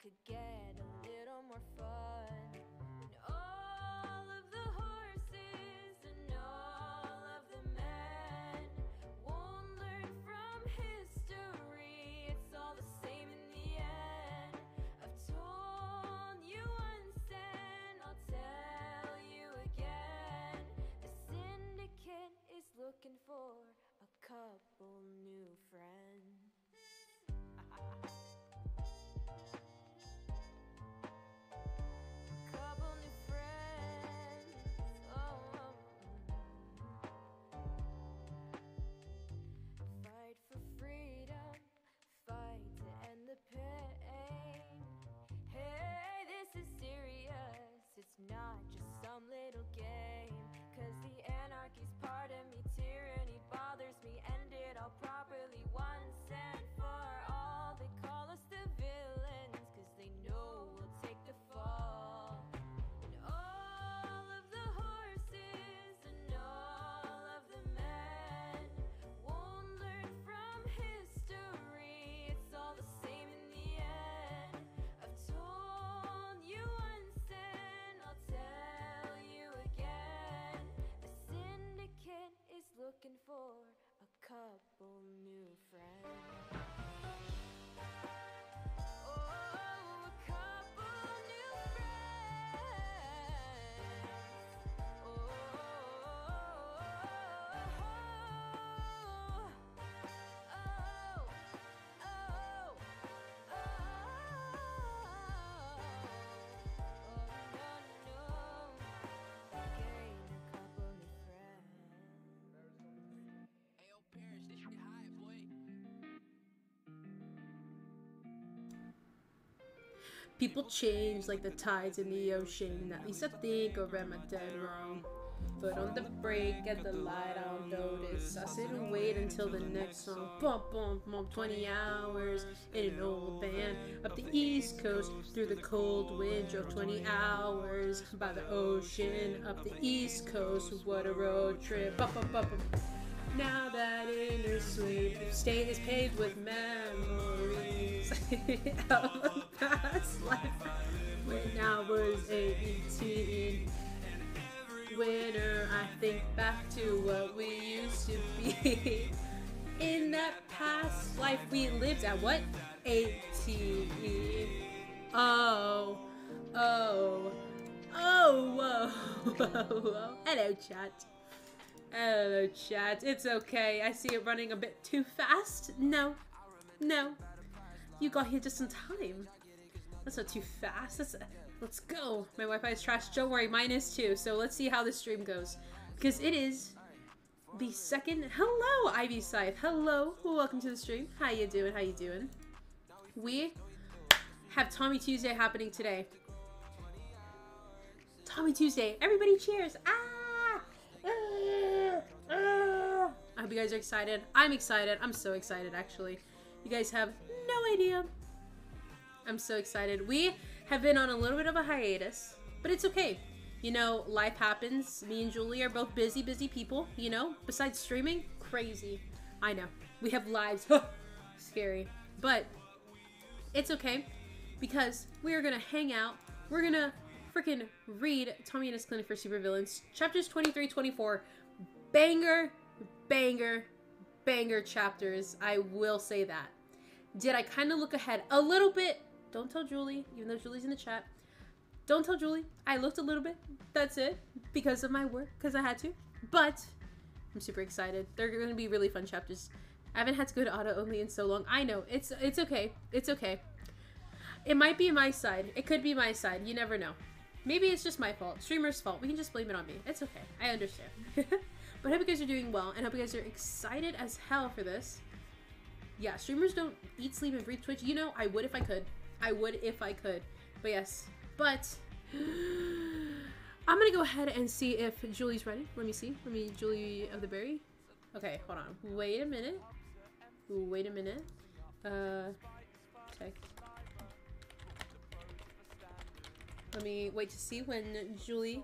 could get a little more fun. And all of the horses and all of the men won't learn from history. It's all the same in the end. I've told you once and I'll tell you again. The syndicate is looking for a couple new friends. Couple new friends. Oh. Fight for freedom, fight to end the pain. Hey, this is serious, it's not just some little game. Cause the anarchy's part of me, tyranny bothers me. End it all properly once and for all. They call us the villains, cause they know we'll take the fall. And all of the horses and all of the men won't learn from history. It's all the same in the end. I've told you once and I'll tell you again. The syndicate is looking for a couple new friends. Oh, a couple new friends. Oh, People change like the tides in the ocean. At least I think, or am I dead wrong? Foot on the brake, get the light, I'll notice. I sit and wait until the next song. Bump, bump, bump, 20 hours in an old van. Up the East Coast, through the cold wind. Drove 20 hours by the ocean. Up the East Coast, what a road trip. Bump, bump, bump, bump. Now that inner sweep state is paved with memories of a past life when I was 18. Winter, I think back to what we used to be. In that past life we lived at what? 18. Oh, oh, oh, whoa, whoa, whoa. Hello, chat. Hello, chat. It's okay. I see it running a bit too fast. No. No. You got here just in time. That's not too fast. Let's go. My Wi-Fi is trash. Don't worry. Mine is too. So let's see how this stream goes. Because it is the second... Hello, Ivy Scythe. Hello. Welcome to the stream. How you doing? How you doing? We have Tommy Tuesday happening today. Tommy Tuesday. Everybody cheers. Ah! I hope you guys are excited. I'm excited. I'm so excited, actually. You guys have no idea. I'm so excited. We have been on a little bit of a hiatus, but it's okay. You know, life happens. Me and Julie are both busy people, you know? Besides streaming, crazy. I know. We have lives. Scary. But it's okay because we are going to hang out. We're going to freaking read Tommy and His Clinic for Supervillains. Chapters 23, 24. Banger, banger, banger chapters. I will say that. Did I kind of look ahead a little bit? Don't tell Julie, even though Julie's in the chat. Don't tell Julie. I looked a little bit. That's it. Because of my work. Because I had to. But I'm super excited. They're going to be really fun chapters. I haven't had to go to auto only in so long. I know. It's okay. It's okay. It might be my side. It could be my side. You never know. Maybe it's just my fault. Streamer's fault. We can just blame it on me. It's okay. I understand. But I hope you guys are doing well. And I hope you guys are excited as hell for this. Yeah, streamers don't eat, sleep, and breathe Twitch. You know, I would if I could. I would if I could. But yes. But I'm going to go ahead and see if Julie's ready. Let me see. Let me, Julie of the Berry. Okay, hold on. Wait a minute. Wait a minute. Okay. Let me wait to see when Julie...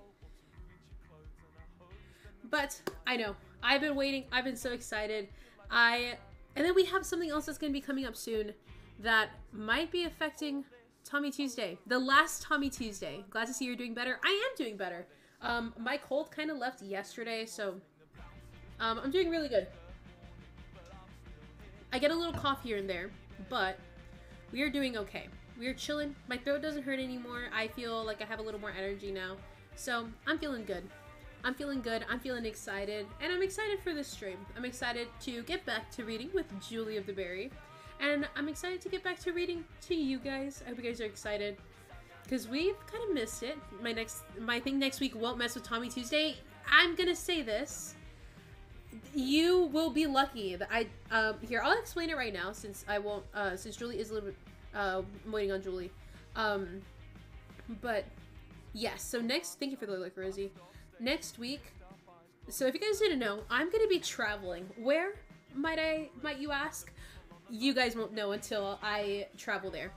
But I know. I've been waiting. I've been so excited. And then we have something else that's going to be coming up soon that might be affecting Tommy Tuesday. The last Tommy Tuesday. Glad to see you're doing better. I am doing better. My cold kind of left yesterday, so I'm doing really good. I get a little cough here and there, but we are doing okay. We are chilling. My throat doesn't hurt anymore. I feel like I have a little more energy now. So I'm feeling good. I'm feeling good. I'm feeling excited. And I'm excited for this stream. I'm excited to get back to reading with Julie of the Berry. And I'm excited to get back to reading to you guys. I hope you guys are excited. Because we've kind of missed it. My thing next week won't mess with Tommy Tuesday. I'm going to say this. You will be lucky that here, I'll explain it right now since I won't, since Julie is a little bit, I'm waiting on Julie. But yes, so thank you for the like, Rosie. Next week, so if you guys didn't know, I'm going to be traveling. Where, might you ask? You guys won't know until I travel there.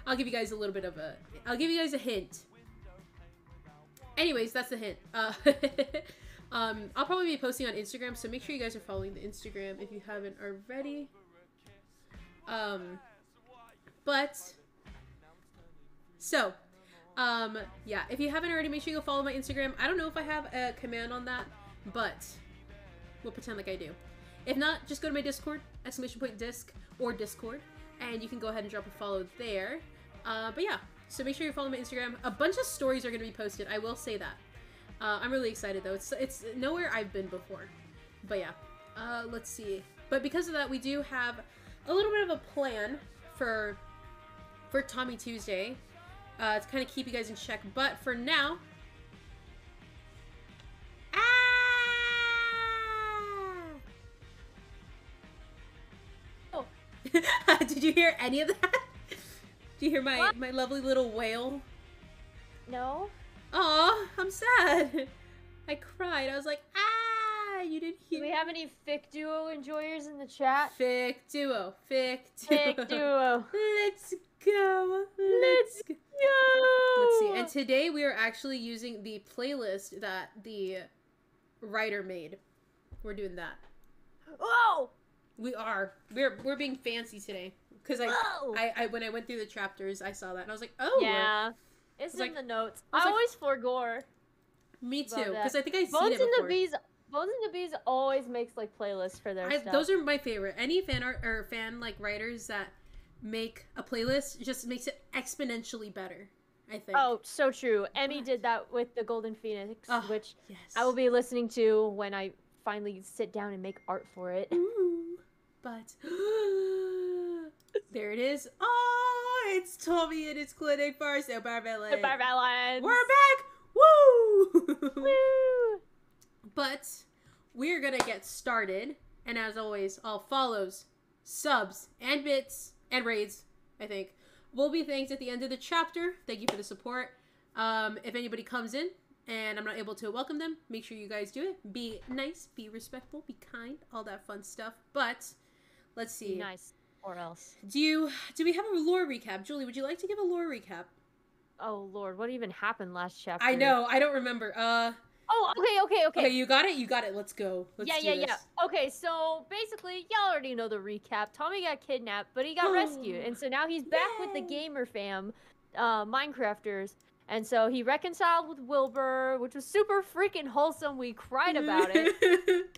I'll give you guys a little bit of I'll give you guys a hint. Anyways, that's the hint. I'll probably be posting on Instagram, so make sure you guys are following the Instagram if you haven't already. Yeah, if you haven't already, make sure you go follow my Instagram. I don't know if I have a command on that, but we'll pretend like I do. If not, just go to my Discord, !disc or Discord, and you can go ahead and drop a follow there. But yeah, so make sure you follow my Instagram. A bunch of stories are going to be posted, I will say that. I'm really excited though. It's nowhere I've been before. But yeah, let's see. But because of that, we do have a little bit of a plan for Tommy Tuesday. To kind of keep you guys in check. But for now... Oh. Did you hear any of that? Did you hear my lovely little wail? No. Aw, I'm sad. I cried. I was like, you didn't hear. Do we have any fic duo enjoyers in the chat? Fic duo. Fic duo. Let's go. Let's go. Let's see. And today we are actually using the playlist that the writer made. We're doing that. Oh! We are. We're being fancy today. Because I when I went through the chapters, I saw that and I was like, oh. Yeah. It's in the notes. I always forgore. Me too. Because I think I've seen it before. Bones and the Bees always makes like playlists for their stuff. Those are my favorite. Any fan art or fan like writers that make a playlist just makes it exponentially better, I think. Oh, so true. Emmy did that with the Golden Phoenix, which yes. I will be listening to when I finally sit down and make art for it. Ooh, but there it is. Oh, it's Tommy and his clinic for SUPERVILLAINS. SUPERVILLAINS. We're back. Woo! Woo! But we're gonna get started, and as always, all follows, subs, and bits, and raids, I think, will be thanked at the end of the chapter. Thank you for the support. If anybody comes in and I'm not able to welcome them, make sure you guys do it. Be nice, be respectful, be kind, all that fun stuff. But let's see. Be nice, or else. Do we have a lore recap? Julie, would you like to give a lore recap? Oh Lord, what even happened last chapter? I know, I don't remember. Oh, okay. Okay, you got it. Let's go. Let's do this. Okay, so basically, y'all already know the recap. Tommy got kidnapped, but he got rescued, and so now he's back with the gamer fam, Minecrafters, and so he reconciled with Wilbur, which was super freaking wholesome. We cried about it.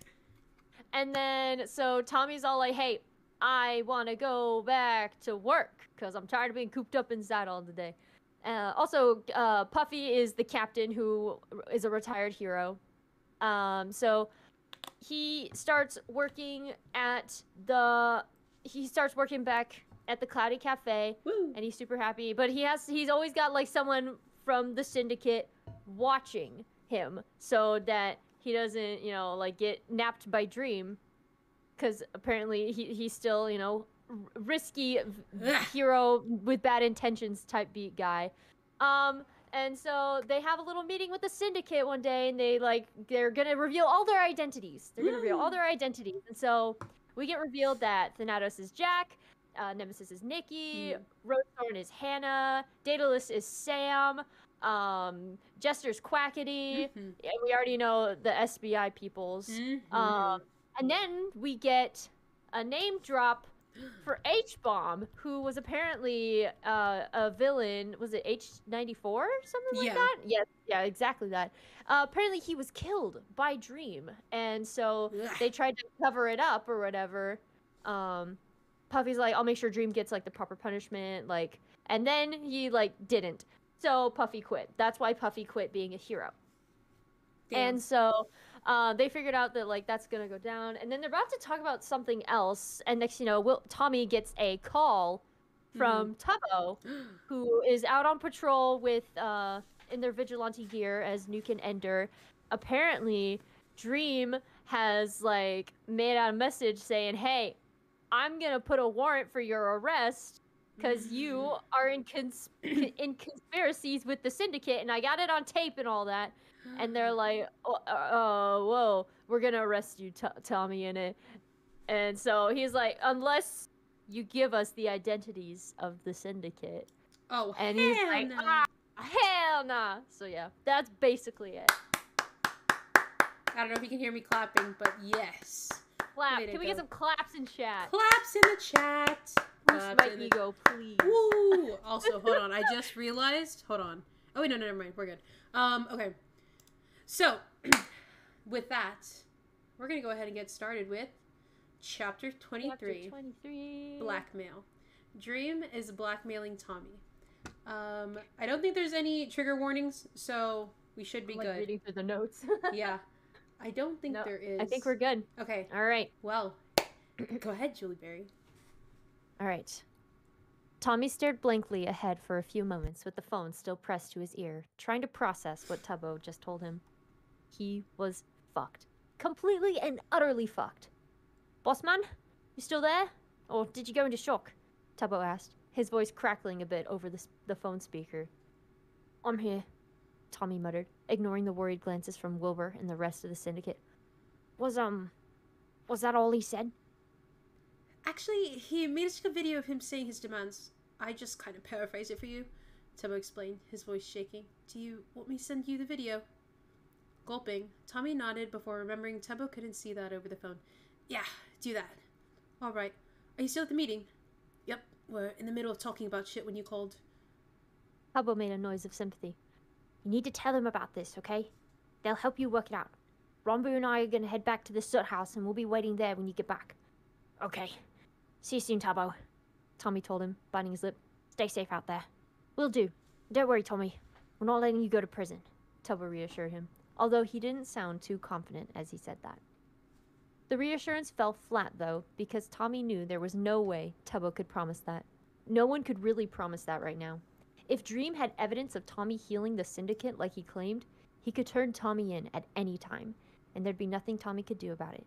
And then, so Tommy's all like, hey, I want to go back to work, because I'm tired of being cooped up inside all the day. Also, Puffy is the captain who is a retired hero. So he starts working back at the Cloudy Cafe. Woo. And he's super happy. But he's always got like someone from the syndicate watching him so that he doesn't, like get napped by Dream. Because apparently he's still, risky hero with bad intentions type beat guy. And so they have a little meeting with the syndicate one day, and they're gonna reveal all their identities. And so we get revealed that Thanatos is Jack, Nemesis is Nikki, Rosethorn is Hannah, Daedalus is Sam, Jester's Quackity, and we already know the SBI peoples. And then we get a name drop for H-Bomb, who was apparently a villain. Was it H-94 or something like that? Yeah, exactly that. Apparently he was killed by Dream, and so Ugh. they tried to cover it up or whatever. Puffy's like, I'll make sure Dream gets like the proper punishment, like, and then he like didn't. So Puffy quit. That's why Puffy quit being a hero. Damn. And so they figured out that like that's gonna go down, and then they're about to talk about something else. And next, you know, Tommy gets a call from Tubbo, who is out on patrol with in their vigilante gear as Nuke and Ender. Apparently, Dream has like made out a message saying, "Hey, I'm gonna put a warrant for your arrest because you are in conspiracies with the syndicate, and I got it on tape and all that." And they're like, whoa, we're gonna arrest you, Tommy, in it. And so he's like, unless you give us the identities of the syndicate. Oh, and hell he's like, no. hell nah. So yeah, that's basically it. I don't know if you can hear me clapping, but yes. Clap. Can we get some claps in chat? Claps in the chat. Boost my ego, please. Woo! Also, hold on. I just realized. Hold on. Oh, wait, no, never mind. We're good. Okay. So, with that, we're going to go ahead and get started with Chapter 23. Chapter 23. Blackmail. Dream is blackmailing Tommy. I don't think there's any trigger warnings, so we should be good. Reading through the notes. Yeah. I don't think there is. I think we're good. Okay. All right. Well, go ahead, Julie Berry. All right. Tommy stared blankly ahead for a few moments with the phone still pressed to his ear, trying to process what Tubbo just told him. He was fucked. Completely and utterly fucked. Boss man, you still there? Or did you go into shock? Tubbo asked, his voice crackling a bit over the phone speaker. I'm here, Tommy muttered, ignoring the worried glances from Wilbur and the rest of the syndicate. Was that all he said? Actually, he made us a video of him saying his demands. I just kind of paraphrase it for you, Tubbo explained, his voice shaking. Do you want me to send you the video? Gulping, Tommy nodded before remembering Tubbo couldn't see that over the phone. Yeah, do that. All right. Are you still at the meeting? Yep, we're in the middle of talking about shit when you called. Tubbo made a noise of sympathy. You need to tell them about this, okay? They'll help you work it out. Rombu and I are going to head back to the Soot House, and we'll be waiting there when you get back. Okay. See you soon, Tubbo, Tommy told him, biting his lip. Stay safe out there. Will do. Don't worry, Tommy. We're not letting you go to prison, Tubbo reassured him, although he didn't sound too confident as he said that. The reassurance fell flat, though, because Tommy knew there was no way Tubbo could promise that. No one could really promise that right now. If Dream had evidence of Tommy healing the syndicate like he claimed, he could turn Tommy in at any time, and there'd be nothing Tommy could do about it.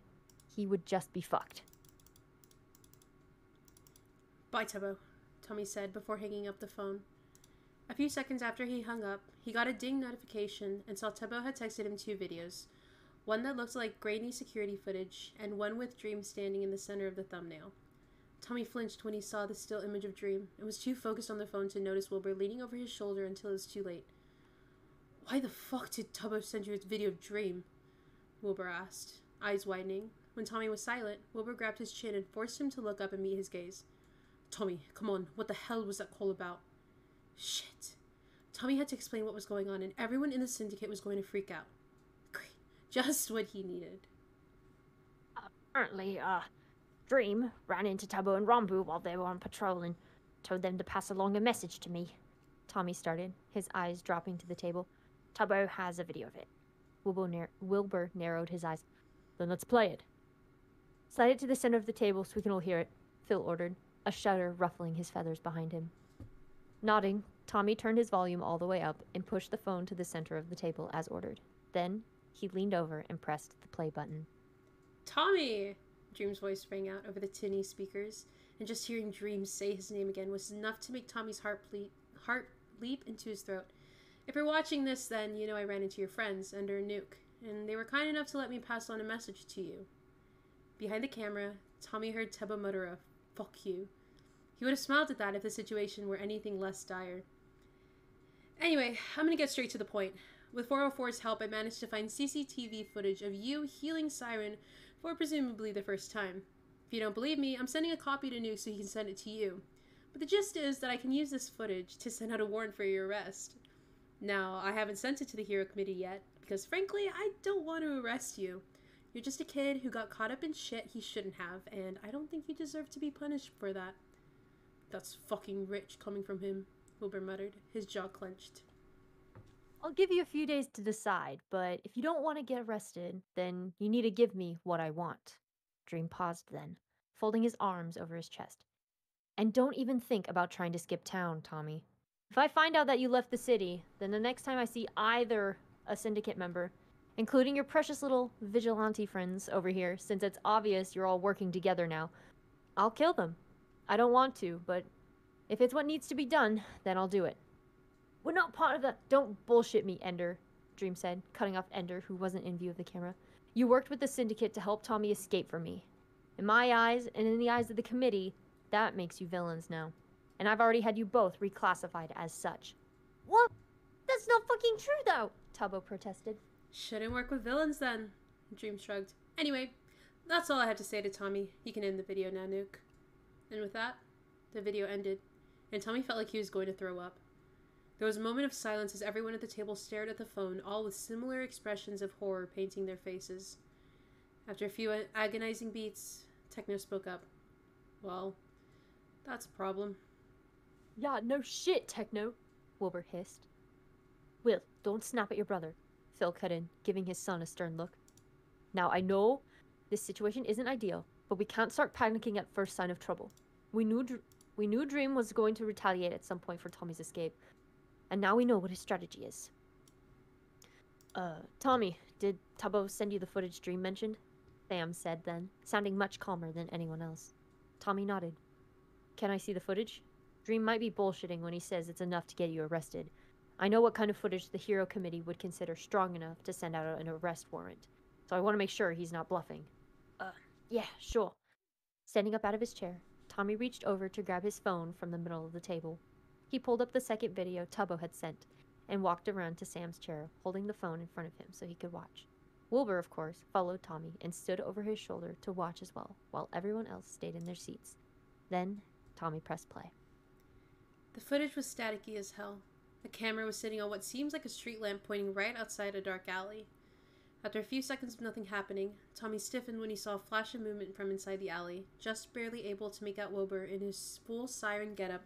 He would just be fucked. Bye, Tubbo, Tommy said before hanging up the phone. A few seconds after he hung up, he got a ding notification and saw Tubbo had texted him 2 videos. One that looked like grainy security footage, and one with Dream standing in the center of the thumbnail. Tommy flinched when he saw the still image of Dream, and was too focused on the phone to notice Wilbur leaning over his shoulder until it was too late. Why the fuck did Tubbo send you a video of Dream? Wilbur asked, eyes widening. When Tommy was silent, Wilbur grabbed his chin and forced him to look up and meet his gaze. Tommy, come on, what the hell was that call about? Shit. Tommy had to explain what was going on, and everyone in the syndicate was going to freak out. Great. Just what he needed. Apparently, Dream ran into Tubbo and Rombu while they were on patrol and told them to pass along a message to me. Tommy started, his eyes dropping to the table. Tubbo has a video of it. Wilbur narrowed his eyes. Then let's play it. Slide it to the center of the table so we can all hear it, Phil ordered, a shudder ruffling his feathers behind him. Nodding, Tommy turned his volume all the way up and pushed the phone to the center of the table as ordered. Then, he leaned over and pressed the play button. Tommy! Dream's voice rang out over the tinny speakers, and just hearing Dream say his name again was enough to make Tommy's heart leap into his throat. If you're watching this, then you know I ran into your friends, Ender and Nuke, and they were kind enough to let me pass on a message to you. Behind the camera, Tommy heard Tubbo mutter a "fuck you." He would have smiled at that if the situation were anything less dire. Anyway, I'm gonna get straight to the point. With 404's help, I managed to find CCTV footage of you healing Siren for presumably the first time. If If you don't believe me, I'm sending a copy to Nuke so he can send it to you. But the gist is that I can use this footage to send out a warrant for your arrest. Now, I haven't sent it to the Hero Committee yet, because frankly, I don't want to arrest you. You're just a kid who got caught up in shit he shouldn't have, and I don't think you deserve to be punished for that. That's fucking rich coming from him, Wilbur muttered, his jaw clenched. I'll give you a few days to decide, but if you don't want to get arrested, then you need to give me what I want. Dream paused then, folding his arms over his chest. And don't even think about trying to skip town, Tommy. If I find out that you left the city, then the next time I see either a syndicate member, including your precious little vigilante friends over here, since it's obvious you're all working together now, I'll kill them. I don't want to, but if it's what needs to be done, then I'll do it. We're not part of the— Don't bullshit me, Ender, Dream said, cutting off Ender, who wasn't in view of the camera. You worked with the syndicate to help Tommy escape from me. In my eyes, and in the eyes of the committee, that makes you villains now. And I've already had you both reclassified as such. What? That's not fucking true, though, Tubbo protested. Shouldn't work with villains, then, Dream shrugged. Anyway, that's all I have to say to Tommy. You can end the video now, Nuke. And with that, the video ended, and Tommy felt like he was going to throw up. There was a moment of silence as everyone at the table stared at the phone, all with similar expressions of horror painting their faces. After a few agonizing beats, Techno spoke up. Well, that's a problem. Yeah, no shit, Techno, Wilbur hissed. Will, don't snap at your brother, Phil cut in, giving his son a stern look. Now, I know this situation isn't ideal, but we can't start panicking at first sign of trouble. We knew Dream was going to retaliate at some point for Tommy's escape, and now we know what his strategy is. Tommy, did Tubbo send you the footage Dream mentioned? Sam said then, sounding much calmer than anyone else. Tommy nodded. Can I see the footage? Dream might be bullshitting when he says it's enough to get you arrested. I know what kind of footage the Hero Committee would consider strong enough to send out an arrest warrant, so I want to make sure he's not bluffing. Yeah, sure. Standing up out of his chair, Tommy reached over to grab his phone from the middle of the table. He pulled up the second video Tubbo had sent and walked around to Sam's chair, holding the phone in front of him so he could watch. Wilbur, of course, followed Tommy and stood over his shoulder to watch as well, while everyone else stayed in their seats. Then, Tommy pressed play. The footage was staticky as hell. The camera was sitting on what seems like a street lamp pointing right outside a dark alley. After a few seconds of nothing happening, Tommy stiffened when he saw a flash of movement from inside the alley, just barely able to make out Wilbur in his full siren getup,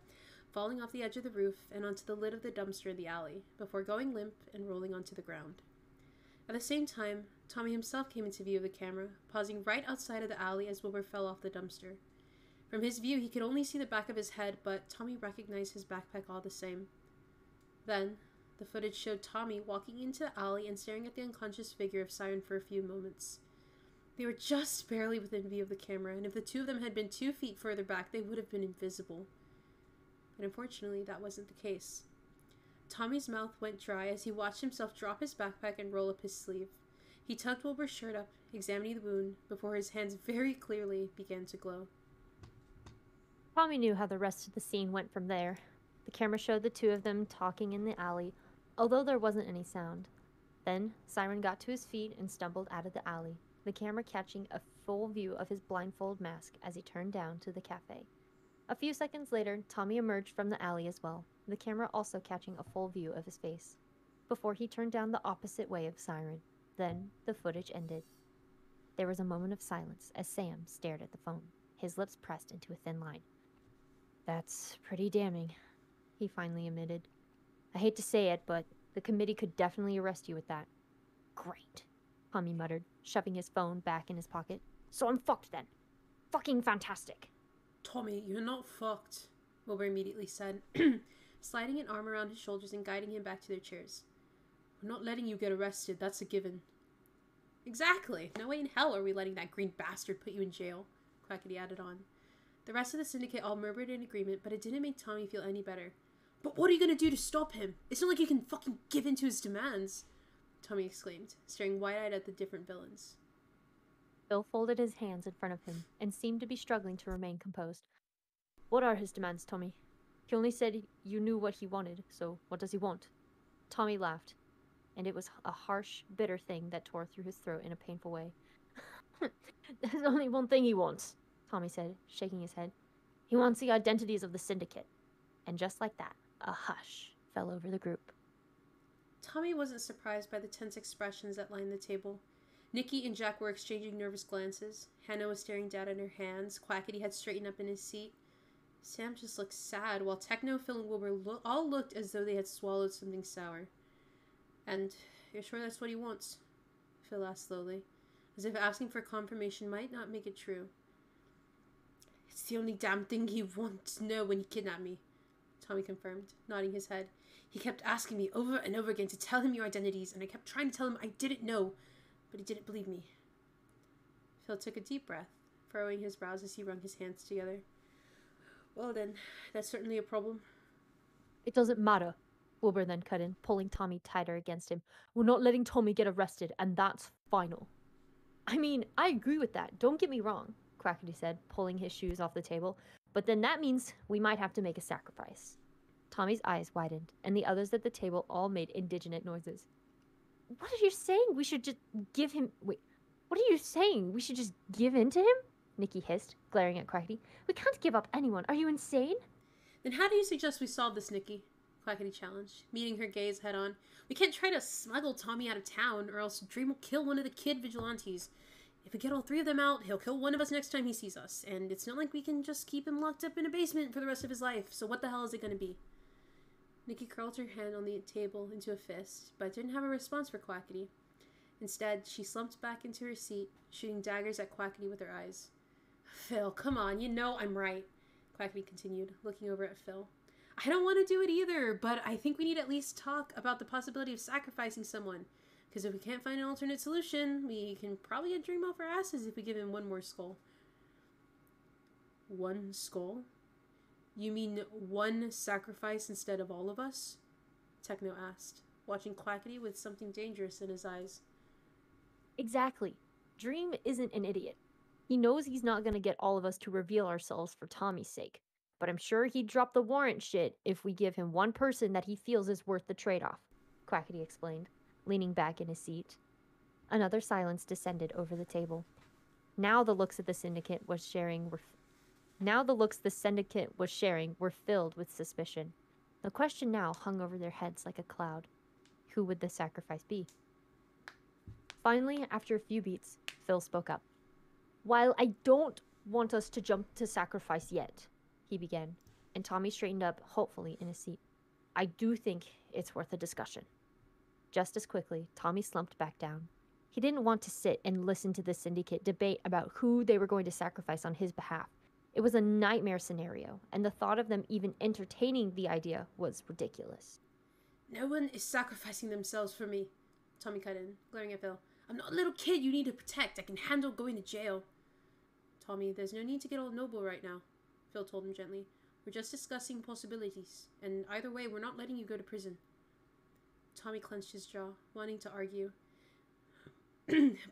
falling off the edge of the roof and onto the lid of the dumpster in the alley, before going limp and rolling onto the ground. At the same time, Tommy himself came into view of the camera, pausing right outside of the alley as Wilbur fell off the dumpster. From his view, he could only see the back of his head, but Tommy recognized his backpack all the same. Then, the footage showed Tommy walking into the alley and staring at the unconscious figure of Siren for a few moments. They were just barely within view of the camera, and if the two of them had been 2 feet further back, they would have been invisible. But unfortunately, that wasn't the case. Tommy's mouth went dry as he watched himself drop his backpack and roll up his sleeve. He tucked Wilbur's shirt up, examining the wound, before his hands very clearly began to glow. Tommy knew how the rest of the scene went from there. The camera showed the two of them talking in the alley, although there wasn't any sound. Then, Siren got to his feet and stumbled out of the alley, the camera catching a full view of his blindfold mask as he turned down to the cafe. A few seconds later, Tommy emerged from the alley as well, the camera also catching a full view of his face, before he turned down the opposite way of Siren. Then, the footage ended. There was a moment of silence as Sam stared at the phone, his lips pressed into a thin line. That's pretty damning, he finally admitted. I hate to say it, but the committee could definitely arrest you with that. Great, Tommy muttered, shoving his phone back in his pocket. So I'm fucked then. Fucking fantastic. Tommy, you're not fucked, Wilbur immediately said, sliding an arm around his shoulders and guiding him back to their chairs. We're not letting you get arrested, that's a given. Exactly. No way in hell are we letting that green bastard put you in jail, Quackity added on. The rest of the syndicate all murmured in agreement, but it didn't make Tommy feel any better. But what are you gonna do to stop him? It's not like you can fucking give in to his demands, Tommy exclaimed, staring wide-eyed at the different villains. Bill folded his hands in front of him and seemed to be struggling to remain composed. What are his demands, Tommy? He only said you knew what he wanted, so what does he want? Tommy laughed, and it was a harsh, bitter thing that tore through his throat in a painful way. There's only one thing he wants. Tommy said, shaking his head. He wants the identities of the syndicate. And just like that, a hush fell over the group. Tommy wasn't surprised by the tense expressions that lined the table. Nikki and Jack were exchanging nervous glances. Hannah was staring down at her hands. Quackity had straightened up in his seat. Sam just looked sad, while Techno, Phil, and Wilbur all looked as though they had swallowed something sour. And you're sure that's what he wants? Phil asked slowly, as if asking for confirmation might not make it true. It's the only damn thing he wanted to know when he kidnapped me, Tommy confirmed, nodding his head. He kept asking me over and over again to tell him your identities, and I kept trying to tell him I didn't know, but he didn't believe me. Phil took a deep breath, furrowing his brows as he wrung his hands together. Well then, that's certainly a problem. It doesn't matter, Wilbur then cut in, pulling Tommy tighter against him. We're not letting Tommy get arrested, and that's final. I mean, I agree with that, don't get me wrong, Quackity said, pulling his shoes off the table, but then that means we might have to make a sacrifice. Tommy's eyes widened, and the others at the table all made indignant noises. What are you saying? We should just give him... Wait, what are you saying? We should just give in to him? Nikki hissed, glaring at Quackity. We can't give up anyone. Are you insane? Then how do you suggest we solve this, Nikki? Quackity challenged, meeting her gaze head on. We can't try to smuggle Tommy out of town, or else Dream will kill one of the kid vigilantes. If we get all three of them out, he'll kill one of us next time he sees us, and it's not like we can just keep him locked up in a basement for the rest of his life, so what the hell is it going to be? Nikki curled her hand on the table into a fist, but didn't have a response for Quackity. Instead, she slumped back into her seat, shooting daggers at Quackity with her eyes. Phil, come on, you know I'm right, Quackity continued, looking over at Phil. I don't want to do it either, but I think we need to at least talk about the possibility of sacrificing someone. Because if we can't find an alternate solution, we can probably get Dream off our asses if we give him one more skull. One skull? You mean one sacrifice instead of all of us? Techno asked, watching Quackity with something dangerous in his eyes. Exactly. Dream isn't an idiot. He knows he's not going to get all of us to reveal ourselves for Tommy's sake. But I'm sure he'd drop the warrant shit if we give him one person that he feels is worth the trade-off, Quackity explained, leaning back in his seat. Another silence descended over the table. Now the looks the syndicate was sharing were filled with suspicion. The question now hung over their heads like a cloud. Who would the sacrifice be? Finally, after a few beats, Phil spoke up. While I don't want us to jump to sacrifice yet, he began, and Tommy straightened up hopefully in his seat. I do think it's worth a discussion. Just as quickly, Tommy slumped back down. He didn't want to sit and listen to the syndicate debate about who they were going to sacrifice on his behalf. It was a nightmare scenario, and the thought of them even entertaining the idea was ridiculous. No one is sacrificing themselves for me, Tommy cut in, glaring at Phil. I'm not a little kid you need to protect. I can handle going to jail. Tommy, there's no need to get all noble right now, Phil told him gently. We're just discussing possibilities, and either way, we're not letting you go to prison. Tommy clenched his jaw, wanting to argue,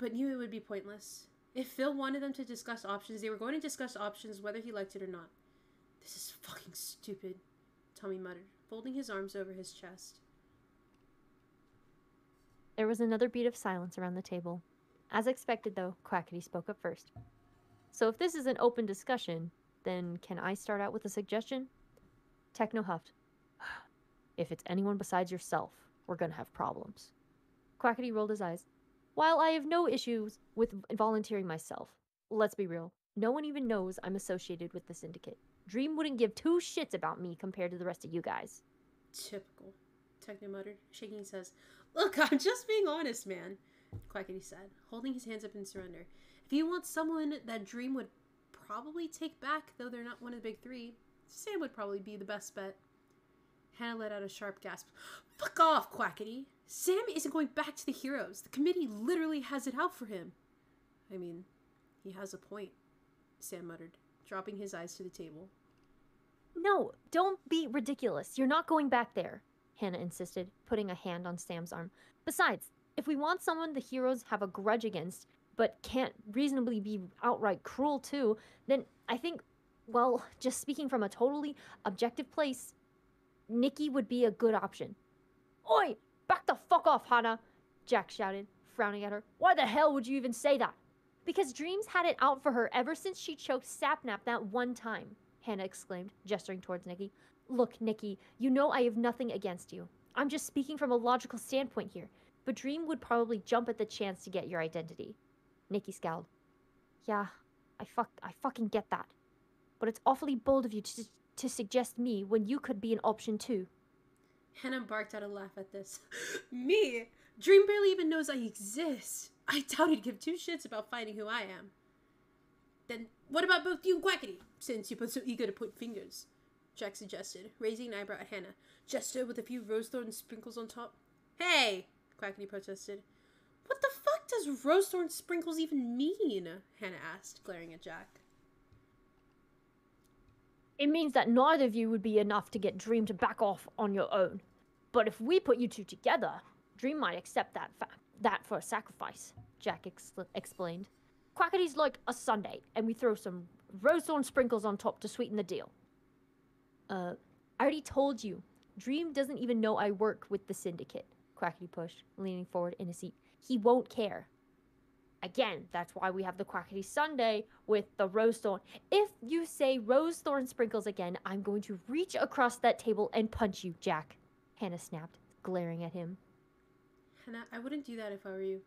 but knew it would be pointless. If Phil wanted them to discuss options, they were going to discuss options whether he liked it or not. This is fucking stupid, Tommy muttered, folding his arms over his chest. There was another beat of silence around the table. As expected, though, Quackity spoke up first. So if this is an open discussion, then can I start out with a suggestion? Techno huffed. If it's anyone besides yourself, we're gonna have problems. Quackity rolled his eyes. While I have no issues with volunteering myself, let's be real, no one even knows I'm associated with the syndicate. Dream wouldn't give two shits about me compared to the rest of you guys. Typical, Techno muttered, shaking his head. Look, I'm just being honest, man, Quackity said, holding his hands up in surrender. If you want someone that Dream would probably take back, though they're not one of the big three, Sam would probably be the best bet. Hannah let out a sharp gasp. Fuck off, Quackity. Sam isn't going back to the heroes. The committee literally has it out for him. I mean, he has a point, Sam muttered, dropping his eyes to the table. No, don't be ridiculous. You're not going back there, Hannah insisted, putting a hand on Sam's arm. Besides, if we want someone the heroes have a grudge against, but can't reasonably be outright cruel too, then I think, well, just speaking from a totally objective place, Nikki would be a good option. Oi! Back the fuck off, Hannah! Jack shouted, frowning at her. Why the hell would you even say that? Because Dreams had it out for her ever since she choked Sapnap that one time, Hannah exclaimed, gesturing towards Nikki. Look, Nikki, you know I have nothing against you. I'm just speaking from a logical standpoint here, but Dream would probably jump at the chance to get your identity. Nikki scowled. Yeah, I fucking get that. But it's awfully bold of you to suggest me when you could be an option too. Hannah barked out a laugh at this. Me? Dream barely even knows I exist. I doubt he'd give two shits about finding who I am. Then what about both you and Quackity, since you're both so eager to point fingers? Jack suggested, raising an eyebrow at Hannah. Jester with a few rose thorn sprinkles on top. Hey! Quackity protested. What the fuck does rose thorn sprinkles even mean? Hannah asked, glaring at Jack. It means that neither of you would be enough to get Dream to back off on your own. But if we put you two together, Dream might accept that for a sacrifice, Jack explained. Quackity's like a sundae, and we throw some rose thorn sprinkles on top to sweeten the deal. I already told you. Dream doesn't even know I work with the syndicate, Quackity pushed, leaning forward in his seat. He won't care. Again, that's why we have the Quackity sundae with the rose thorn. If you say rose thorn sprinkles again, I'm going to reach across that table and punch you, Jack, Hannah snapped, glaring at him. Hannah, I wouldn't do that if I were you,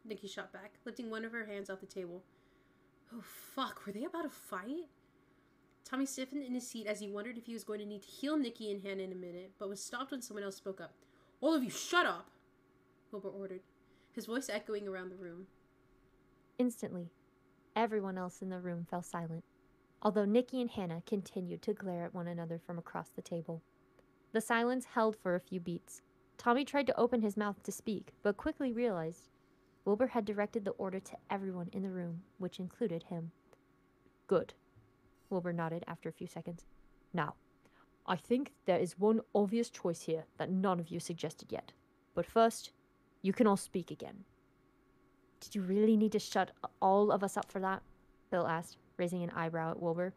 Nikki shot back, lifting one of her hands off the table. Oh, fuck, were they about to fight? Tommy stiffened in his seat as he wondered if he was going to need to heal Nikki and Hannah in a minute, but was stopped when someone else spoke up. All of you, shut up! Wilbur ordered, his voice echoing around the room. Instantly, everyone else in the room fell silent, although Nikki and Hannah continued to glare at one another from across the table. The silence held for a few beats. Tommy tried to open his mouth to speak, but quickly realized Wilbur had directed the order to everyone in the room, which included him. Good, Wilbur nodded after a few seconds. Now, I think there is one obvious choice here that none of you suggested yet. But first, you can all speak again. Did you really need to shut all of us up for that? Bill asked, raising an eyebrow at Wilbur.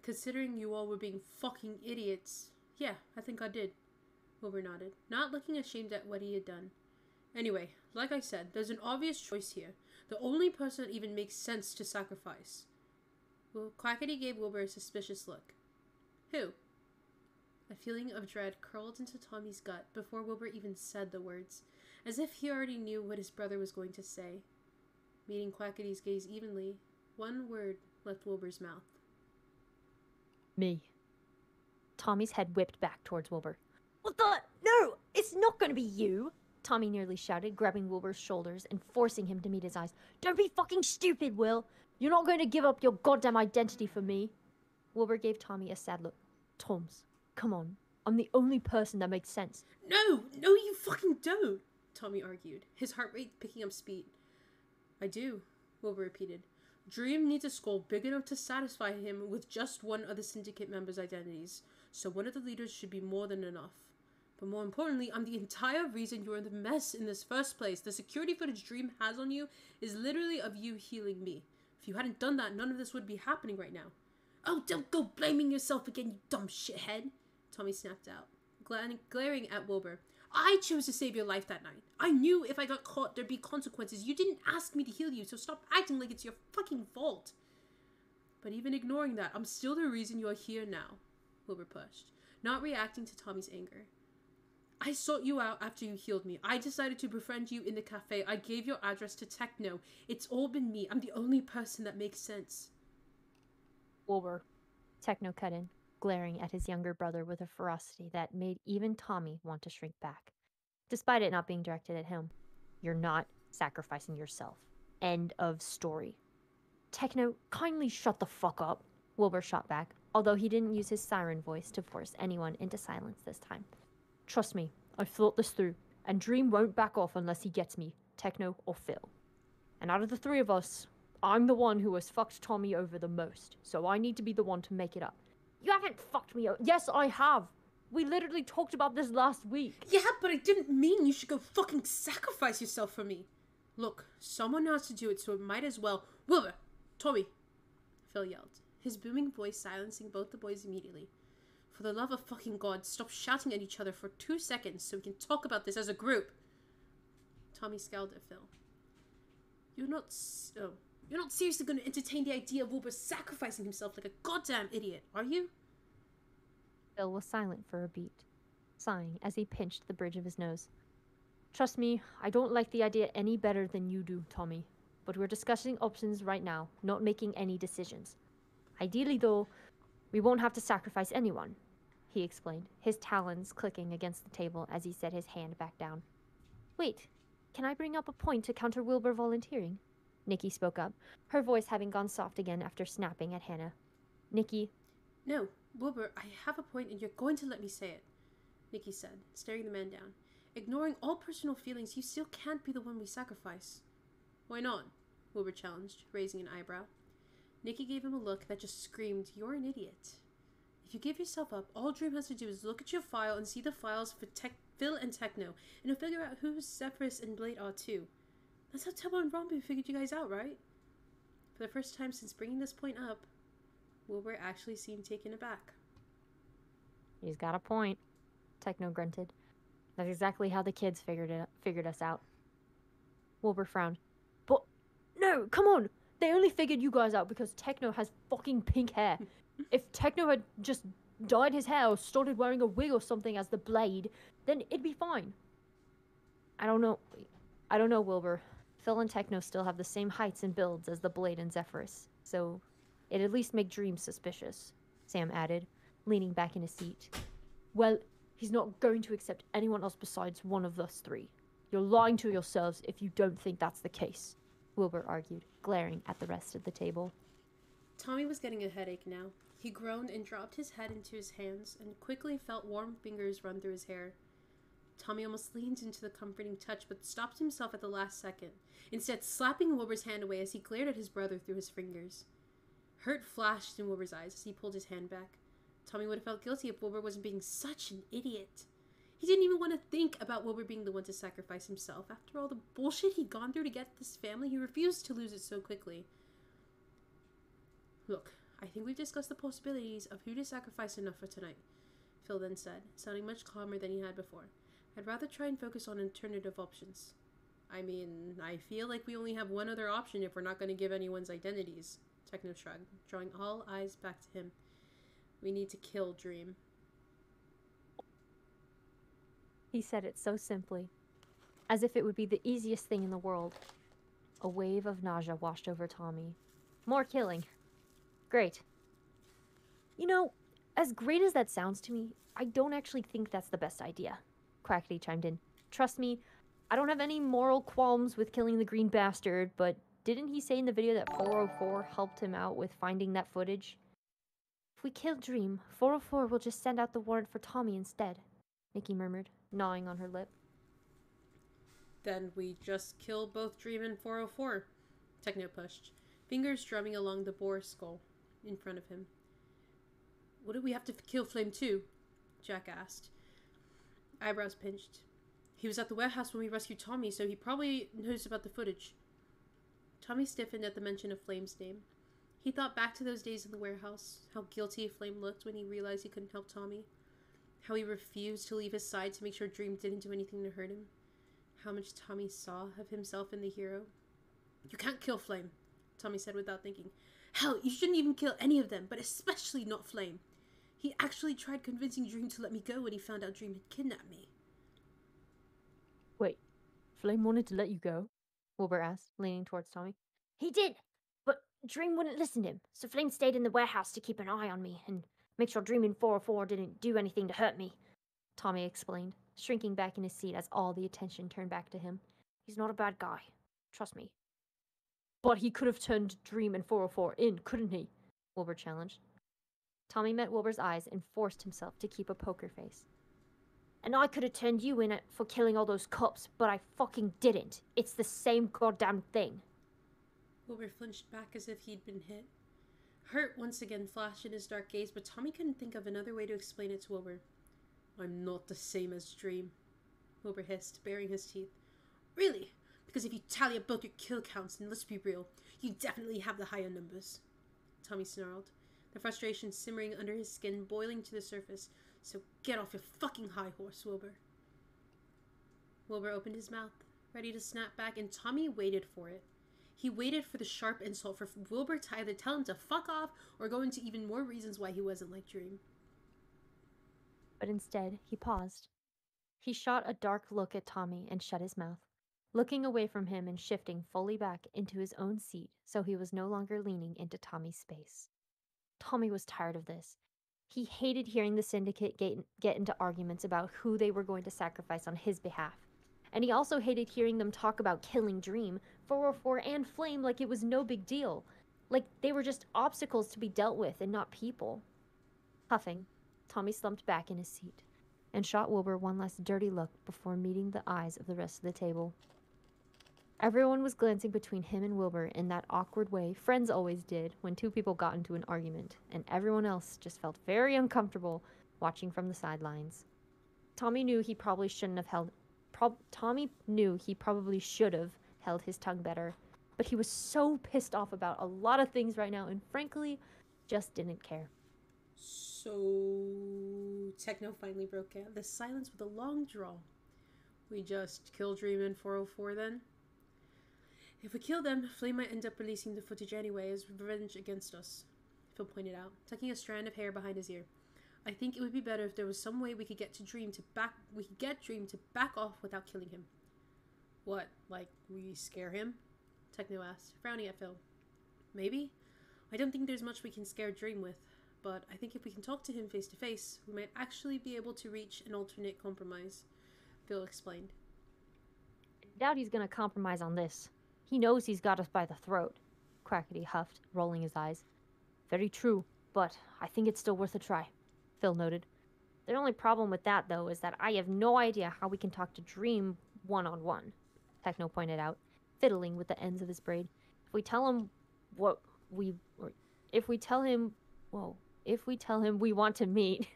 Considering you all were being fucking idiots. Yeah, I think I did. Wilbur nodded, not looking ashamed at what he had done. Anyway, like I said, there's an obvious choice here. The only person that even makes sense to sacrifice. Well, Quackity gave Wilbur a suspicious look. Who? A feeling of dread curled into Tommy's gut before Wilbur even said the words, as if he already knew what his brother was going to say. Meeting Quackity's gaze evenly, one word left Wilbur's mouth. Me. Tommy's head whipped back towards Wilbur. What the? No! It's not going to be you! Tommy nearly shouted, grabbing Wilbur's shoulders and forcing him to meet his eyes. Don't be fucking stupid, Will! You're not going to give up your goddamn identity for me! Wilbur gave Tommy a sad look. Toms, come on. I'm the only person that makes sense. No, you fucking don't, Tommy argued, his heart rate picking up speed. I do, Wilbur repeated. Dream needs a skull big enough to satisfy him with just one of the syndicate members' identities, so one of the leaders should be more than enough. But more importantly, I'm the entire reason you're in the mess in this first place. The security footage Dream has on you is literally of you healing me. If you hadn't done that, none of this would be happening right now. Oh, don't go blaming yourself again, you dumb shithead, Tommy snapped out, glaring at Wilbur. I chose to save your life that night. I knew if I got caught, there'd be consequences. You didn't ask me to heal you, so stop acting like it's your fucking fault. But even ignoring that, I'm still the reason you're here now, Wilbur pushed, not reacting to Tommy's anger. I sought you out after you healed me. I decided to befriend you in the cafe. I gave your address to Techno. It's all been me. I'm the only person that makes sense. Wilbur. Techno cut in, glaring at his younger brother with a ferocity that made even Tommy want to shrink back, despite it not being directed at him. You're not sacrificing yourself. End of story. Techno, kindly shut the fuck up, Wilbur shot back, although he didn't use his siren voice to force anyone into silence this time. Trust me, I've thought this through, and Dream won't back off unless he gets me, Techno or Phil. And out of the three of us, I'm the one who has fucked Tommy over the most, so I need to be the one to make it up. You haven't fucked me over. Yes, I have. We literally talked about this last week. Yeah, but I didn't mean you should go fucking sacrifice yourself for me. Look, someone has to do it, so it might as well. Wilbur! Tommy! Phil yelled, his booming voice silencing both the boys immediately. For the love of fucking God, stop shouting at each other for 2 seconds so we can talk about this as a group. Tommy scowled at Phil. You're not seriously going to entertain the idea of Wilbur sacrificing himself like a goddamn idiot, are you? Phil was silent for a beat, sighing as he pinched the bridge of his nose. Trust me, I don't like the idea any better than you do, Tommy. But we're discussing options right now, not making any decisions. Ideally, though, we won't have to sacrifice anyone, he explained, his talons clicking against the table as he set his hand back down. Wait, can I bring up a point to counter Wilbur volunteering? Nikki spoke up, her voice having gone soft again after snapping at Hannah. Nikki. No, Wilbur, I have a point and you're going to let me say it, Nikki said, staring the man down. Ignoring all personal feelings, you still can't be the one we sacrifice. Why not? Wilbur challenged, raising an eyebrow. Nikki gave him a look that just screamed, you're an idiot. If you give yourself up, all Dream has to do is look at your file and see the files for Phil and Techno, and he'll figure out who Zephyrus and Blade are too. That's how Tubbo and Rombu figured you guys out, right? For the first time since bringing this point up, Wilbur actually seemed taken aback. He's got a point, Techno grunted. That's exactly how the kids figured us out. Wilbur frowned. But, no, come on! They only figured you guys out because Techno has fucking pink hair. If Techno had just dyed his hair or started wearing a wig or something as the Blade, then it'd be fine. I don't know, Wilbur. Phil and Techno still have the same heights and builds as the Blade and Zephyrus, so it'd at least make Dream suspicious, Sam added, leaning back in his seat. Well, he's not going to accept anyone else besides one of us three. You're lying to yourselves if you don't think that's the case, Wilbur argued, glaring at the rest of the table. Tommy was getting a headache now. He groaned and dropped his head into his hands and quickly felt warm fingers run through his hair. Tommy almost leaned into the comforting touch but stopped himself at the last second, instead slapping Wilbur's hand away as he glared at his brother through his fingers. Hurt flashed in Wilbur's eyes as he pulled his hand back. Tommy would have felt guilty if Wilbur wasn't being such an idiot. He didn't even want to think about Wilbur being the one to sacrifice himself. After all the bullshit he'd gone through to get this family, he refused to lose it so quickly. Look, I think we've discussed the possibilities of who to sacrifice enough for tonight, Phil then said, sounding much calmer than he had before. I'd rather try and focus on alternative options. I mean, I feel like we only have one other option if we're not going to give anyone's identities, Techno shrugged, drawing all eyes back to him. We need to kill Dream. He said it so simply, as if it would be the easiest thing in the world. A wave of nausea washed over Tommy. More killing. Great. You know, as great as that sounds to me, I don't actually think that's the best idea, Quackity chimed in. Trust me, I don't have any moral qualms with killing the green bastard, but didn't he say in the video that 404 helped him out with finding that footage? If we kill Dream, 404 will just send out the warrant for Tommy instead, Nikki murmured, gnawing on her lip. Then we just kill both Dream and 404, Techno pushed, fingers drumming along the boar skull in front of him. What do we have to kill Flame too? Jack asked. Eyebrows pinched. He was at the warehouse when we rescued Tommy, so he probably knows about the footage. Tommy stiffened at the mention of Flame's name. He thought back to those days in the warehouse, how guilty Flame looked when he realized he couldn't help Tommy, how he refused to leave his side to make sure Dream didn't do anything to hurt him, how much Tommy saw of himself in the hero. You can't kill Flame, Tommy said without thinking. Hell, you shouldn't even kill any of them, but especially not Flame. He actually tried convincing Dream to let me go when he found out Dream had kidnapped me. Wait, Flame wanted to let you go? Wilbur asked, leaning towards Tommy. He did, but Dream wouldn't listen to him, so Flame stayed in the warehouse to keep an eye on me and make sure Dream and 404 didn't do anything to hurt me, Tommy explained, shrinking back in his seat as all the attention turned back to him. He's not a bad guy, trust me. But he could have turned Dream and 404 in, couldn't he? Wilbur challenged. Tommy met Wilbur's eyes and forced himself to keep a poker face. And I could have turned you in for killing all those cops, but I fucking didn't. It's the same goddamn thing. Wilbur flinched back as if he'd been hit. Hurt once again flashed in his dark gaze, but Tommy couldn't think of another way to explain it to Wilbur. I'm not the same as Dream, Wilbur hissed, baring his teeth. Really? Because if you tally up both your kill counts, and let's be real, you definitely have the higher numbers, Tommy snarled, the frustration simmering under his skin boiling to the surface. So get off your fucking high horse, Wilbur. Wilbur opened his mouth, ready to snap back, and Tommy waited for it. He waited for the sharp insult for Wilbur to either tell him to fuck off or go into even more reasons why he wasn't like Dream. But instead, he paused. He shot a dark look at Tommy and shut his mouth, looking away from him and shifting fully back into his own seat so he was no longer leaning into Tommy's space. Tommy was tired of this. He hated hearing the syndicate get into arguments about who they were going to sacrifice on his behalf. And he also hated hearing them talk about killing Dream, 404, and Flame like it was no big deal. Like they were just obstacles to be dealt with and not people. Huffing, Tommy slumped back in his seat and shot Wilbur one last dirty look before meeting the eyes of the rest of the table. Everyone was glancing between him and Wilbur in that awkward way friends always did when two people got into an argument, and everyone else just felt very uncomfortable watching from the sidelines. Tommy knew he probably should have held his tongue better, but he was so pissed off about a lot of things right now and frankly just didn't care. So Techno finally broke out the silence with a long drawl. We just kill Dream and 404 then? If we kill them, Flame might end up releasing the footage anyway as revenge against us, Phil pointed out, tucking a strand of hair behind his ear. I think it would be better if there was some way we could get Dream to back off without killing him. What, like we scare him? Techno asked, frowning at Phil. Maybe? I don't think there's much we can scare Dream with, but I think if we can talk to him face to face, we might actually be able to reach an alternate compromise, Phil explained. I doubt he's gonna compromise on this. He knows he's got us by the throat, Quackity huffed, rolling his eyes. Very true, but I think it's still worth a try, Phil noted. The only problem with that, though, is that I have no idea how we can talk to Dream one-on-one, Techno pointed out, fiddling with the ends of his braid. If we tell him we want to meet,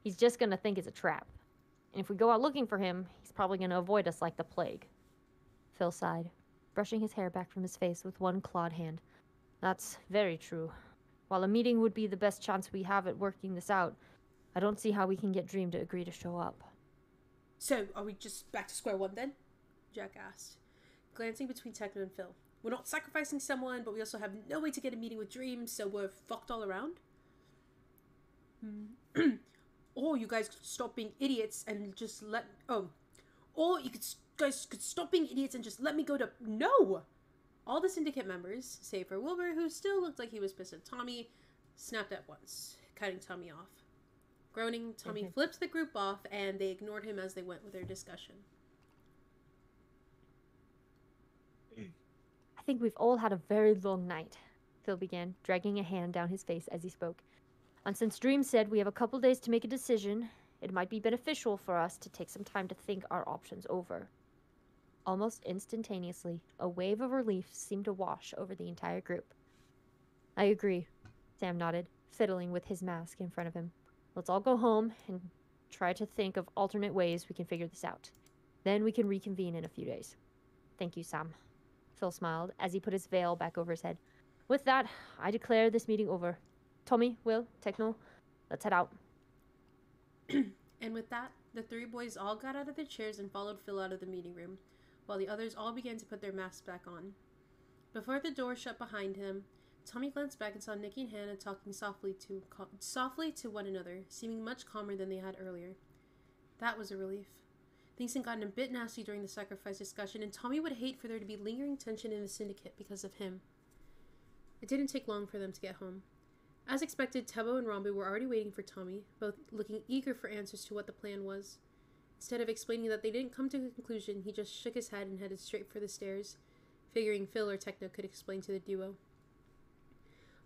he's just gonna think it's a trap. And if we go out looking for him, he's probably gonna avoid us like the plague. Phil sighed, brushing his hair back from his face with one clawed hand. That's very true. While a meeting would be the best chance we have at working this out, I don't see how we can get Dream to agree to show up. So, are we just back to square one then? Jack asked, glancing between Techno and Phil. We're not sacrificing someone, but we also have no way to get a meeting with Dream, so we're fucked all around? Or you guys could stop being idiots and just let... Or you guys could stop being idiots and just let me go to... No! All the syndicate members, save for Wilbur, who still looked like he was pissed at Tommy, snapped at once, cutting Tommy off. Groaning, Tommy flipped the group off, and they ignored him as they went with their discussion. I think we've all had a very long night, Phil began, dragging a hand down his face as he spoke. And since Dream said we have a couple days to make a decision, it might be beneficial for us to take some time to think our options over. Almost instantaneously, a wave of relief seemed to wash over the entire group. I agree, Sam nodded, fiddling with his mask in front of him. Let's all go home and try to think of alternate ways we can figure this out. Then we can reconvene in a few days. Thank you, Sam. Phil smiled as he put his veil back over his head. With that, I declare this meeting over. Tommy, Will, Techno, let's head out. And with that, the three boys all got out of their chairs and followed Phil out of the meeting room, while the others all began to put their masks back on. Before the door shut behind him, Tommy glanced back and saw Nikki and Hannah talking softly to one another, seeming much calmer than they had earlier. That was a relief. Things had gotten a bit nasty during the sacrifice discussion, and Tommy would hate for there to be lingering tension in the syndicate because of him. It didn't take long for them to get home. As expected, Tubbo and Rambu were already waiting for Tommy, both looking eager for answers to what the plan was. Instead of explaining that they didn't come to a conclusion, he just shook his head and headed straight for the stairs, figuring Phil or Techno could explain to the duo.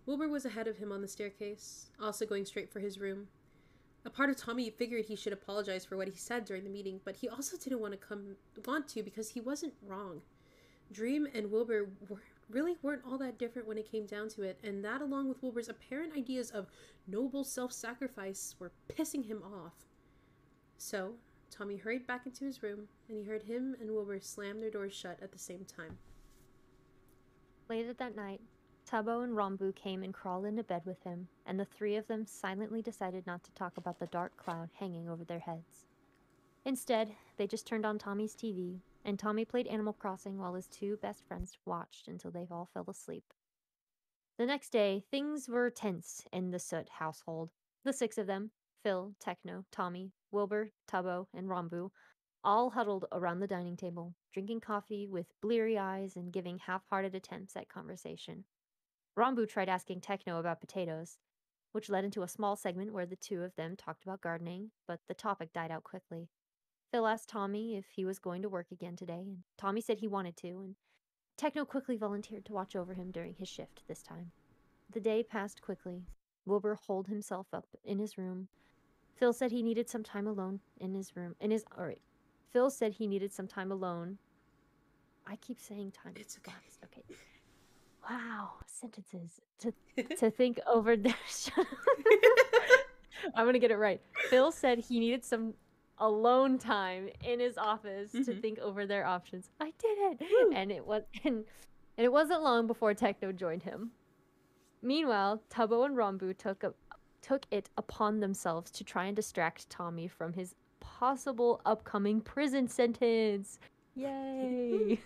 Wilbur was ahead of him on the staircase, also going straight for his room. A part of Tommy figured he should apologize for what he said during the meeting, but he also didn't want to because he wasn't wrong. Dream and Wilbur really weren't all that different when it came down to it, and that along with Wilbur's apparent ideas of noble self-sacrifice were pissing him off. So, Tommy hurried back into his room, and he heard him and Wilbur slam their doors shut at the same time. Later that night, Tubbo and Rambu came and crawled into bed with him, and the three of them silently decided not to talk about the dark cloud hanging over their heads. Instead, they just turned on Tommy's TV and Tommy played Animal Crossing while his two best friends watched until they all fell asleep. The next day, things were tense in the Soot household. The six of them, Phil, Techno, Tommy, Wilbur, Tubbo, and Rombu, all huddled around the dining table, drinking coffee with bleary eyes and giving half-hearted attempts at conversation. Rombu tried asking Techno about potatoes, which led into a small segment where the two of them talked about gardening, but the topic died out quickly. Phil asked Tommy if he was going to work again today, and Tommy said he wanted to, and Techno quickly volunteered to watch over him during his shift this time. The day passed quickly. Wilbur holed himself up in his room. Phil said he needed some time alone in his room. Phil said he needed some time alone. I keep saying time. It's okay. Okay. Wow, sentences to think over their. I'm gonna get it right. Phil said he needed some alone time in his office to think over their options. I did it, and it wasn't long before Techno joined him. Meanwhile, Tubbo and Rombu took it upon themselves to try and distract Tommy from his possible upcoming prison sentence. Yay!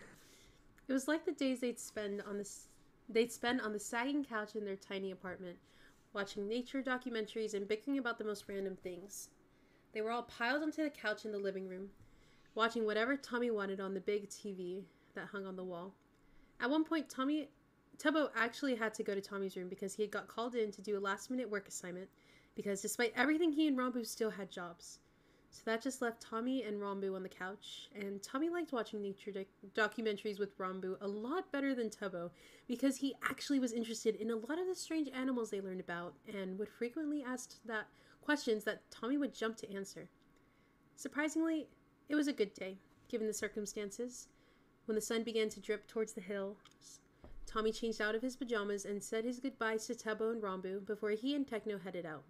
It was like the days they'd spend on the sagging couch in their tiny apartment, watching nature documentaries and bickering about the most random things. They were all piled onto the couch in the living room, watching whatever Tommy wanted on the big TV that hung on the wall. At one point, Tubbo actually had to go to Tommy's room because he had got called in to do a last-minute work assignment, because despite everything, he and Rombu still had jobs. So that just left Tommy and Rombu on the couch, and Tommy liked watching nature documentaries with Rombu a lot better than Tubbo, because he actually was interested in a lot of the strange animals they learned about, and would frequently ask questions that Tommy would jump to answer. Surprisingly, it was a good day, given the circumstances. When the sun began to drip towards the hills, Tommy changed out of his pajamas and said his goodbyes to Tubbo and Rombu before he and Techno headed out.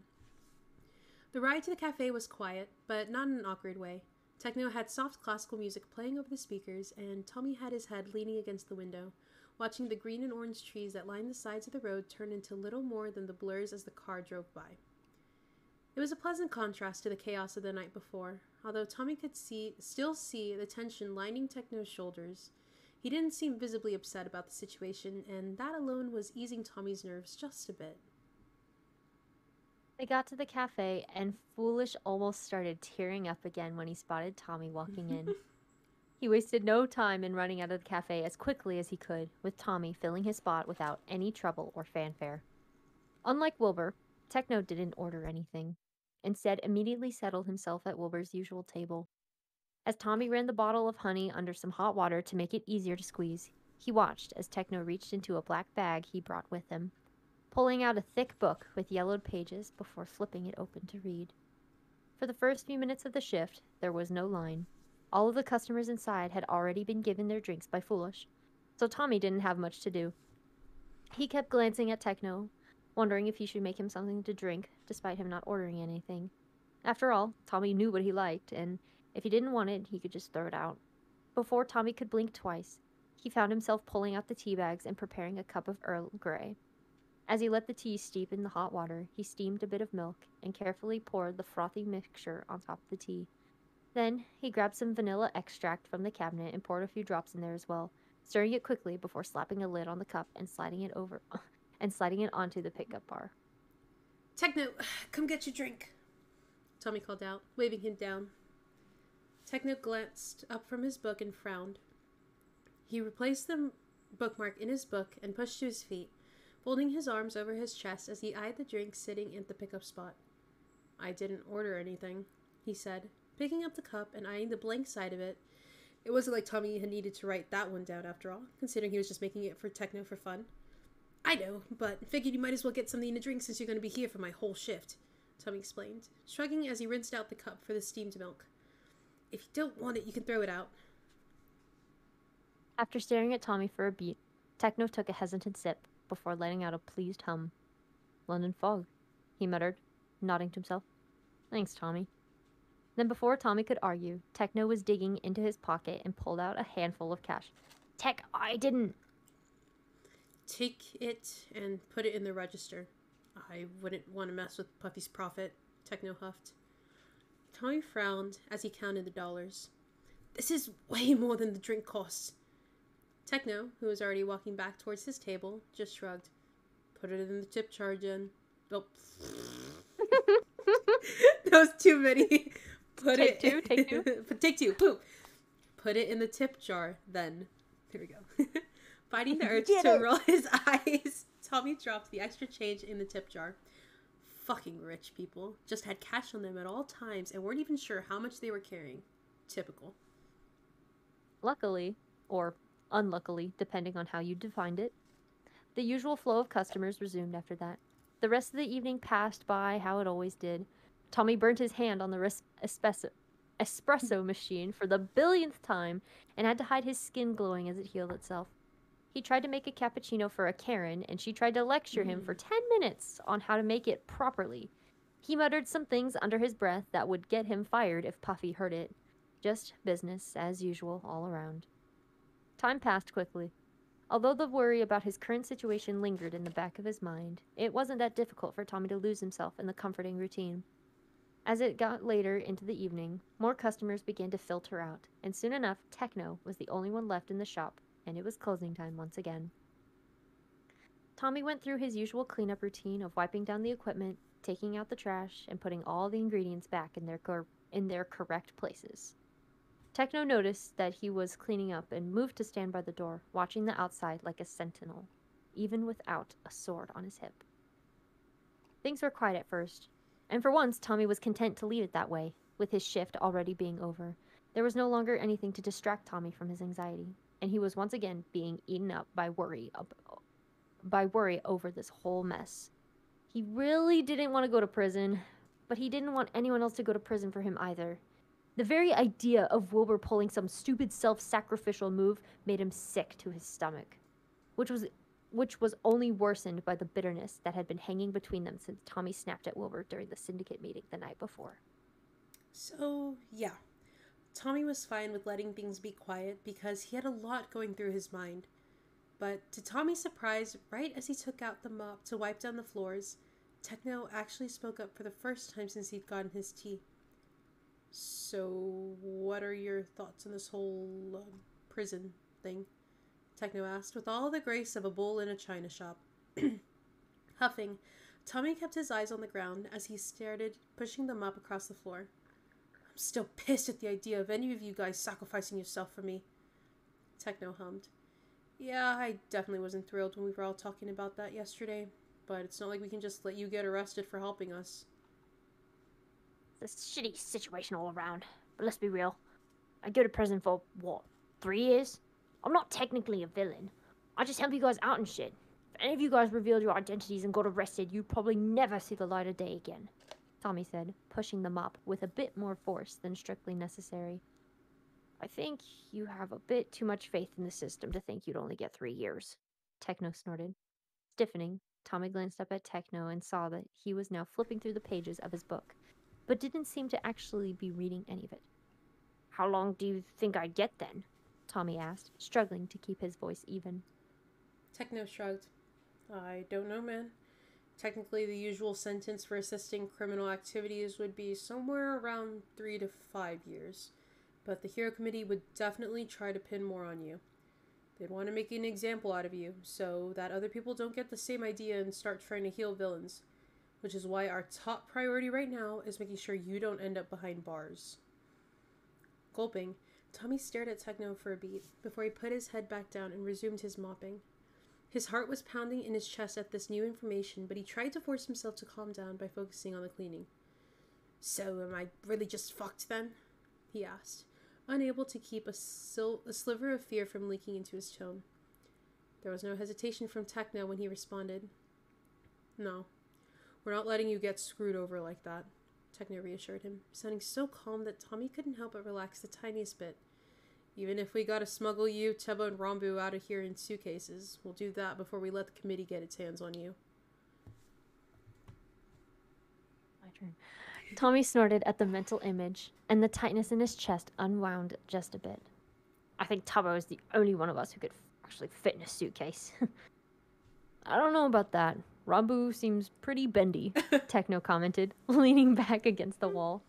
The ride to the cafe was quiet, but not in an awkward way. Techno had soft classical music playing over the speakers, and Tommy had his head leaning against the window, watching the green and orange trees that lined the sides of the road turn into little more than the blurs as the car drove by. It was a pleasant contrast to the chaos of the night before, although Tommy could still see the tension lining Techno's shoulders. He didn't seem visibly upset about the situation, and that alone was easing Tommy's nerves just a bit. They got to the cafe, and Foolish almost started tearing up again when he spotted Tommy walking in. He wasted no time in running out of the cafe as quickly as he could, with Tommy filling his spot without any trouble or fanfare. Unlike Wilbur, Techno didn't order anything. Instead, immediately settled himself at Wilbur's usual table. As Tommy ran the bottle of honey under some hot water to make it easier to squeeze, he watched as Techno reached into a black bag he brought with him, pulling out a thick book with yellowed pages before flipping it open to read. For the first few minutes of the shift, there was no line. All of the customers inside had already been given their drinks by Foolish, so Tommy didn't have much to do. He kept glancing at Techno, wondering if he should make him something to drink, despite him not ordering anything. After all, Tommy knew what he liked, and if he didn't want it, he could just throw it out. Before Tommy could blink twice, he found himself pulling out the tea bags and preparing a cup of Earl Grey. As he let the tea steep in the hot water, he steamed a bit of milk and carefully poured the frothy mixture on top of the tea. Then, he grabbed some vanilla extract from the cabinet and poured a few drops in there as well, stirring it quickly before slapping a lid on the cup and sliding it onto the pickup bar. "Techno, come get your drink," Tommy called out, waving him down. Techno glanced up from his book and frowned. He replaced the bookmark in his book and pushed to his feet, folding his arms over his chest as he eyed the drink sitting at the pickup spot. "I didn't order anything," he said, picking up the cup and eyeing the blank side of it. It wasn't like Tommy had needed to write that one down after all, considering he was just making it for Techno for fun. "I know, but figured you might as well get something to drink since you're going to be here for my whole shift," Tommy explained, shrugging as he rinsed out the cup for the steamed milk. "If you don't want it, you can throw it out." After staring at Tommy for a beat, Techno took a hesitant sip before letting out a pleased hum. "London fog," he muttered, nodding to himself. "Thanks, Tommy." Then before Tommy could argue, Techno was digging into his pocket and pulled out a handful of cash. "Tech, I didn't..." "Take it and put it in the register. I wouldn't want to mess with Puffy's profit," Techno huffed. Tommy frowned as he counted the dollars. This is way more than the drink costs. Techno, who was already walking back towards his table, just shrugged. Put it in the tip jar, Jen. Oh. That was too many. Take two. Take two. Poop. Put it in the tip jar, then. Here we go. Fighting the urge to roll his eyes, Tommy dropped the extra change in the tip jar. Fucking rich people. Just had cash on them at all times and weren't even sure how much they were carrying. Typical. Luckily, or unluckily, depending on how you defined it, the usual flow of customers resumed after that. The rest of the evening passed by how it always did. Tommy burnt his hand on the espresso machine for the billionth time and had to hide his skin glowing as it healed itself. He tried to make a cappuccino for a Karen, and she tried to lecture him for 10 minutes on how to make it properly. He muttered some things under his breath that would get him fired if Puffy heard it. Just business as usual all around. Time passed quickly. Although the worry about his current situation lingered in the back of his mind, it wasn't that difficult for Tommy to lose himself in the comforting routine. As it got later into the evening, more customers began to filter out, and soon enough, Techno was the only one left in the shop, and it was closing time once again. Tommy went through his usual cleanup routine of wiping down the equipment, taking out the trash, and putting all the ingredients back in their correct places. Techno noticed that he was cleaning up and moved to stand by the door, watching the outside like a sentinel, even without a sword on his hip. Things were quiet at first, and for once Tommy was content to leave it that way, with his shift already being over. There was no longer anything to distract Tommy from his anxiety, and he was once again being eaten up by worry over this whole mess. He really didn't want to go to prison, but he didn't want anyone else to go to prison for him either. The very idea of Wilbur pulling some stupid self-sacrificial move made him sick to his stomach, which was only worsened by the bitterness that had been hanging between them since Tommy snapped at Wilbur during the syndicate meeting the night before. So, yeah. Tommy was fine with letting things be quiet because he had a lot going through his mind. But to Tommy's surprise, right as he took out the mop to wipe down the floors, Techno actually spoke up for the first time since he'd gotten his tea. So, what are your thoughts on this whole prison thing? Techno asked, with all the grace of a bull in a china shop. Huffing, Tommy kept his eyes on the ground as he started pushing the mop across the floor. I'm still pissed at the idea of any of you guys sacrificing yourself for me. Techno hummed. Yeah, I definitely wasn't thrilled when we were all talking about that yesterday, but it's not like we can just let you get arrested for helping us. It's a shitty situation all around, but let's be real. I go to prison for, what, 3 years? I'm not technically a villain. I just help you guys out and shit. If any of you guys revealed your identities and got arrested, you'd probably never see the light of day again, Tommy said, pushing the mop with a bit more force than strictly necessary. I think you have a bit too much faith in the system to think you'd only get 3 years, Techno snorted. Stiffening, Tommy glanced up at Techno and saw that he was now flipping through the pages of his book, but didn't seem to actually be reading any of it. How long do you think I'd get then? Tommy asked, struggling to keep his voice even. Techno shrugged. I don't know, man. Technically, the usual sentence for assisting criminal activities would be somewhere around 3 to 5 years. But the Hero Committee would definitely try to pin more on you. They'd want to make an example out of you, so that other people don't get the same idea and start trying to heal villains. Which is why our top priority right now is making sure you don't end up behind bars. Gulping, Tommy stared at Techno for a beat before he put his head back down and resumed his mopping. His heart was pounding in his chest at this new information, but he tried to force himself to calm down by focusing on the cleaning. So, am I really just fucked then? He asked, unable to keep a sliver of fear from leaking into his tone. There was no hesitation from Techno when he responded. No. We're not letting you get screwed over like that, Techno reassured him, sounding so calm that Tommy couldn't help but relax the tiniest bit. Even if we gotta smuggle you, Teba, and Rambu out of here in suitcases, we'll do that before we let the committee get its hands on you. My turn. Tommy snorted at the mental image, and the tightness in his chest unwound just a bit. I think Tubbo is the only one of us who could actually fit in a suitcase. I don't know about that. Rambu seems pretty bendy, Techno commented, leaning back against the wall.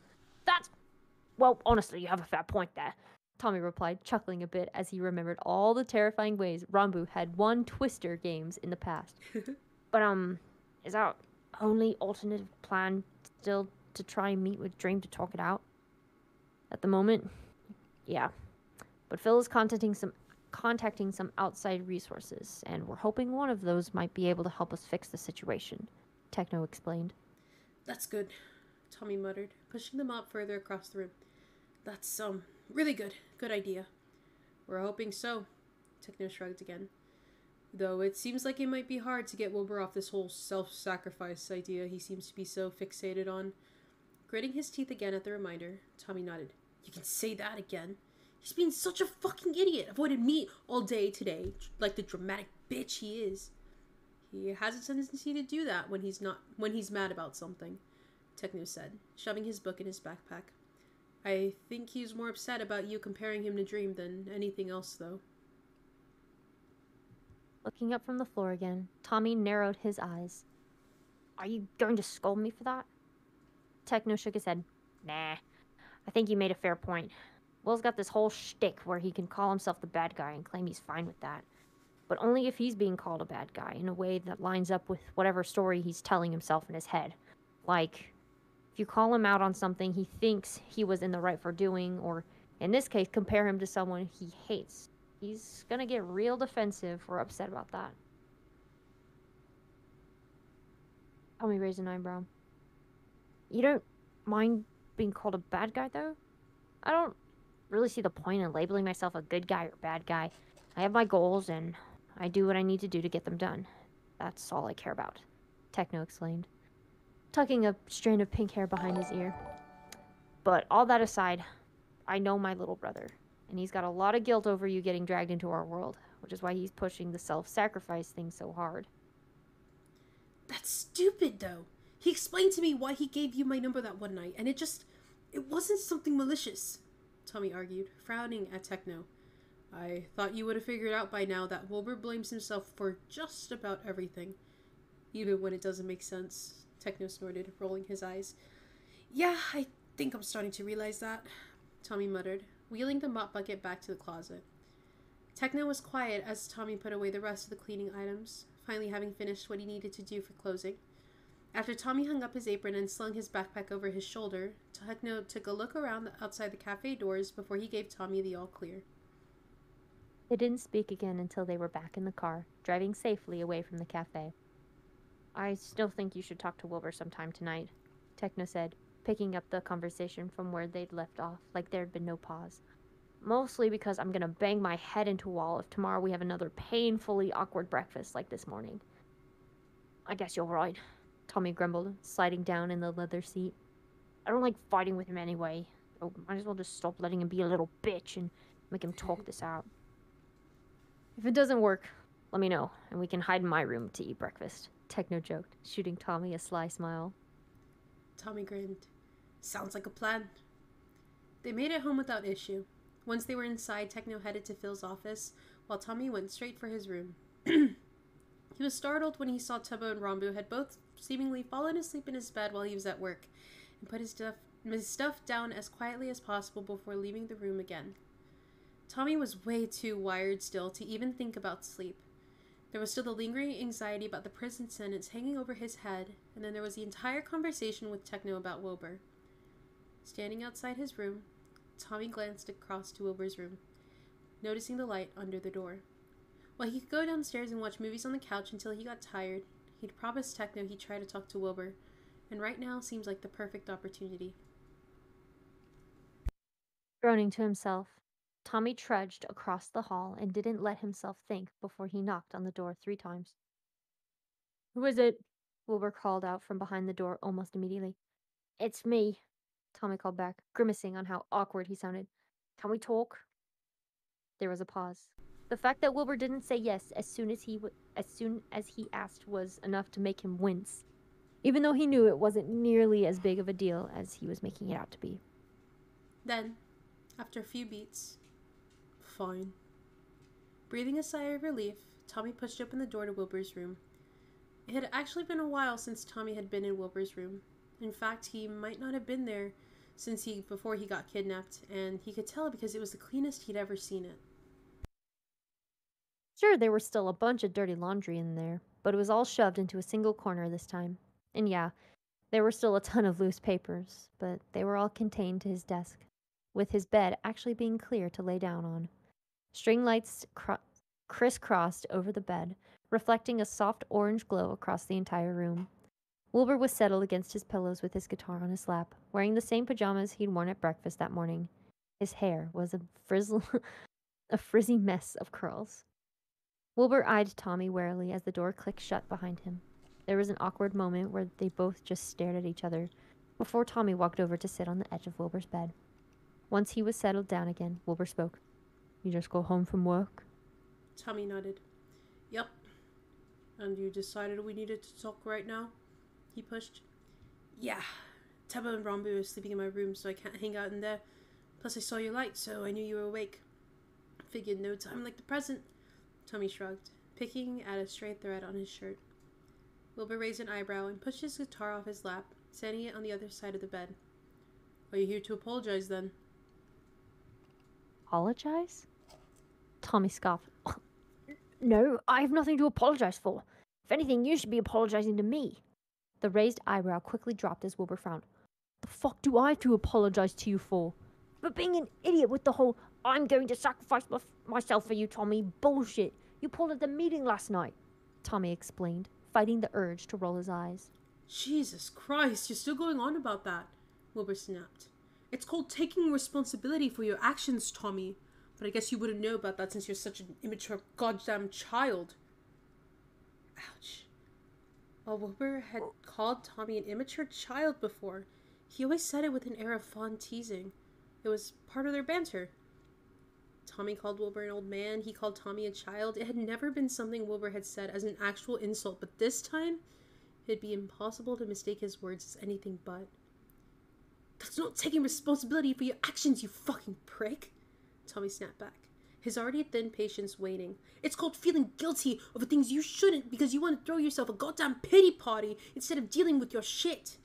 Well, honestly, you have a fair point there. Tommy replied, chuckling a bit as he remembered all the terrifying ways Rambu had won Twister games in the past. But, is our only alternative plan still to try and meet with Dream to talk it out? At the moment, yeah. But Phil is contacting some outside resources, and we're hoping one of those might be able to help us fix the situation, Techno explained. That's good, Tommy muttered, pushing the mop further across the room. That's, really good. Good idea. We're hoping so, Techno shrugged again. Though it seems like it might be hard to get Wilbur off this whole self-sacrifice idea he seems to be so fixated on. Gritting his teeth again at the reminder, Tommy nodded. You can say that again. He's being such a fucking idiot. Avoided me all day today, like the dramatic bitch he is. He has a tendency to do that when he's mad about something, Techno said, shoving his book in his backpack. I think he's more upset about you comparing him to Dream than anything else, though. Looking up from the floor again, Tommy narrowed his eyes. Are you going to scold me for that? Techno shook his head. Nah, I think you made a fair point. Will's got this whole shtick where he can call himself the bad guy and claim he's fine with that. But only if he's being called a bad guy in a way that lines up with whatever story he's telling himself in his head. Like, if you call him out on something he thinks he was in the right for doing, or in this case, compare him to someone he hates, he's gonna get real defensive or upset about that. Tommy raised an eyebrow. You don't mind being called a bad guy, though? I don't really see the point in labeling myself a good guy or bad guy. I have my goals, and I do what I need to do to get them done. That's all I care about, Techno explained, tucking a strand of pink hair behind his ear. But all that aside, I know my little brother, and he's got a lot of guilt over you getting dragged into our world, which is why he's pushing the self-sacrifice thing so hard. That's stupid, though. He explained to me why he gave you my number that one night, and it wasn't something malicious, Tommy argued, frowning at Techno. I thought you would have figured out by now that Wilbur blames himself for just about everything. Even when it doesn't make sense, Techno snorted, rolling his eyes. Yeah, I think I'm starting to realize that, Tommy muttered, wheeling the mop bucket back to the closet. Techno was quiet as Tommy put away the rest of the cleaning items, finally having finished what he needed to do for closing. After Tommy hung up his apron and slung his backpack over his shoulder, Techno took a look around outside the cafe doors before he gave Tommy the all-clear. They didn't speak again until they were back in the car, driving safely away from the cafe. I still think you should talk to Wilbur sometime tonight, Techno said, picking up the conversation from where they'd left off, like there'd been no pause. Mostly because I'm gonna bang my head into a wall if tomorrow we have another painfully awkward breakfast like this morning. I guess you're right, Tommy grumbled, sliding down in the leather seat. I don't like fighting with him anyway, so might as well just stop letting him be a little bitch and make him talk this out. If it doesn't work, let me know, and we can hide in my room to eat breakfast, Techno joked, shooting Tommy a sly smile. Tommy grinned. Sounds like a plan. They made it home without issue. Once they were inside, Techno headed to Phil's office, while Tommy went straight for his room. He was startled when he saw Tubbo and Rambu had both seemingly fallen asleep in his bed while he was at work, and put his stuff down as quietly as possible before leaving the room again. Tommy was way too wired still to even think about sleep. There was still the lingering anxiety about the prison sentence hanging over his head, and then there was the entire conversation with Techno about Wilbur. Standing outside his room, Tommy glanced across to Wilbur's room, noticing the light under the door. While he could go downstairs and watch movies on the couch until he got tired, he'd promised Techno he'd try to talk to Wilbur, and right now seems like the perfect opportunity. Groaning to himself, Tommy trudged across the hall and didn't let himself think before he knocked on the door 3 times. Who is it? Wilbur called out from behind the door almost immediately. It's me, Tommy called back, grimacing on how awkward he sounded. Can we talk? There was a pause. The fact that Wilbur didn't say yes as soon as he asked was enough to make him wince, even though he knew it wasn't nearly as big of a deal as he was making it out to be. Then, after a few beats, fine. Breathing a sigh of relief, Tommy pushed open the door to Wilbur's room. It had actually been a while since Tommy had been in Wilbur's room. In fact, he might not have been there before he got kidnapped, and he could tell because it was the cleanest he'd ever seen it. Sure, there was still a bunch of dirty laundry in there, but it was all shoved into a single corner this time. And yeah, there were still a ton of loose papers, but they were all contained to his desk, with his bed actually being clear to lay down on. String lights crisscrossed over the bed, reflecting a soft orange glow across the entire room. Wilbur was settled against his pillows with his guitar on his lap, wearing the same pajamas he'd worn at breakfast that morning. His hair was a frizzy mess of curls. Wilbur eyed Tommy warily as the door clicked shut behind him. There was an awkward moment where they both just stared at each other before Tommy walked over to sit on the edge of Wilbur's bed. Once he was settled down again, Wilbur spoke. "You just got home from work?" Tommy nodded. "Yep. And you decided we needed to talk right now?" He pushed. "Yeah. Tubbo and Rombu are sleeping in my room, so I can't hang out in there. Plus I saw your light, so I knew you were awake. Figured no time like the present." Tommy shrugged, picking at a stray thread on his shirt. Wilbur raised an eyebrow and pushed his guitar off his lap, setting it on the other side of the bed. "Are you here to apologize, then?" Apologize? Tommy scoffed. "No, I have nothing to apologize for. If anything, you should be apologizing to me." The raised eyebrow quickly dropped as Wilbur frowned. "The fuck do I have to apologize to you for? For being an idiot with the whole 'I'm going to sacrifice myself for you, Tommy' bullshit you pulled at the meeting last night," Tommy explained, fighting the urge to roll his eyes. "Jesus Christ, you're still going on about that," Wilbur snapped. "It's called taking responsibility for your actions, Tommy. But I guess you wouldn't know about that since you're such an immature goddamn child." Ouch. While Wilbur had called Tommy an immature child before, he always said it with an air of fond teasing. It was part of their banter. Tommy called Wilbur an old man, he called Tommy a child. It had never been something Wilbur had said as an actual insult, but this time, it'd be impossible to mistake his words as anything but. "That's not taking responsibility for your actions, you fucking prick," Tommy snapped back, his already thin patience waning. "It's called feeling guilty over things you shouldn't because you want to throw yourself a goddamn pity party instead of dealing with your shit."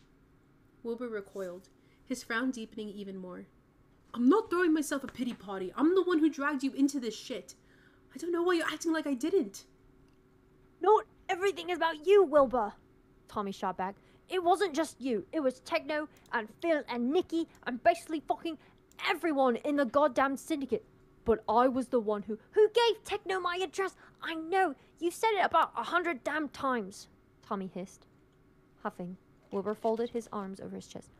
Wilbur recoiled, his frown deepening even more. "I'm not throwing myself a pity party. I'm the one who dragged you into this shit. I don't know why you're acting like I didn't." "Not everything is about you, Wilbur," Tommy shot back. "It wasn't just you. It was Techno and Phil and Nikki and basically fucking everyone in the goddamn syndicate. But I was the one who gave Techno my address. I know. You've said it about 100 damn times," Tommy hissed. Huffing, Wilbur folded his arms over his chest.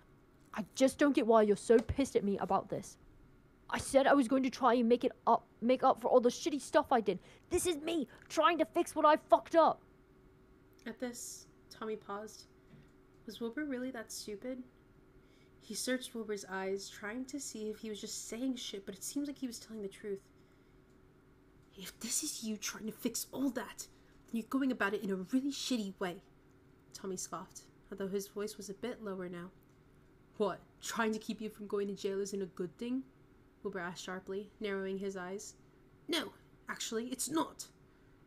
"I just don't get why you're so pissed at me about this. I said I was going to try and make up for all the shitty stuff I did. This is me trying to fix what I fucked up." At this, Tommy paused. Was Wilbur really that stupid? He searched Wilbur's eyes, trying to see if he was just saying shit, but it seemed like he was telling the truth. "If this is you trying to fix all that, then you're going about it in a really shitty way," Tommy scoffed, although his voice was a bit lower now. "What, trying to keep you from going to jail isn't a good thing?" Wilbur asked sharply, narrowing his eyes. "No, actually, it's not,"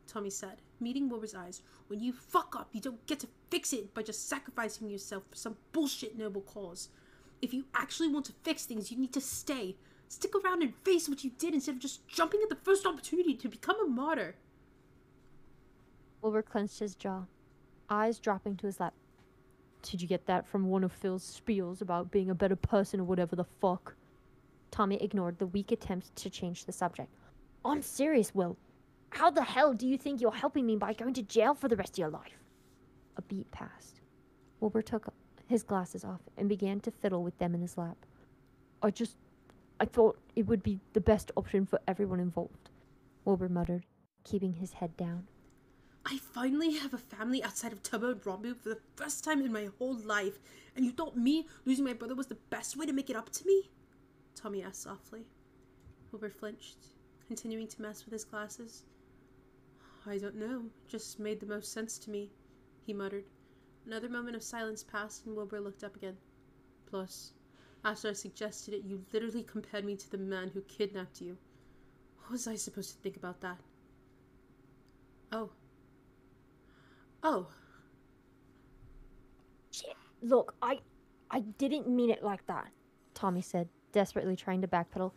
Tommy said, meeting Wilbur's eyes. "When you fuck up, you don't get to fix it by just sacrificing yourself for some bullshit noble cause. If you actually want to fix things, you need to stay. Stick around and face what you did instead of just jumping at the first opportunity to become a martyr." Wilbur clenched his jaw, eyes dropping to his lap. "Did you get that from one of Phil's spiels about being a better person or whatever the fuck?" Tommy ignored the weak attempt to change the subject. "I'm serious, Will. How the hell do you think you're helping me by going to jail for the rest of your life?" A beat passed. Wilbur took his glasses off and began to fiddle with them in his lap. I thought it would be the best option for everyone involved," Wilbur muttered, keeping his head down. "I finally have a family outside of Tubbo and Rombu for the first time in my whole life, and you thought me losing my brother was the best way to make it up to me?" Tommy asked softly. Wilbur flinched, continuing to mess with his glasses. "I don't know, just made the most sense to me," he muttered. Another moment of silence passed and Wilbur looked up again. "Plus, after I suggested it, you literally compared me to the man who kidnapped you. What was I supposed to think about that?" Oh. "Shit, look, I didn't mean it like that," Tommy said, desperately trying to backpedal.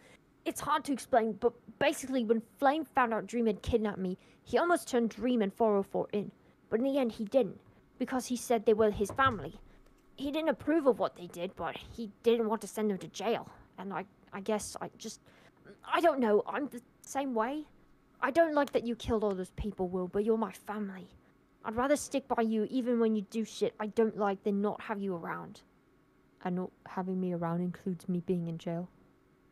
It's hard to explain, but basically when Flame found out Dream had kidnapped me, he almost turned Dream and 404 in. But in the end he didn't, because he said they were his family. He didn't approve of what they did, but he didn't want to send them to jail. And I guess I don't know, I'm the same way. I don't like that you killed all those people, Will, but you're my family. I'd rather stick by you even when you do shit I don't like than not have you around. And not having me around includes me being in jail,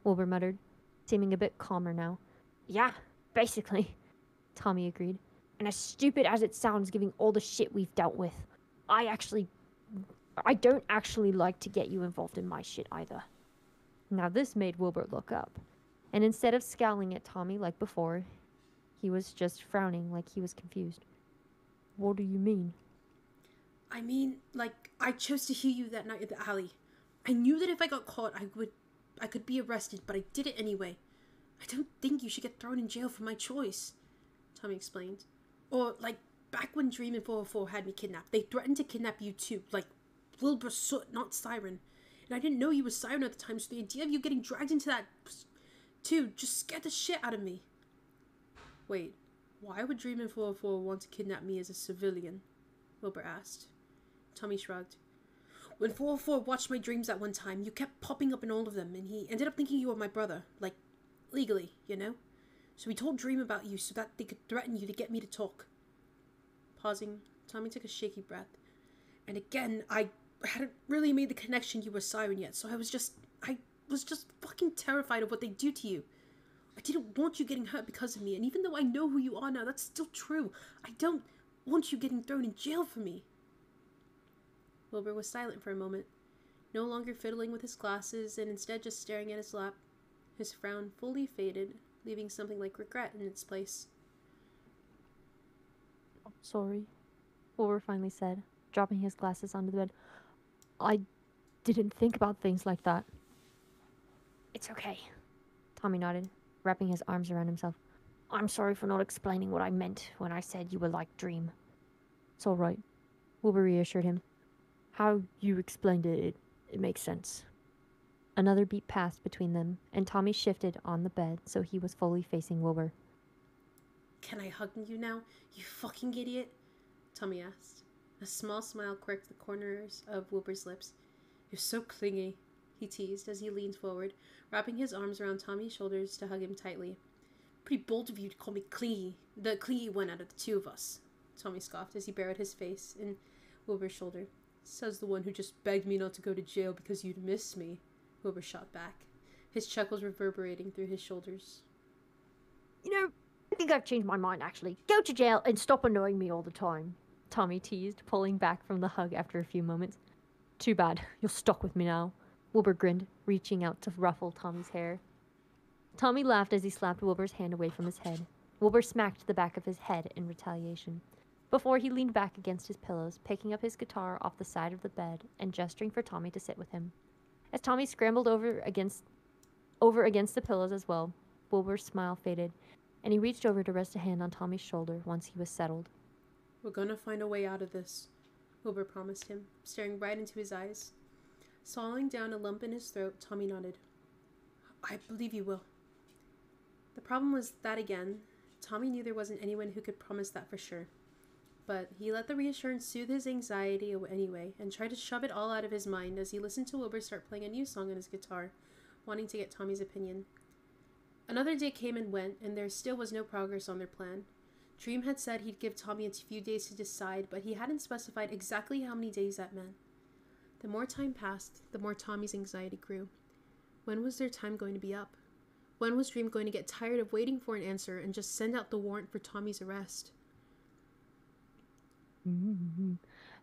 Wilbur muttered, seeming a bit calmer now. Yeah, basically, Tommy agreed. And as stupid as it sounds given all the shit we've dealt with, I don't actually like to get you involved in my shit either. Now this made Wilbur look up, and instead of scowling at Tommy like before, he was just frowning like he was confused. What do you mean? I mean, like, I chose to hear you that night at the alley. I knew that if I got caught, I could be arrested, but I did it anyway. I don't think you should get thrown in jail for my choice, Tommy explained. Or, like, back when Dream and 404 had me kidnapped, they threatened to kidnap you too, like Wilbur Soot, not Siren. And I didn't know you was Siren at the time, so the idea of you getting dragged into that too just scared the shit out of me. Wait, why would Dream and 404 want to kidnap me as a civilian? Wilbur asked. Tommy shrugged. When 404 watched my dreams that one time, you kept popping up in all of them, and he ended up thinking you were my brother. Like, legally, you know? So he told Dream about you so that they could threaten you to get me to talk. Pausing, Tommy took a shaky breath. And again, I hadn't really made the connection you were Siren yet, so I was just fucking terrified of what they'd do to you. I didn't want you getting hurt because of me, and even though I know who you are now, that's still true. I don't want you getting thrown in jail for me. Wilbur was silent for a moment, no longer fiddling with his glasses and instead just staring at his lap. His frown fully faded, leaving something like regret in its place. I'm sorry, Wilbur finally said, dropping his glasses onto the bed. I didn't think about things like that. It's okay, Tommy nodded, wrapping his arms around himself. I'm sorry for not explaining what I meant when I said you were like Dream. It's all right, Wilbur reassured him. How you explained it makes sense. Another beat passed between them, and Tommy shifted on the bed so he was fully facing Wilbur. Can I hug you now, you fucking idiot? Tommy asked. A small smile quirked the corners of Wilbur's lips. You're so clingy, he teased as he leaned forward, wrapping his arms around Tommy's shoulders to hug him tightly. Pretty bold of you to call me clingy, the clingy one out of the two of us, Tommy scoffed as he buried his face in Wilbur's shoulder. Says the one who just begged me not to go to jail because you'd miss me, Wilbur shot back, his chuckles reverberating through his shoulders. You know, I think I've changed my mind, actually. Go to jail and stop annoying me all the time, Tommy teased, pulling back from the hug after a few moments. Too bad. You're stuck with me now, Wilbur grinned, reaching out to ruffle Tommy's hair. Tommy laughed as he slapped Wilbur's hand away from his head. Wilbur smacked the back of his head in retaliation, before he leaned back against his pillows, picking up his guitar off the side of the bed and gesturing for Tommy to sit with him. As Tommy scrambled over against the pillows as well, Wilbur's smile faded, and he reached over to rest a hand on Tommy's shoulder once he was settled. We're gonna find a way out of this, Wilbur promised him, staring right into his eyes. Swallowing down a lump in his throat, Tommy nodded. I believe you will. The problem was that, again, Tommy knew there wasn't anyone who could promise that for sure. But he let the reassurance soothe his anxiety anyway, and tried to shove it all out of his mind as he listened to Wilbur start playing a new song on his guitar, wanting to get Tommy's opinion. Another day came and went, and there still was no progress on their plan. Dream had said he'd give Tommy a few days to decide, but he hadn't specified exactly how many days that meant. The more time passed, the more Tommy's anxiety grew. When was their time going to be up? When was Dream going to get tired of waiting for an answer and just send out the warrant for Tommy's arrest?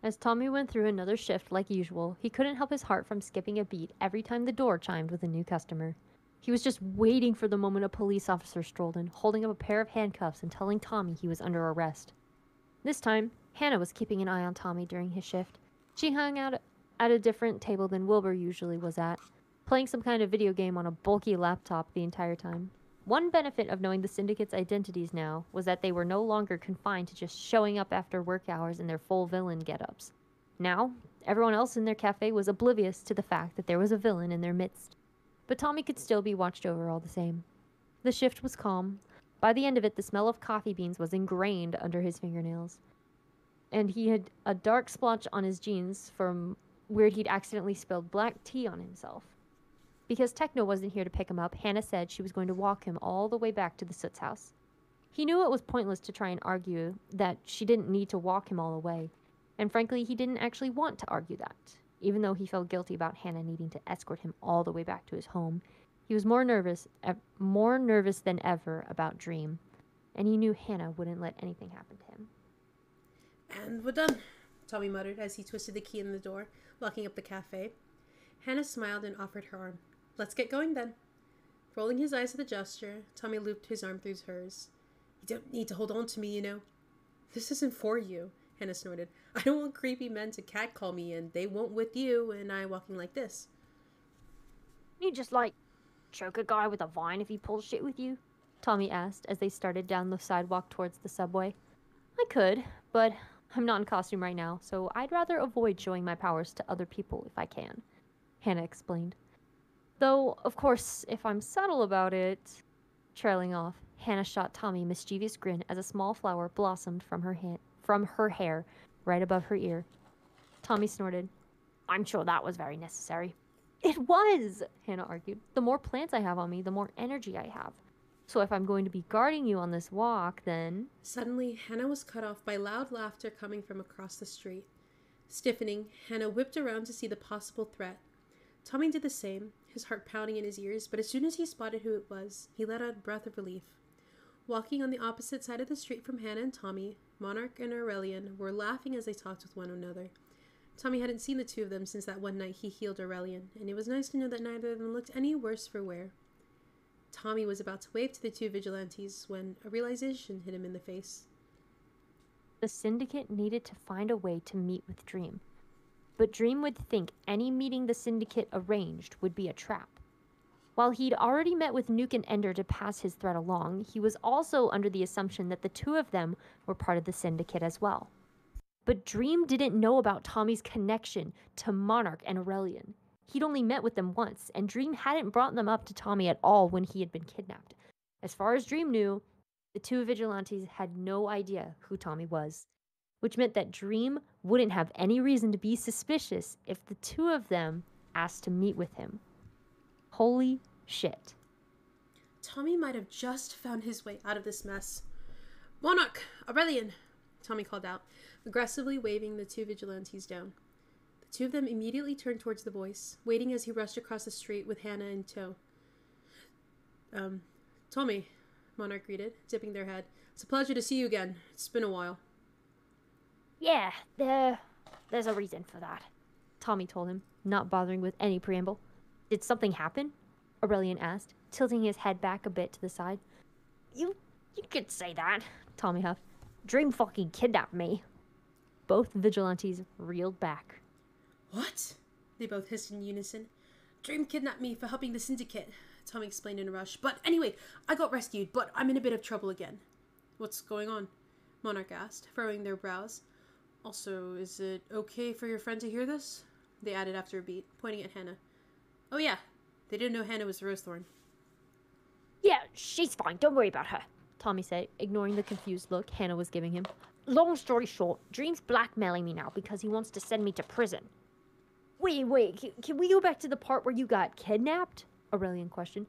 As Tommy went through another shift like usual, he couldn't help his heart from skipping a beat every time the door chimed with a new customer. He was just waiting for the moment a police officer strolled in, holding up a pair of handcuffs and telling Tommy he was under arrest. This time, Hannah was keeping an eye on Tommy during his shift. She hung out at a different table than Wilbur usually was at, playing some kind of video game on a bulky laptop the entire time. One benefit of knowing the syndicate's identities now was that they were no longer confined to just showing up after work hours in their full villain get-ups. Now, everyone else in their cafe was oblivious to the fact that there was a villain in their midst. But Tommy could still be watched over all the same. The shift was calm. By the end of it, the smell of coffee beans was ingrained under his fingernails. And he had a dark splotch on his jeans from where he'd accidentally spilled black tea on himself. Because Techno wasn't here to pick him up, Hannah said she was going to walk him all the way back to the Soot's house. He knew it was pointless to try and argue that she didn't need to walk him all the way. And frankly, he didn't actually want to argue that. Even though he felt guilty about Hannah needing to escort him all the way back to his home, he was more nervous than ever about Dream. And he knew Hannah wouldn't let anything happen to him. And we're done, Tommy muttered as he twisted the key in the door, locking up the cafe. Hannah smiled and offered her arm. Let's get going then. Rolling his eyes at the gesture, Tommy looped his arm through hers. You don't need to hold on to me, you know. This isn't for you, Hannah snorted. I don't want creepy men to catcall me, and they won't with you and I walking like this. You just, choke a guy with a vine if he pulls shit with you? Tommy asked as they started down the sidewalk towards the subway. I could, but I'm not in costume right now, so I'd rather avoid showing my powers to other people if I can, Hannah explained. Though, of course, if I'm subtle about it... Trailing off, Hannah shot Tommy a mischievous grin as a small flower blossomed from her hair right above her ear. Tommy snorted. I'm sure that was very necessary. It was, Hannah argued. The more plants I have on me, the more energy I have. So if I'm going to be guarding you on this walk, then... Suddenly, Hannah was cut off by loud laughter coming from across the street. Stiffening, Hannah whipped around to see the possible threat. Tommy did the same, his heart pounding in his ears, but as soon as he spotted who it was, he let out a breath of relief. Walking on the opposite side of the street from Hannah and Tommy, Monarch and Aurelian were laughing as they talked with one another. Tommy hadn't seen the two of them since that one night he healed Aurelian, and it was nice to know that neither of them looked any worse for wear. Tommy was about to wave to the two vigilantes when a realization hit him in the face. The Syndicate needed to find a way to meet with Dream. But Dream would think any meeting the Syndicate arranged would be a trap. While he'd already met with Nuke and Ender to pass his threat along, he was also under the assumption that the two of them were part of the Syndicate as well. But Dream didn't know about Tommy's connection to Monarch and Aurelian. He'd only met with them once, and Dream hadn't brought them up to Tommy at all when he had been kidnapped. As far as Dream knew, the two vigilantes had no idea who Tommy was, which meant that Dream wouldn't have any reason to be suspicious if the two of them asked to meet with him. Holy shit. Tommy might have just found his way out of this mess. Monarch! Aurelian! Tommy called out, aggressively waving the two vigilantes down. The two of them immediately turned towards the voice, waiting as he rushed across the street with Hannah in tow. Tommy, Monarch greeted, tipping their head. It's a pleasure to see you again. It's been a while. Yeah, there's a reason for that, Tommy told him, not bothering with any preamble. Did something happen? Aurelian asked, tilting his head back a bit to the side. You could say that, Tommy huffed. Dream fucking kidnapped me. Both vigilantes reeled back. What? They both hissed in unison. Dream kidnapped me for helping the Syndicate, Tommy explained in a rush. But anyway, I got rescued, but I'm in a bit of trouble again. What's going on? Monarch asked, furrowing their brows. Also, is it okay for your friend to hear this? They added after a beat, pointing at Hannah. Oh yeah, they didn't know Hannah was Rosethorn. Yeah, she's fine. Don't worry about her, Tommy said, ignoring the confused look Hannah was giving him. Long story short, Dream's blackmailing me now because he wants to send me to prison. Wait, can we go back to the part where you got kidnapped? Aurelian questioned.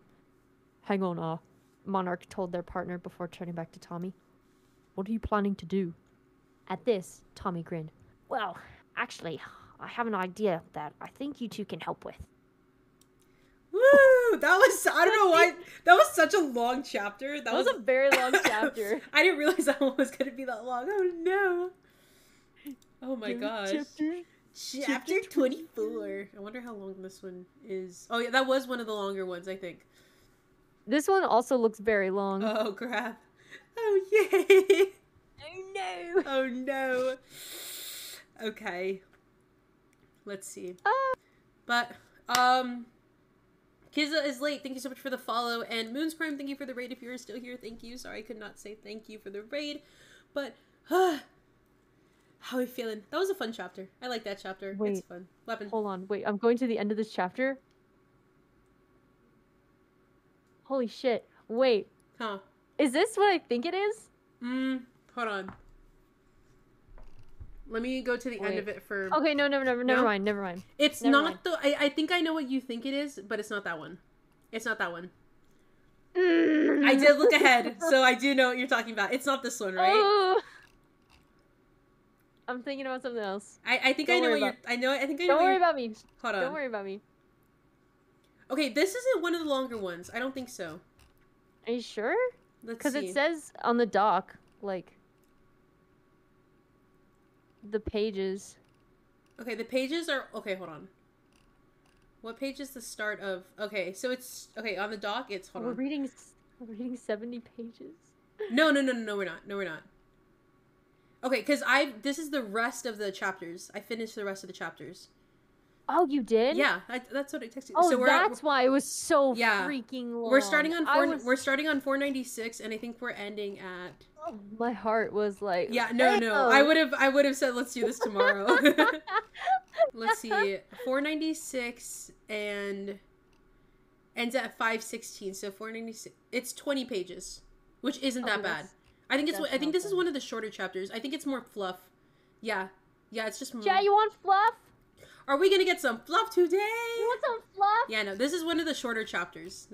Hang on, Monarch told their partner before turning back to Tommy. What are you planning to do? At this, Tommy grinned. Well, actually, I have an idea that I think you two can help with. Woo! That was, I don't know why, that was such a long chapter. That was a very long chapter. I didn't realize that one was going to be that long. Oh no. Oh my gosh. Chapter 24. I wonder how long this one is. Oh yeah, that was one of the longer ones, I think. This one also looks very long. Oh crap. Oh yay. Oh no. Oh no. Okay. Let's see. But, Kiza is late. Thank you so much for the follow. And Moon's Prime, thank you for the raid. If you're still here, thank you. Sorry I could not say thank you for the raid. But, How are you feeling? That was a fun chapter. I like that chapter. Wait. It's fun. Weapon. Hold on, wait. I'm going to the end of this chapter. Holy shit. Wait. Huh. Is this what I think it is? Hold on. Let me go to the end of it for... Okay, no, never mind. It's Never not mind. the... I think I know what you think it is, but it's not that one. It's not that one. Mm. I did look ahead, so I do know what you're talking about. It's not this one, right? Oh. I'm thinking about something else. I think I know what you're... I think I know Don't what worry you're... about me. Hold on. Don't worry about me. Okay, this isn't one of the longer ones. I don't think so. Are you sure? Let's Because see. it says on the dock, like, the pages. Okay, the pages are... Okay, hold on. What page is the start of... Okay, so it's... Okay, on the dock, it's... Hold We're on. reading 70 pages. No, we're not. No, we're not. Okay, because this is the rest of the chapters. I finished the rest of the chapters. Oh, you did? Yeah, that's what I texted you. Oh, So that's why it was so Yeah. freaking long. We're starting on I we're starting on 496, and I think we're ending at... Oh, my heart was like... Yeah, no. "Ew." I would have said let's do this tomorrow. Let's see, 496 and ends at 516. So 496. It's 20 pages, which isn't that bad. I think this is one of the shorter chapters. I think it's more fluff. Yeah, it's just more... Yeah, you want fluff? Are we gonna get some fluff today? You want some fluff? Yeah, no, this is one of the shorter chapters.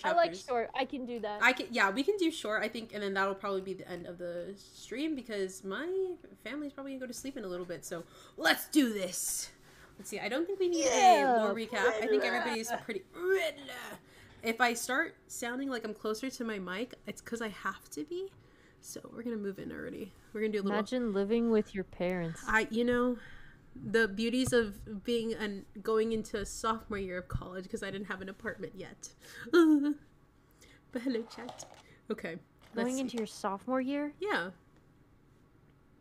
I like short. I can do that. We can do short, I think, and then that'll probably be the end of the stream because my family's probably gonna go to sleep in a little bit, so let's do this. Let's see, I don't think we need a lore recap. I think everybody's pretty... If I start sounding like I'm closer to my mic, it's because I have to be. So we're gonna move in already. We're gonna do a little... Imagine living with your parents. The beauties of being going into a sophomore year of college because I didn't have an apartment yet. But hello, chat. Okay. Going into your sophomore year? Yeah.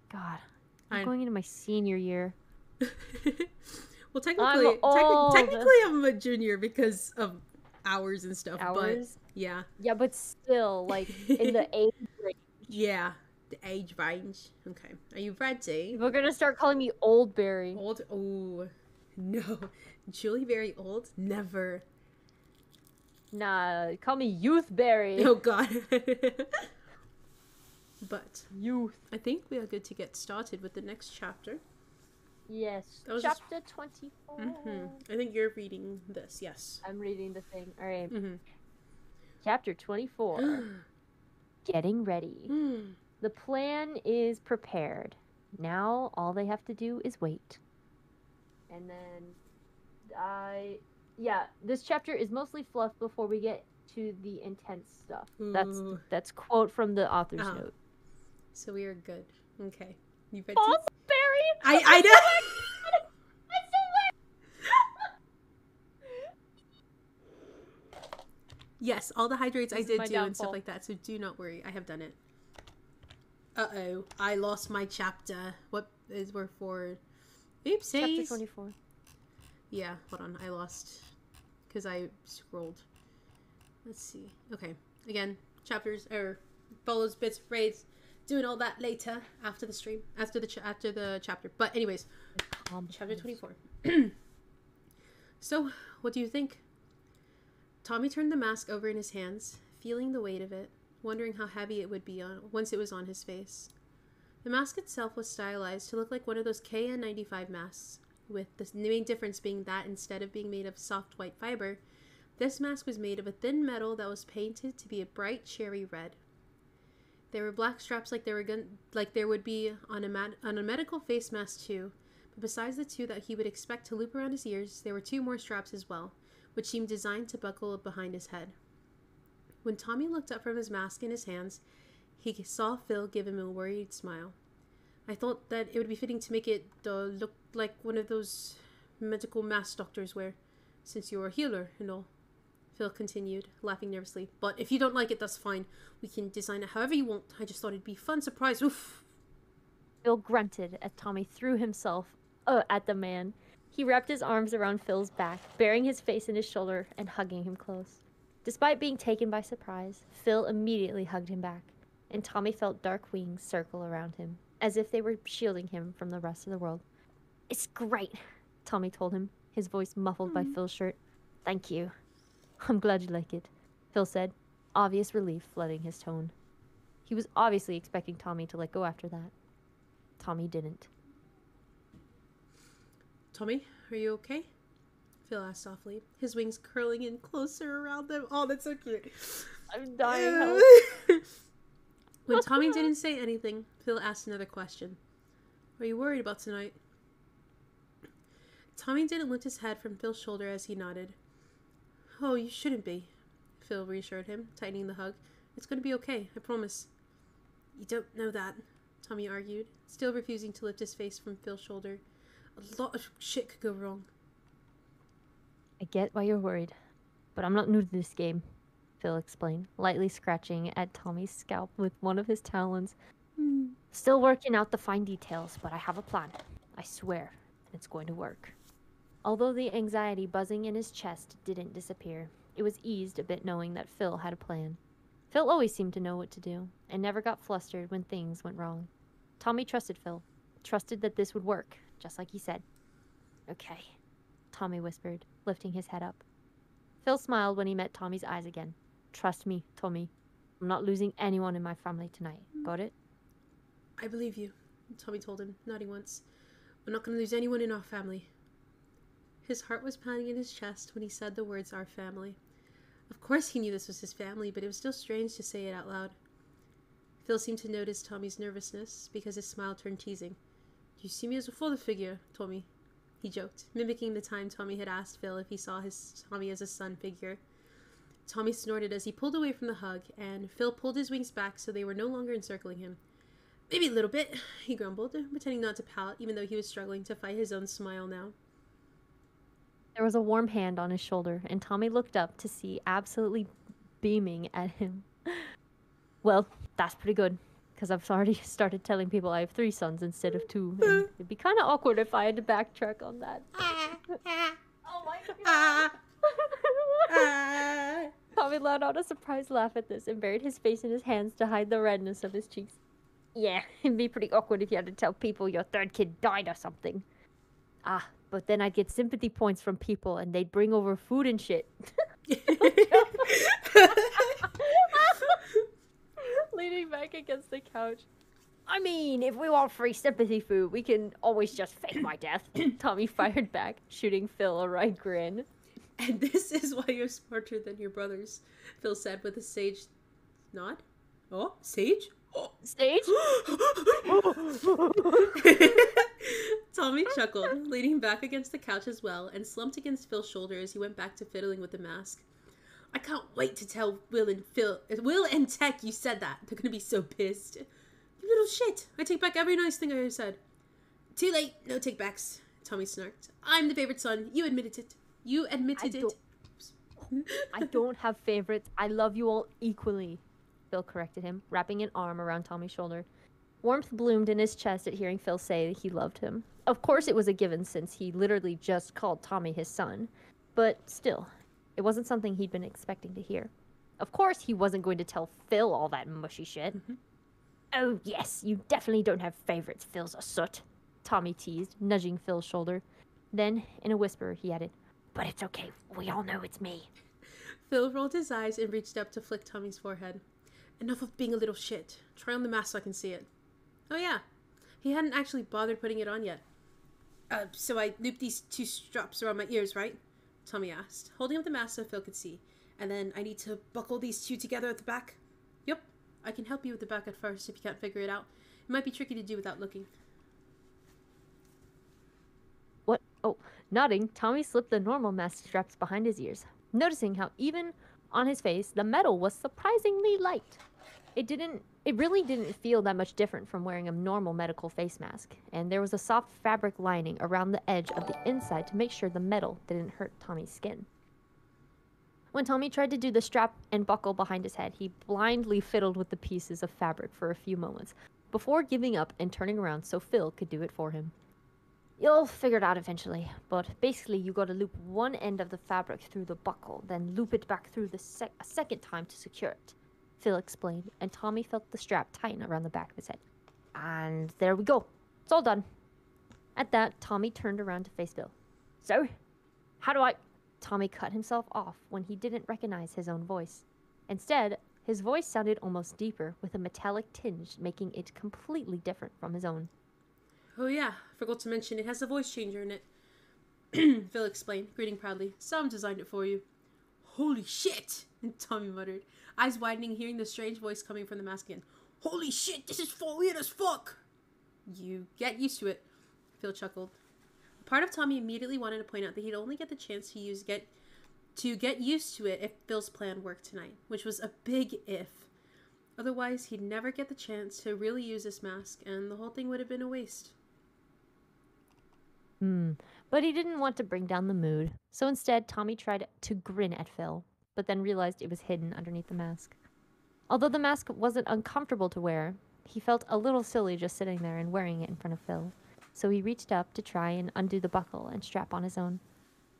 God. I'm going into my senior year. Well, technically I'm a junior because of hours and stuff. Hours? But yeah. Yeah, but still, like, in the age range. Yeah. The age range. Okay. Are you ready? People are gonna start calling me Old Berry. Old? Oh. No. Julie very old? Never. Nah, call me Youth Berry. Oh, God. But Youth. I think we are good to get started with the next chapter. Yes. That was Chapter 24. I think you're reading this, yes. I'm reading the thing. Alright. Chapter 24. Getting ready. The plan is prepared. Now all they have to do is wait. And then this chapter is mostly fluff before we get to the intense stuff. Ooh. That's quote from the author's note. So we are good. Okay. You ready? False Berry! I know. Yes, all the hydrates I did do and stuff like that. So do not worry. I have done it. Uh-oh. I lost my chapter. What is we're for? Oopsies. Chapter 24. Yeah, hold on. I lost because I scrolled. Let's see. Okay. Again, chapters or follows, bits, raids. Doing all that later after the stream, after the chapter. But anyways, chapter 24. So, what do you think? Tommy turned the mask over in his hands, feeling the weight of it, wondering how heavy it would be once it was on his face. The mask itself was stylized to look like one of those KN95 masks, with the main difference being that instead of being made of soft white fiber, this mask was made of a thin metal that was painted to be a bright cherry red. There were black straps like there would be on a medical face mask too, but besides the two that he would expect to loop around his ears, there were two more straps as well, which seemed designed to buckle behind his head. When Tommy looked up from his mask in his hands, he saw Phil give him a worried smile. I thought that it would be fitting to make it look like one of those medical mask doctors wear, since you're a healer and all. Phil continued, laughing nervously. But if you don't like it, that's fine. We can design it however you want. I just thought it'd be a fun surprise. Oof. Phil grunted as Tommy threw himself at the man. He wrapped his arms around Phil's back, burying his face in his shoulder and hugging him close. Despite being taken by surprise, Phil immediately hugged him back, and Tommy felt dark wings circle around him. as if they were shielding him from the rest of the world. It's great, Tommy told him, his voice muffled by Phil's shirt. Thank you. I'm glad you like it, Phil said, obvious relief flooding his tone. He was obviously expecting Tommy to let go after that. Tommy didn't. Tommy, are you okay? Phil asked softly, his wings curling in closer around them. Oh, that's so cute. I'm dying. When Tommy didn't say anything, Phil asked another question. Are you worried about tonight? Tommy didn't lift his head from Phil's shoulder as he nodded. Oh, you shouldn't be, Phil reassured him, tightening the hug. It's going to be okay, I promise. You don't know that, Tommy argued, still refusing to lift his face from Phil's shoulder. A lot of shit could go wrong. I get why you're worried, but I'm not new to this game, Phil explained, lightly scratching at Tommy's scalp with one of his talons. Still working out the fine details, but I have a plan. I swear, and it's going to work. Although the anxiety buzzing in his chest didn't disappear, it was eased a bit knowing that Phil had a plan. Phil always seemed to know what to do, and never got flustered when things went wrong. Tommy trusted Phil, trusted that this would work, just like he said. Okay, Tommy whispered, lifting his head up. Phil smiled when he met Tommy's eyes again. Trust me, Tommy. I'm not losing anyone in my family tonight. Got it? I believe you, Tommy told him, nodding once. We're not going to lose anyone in our family. His heart was pounding in his chest when he said the words, our family. Of course he knew this was his family, but it was still strange to say it out loud. Phil seemed to notice Tommy's nervousness because his smile turned teasing. You see me as a father figure, Tommy, he joked, mimicking the time Tommy had asked Phil if he saw Tommy as a son figure. Tommy snorted as he pulled away from the hug, and Phil pulled his wings back so they were no longer encircling him. Maybe a little bit, he grumbled, pretending not to pout, even though he was struggling to fight his own smile now. There was a warm hand on his shoulder, and Tommy looked up to see absolutely beaming at him. Well, that's pretty good, because I've already started telling people I have 3 sons instead of 2, and it'd be kind of awkward if I had to backtrack on that. Oh my god! Tommy let out a surprised laugh at this and buried his face in his hands to hide the redness of his cheeks. Yeah, it'd be pretty awkward if you had to tell people your 3rd kid died or something. But then I'd get sympathy points from people and they'd bring over food and shit. Leaning back against the couch. I mean, if we want free sympathy food, we can always just fake my death. Tommy fired back, shooting Phil a wry grin. And this is why you're smarter than your brothers, Phil said with a sage nod. Oh, sage? Oh. Sage? Tommy chuckled, leaning back against the couch as well, and slumped against Phil's shoulder as he went back to fiddling with the mask. I can't wait to tell Will and Tech you said that. They're gonna be so pissed. You little shit. I take back every nice thing I ever said. Too late. No take-backs, Tommy snarked. I'm the favorite son. You admitted it. You admitted it. I don't have favorites. I love you all equally, Phil corrected him, wrapping an arm around Tommy's shoulder. Warmth bloomed in his chest at hearing Phil say that he loved him. Of course it was a given since he literally just called Tommy his son. But still, it wasn't something he'd been expecting to hear. Of course he wasn't going to tell Phil all that mushy shit. Oh yes, you definitely don't have favorites, Phil's a soot, Tommy teased, nudging Phil's shoulder. Then, in a whisper, he added, but it's okay, we all know it's me. Phil rolled his eyes and reached up to flick Tommy's forehead. Enough of being a little shit. Try on the mask so I can see it. Oh yeah, he hadn't actually bothered putting it on yet. So I looped these 2 straps around my ears, right? Tommy asked, holding up the mask so Phil could see. And then I need to buckle these 2 together at the back? Yep, I can help you with the back at first if you can't figure it out. It might be tricky to do without looking. What? Oh, nodding, Tommy slipped the normal mask straps behind his ears, noticing how even on his face, the metal was surprisingly light. It really didn't feel that much different from wearing a normal medical face mask, and there was a soft fabric lining around the edge of the inside to make sure the metal didn't hurt Tommy's skin. When Tommy tried to do the strap and buckle behind his head, he blindly fiddled with the pieces of fabric for a few moments, before giving up and turning around so Phil could do it for him. You'll figure it out eventually, but basically you gotta loop one end of the fabric through the buckle, then loop it back through a second time to secure it, Phil explained, and Tommy felt the strap tighten around the back of his head. And there we go. It's all done. At that, Tommy turned around to face Phil. So, how do I... Tommy cut himself off when he didn't recognize his own voice. Instead, his voice sounded almost deeper with a metallic tinge, making it completely different from his own. Oh yeah, forgot to mention it has a voice changer in it. Phil explained, grinning proudly. Sam designed it for you. Holy shit! Tommy muttered, eyes widening, hearing the strange voice coming from the mask again. Holy shit, this is weird as fuck! You get used to it, Phil chuckled. Part of Tommy immediately wanted to point out that he'd only get the chance to get used to it if Phil's plan worked tonight, which was a big if. Otherwise, he'd never get the chance to really use this mask, and the whole thing would have been a waste. But he didn't want to bring down the mood, so instead Tommy tried to grin at Phil, but then realized it was hidden underneath the mask. Although the mask wasn't uncomfortable to wear, he felt a little silly just sitting there and wearing it in front of Phil, so he reached up to try and undo the buckle and strap on his own.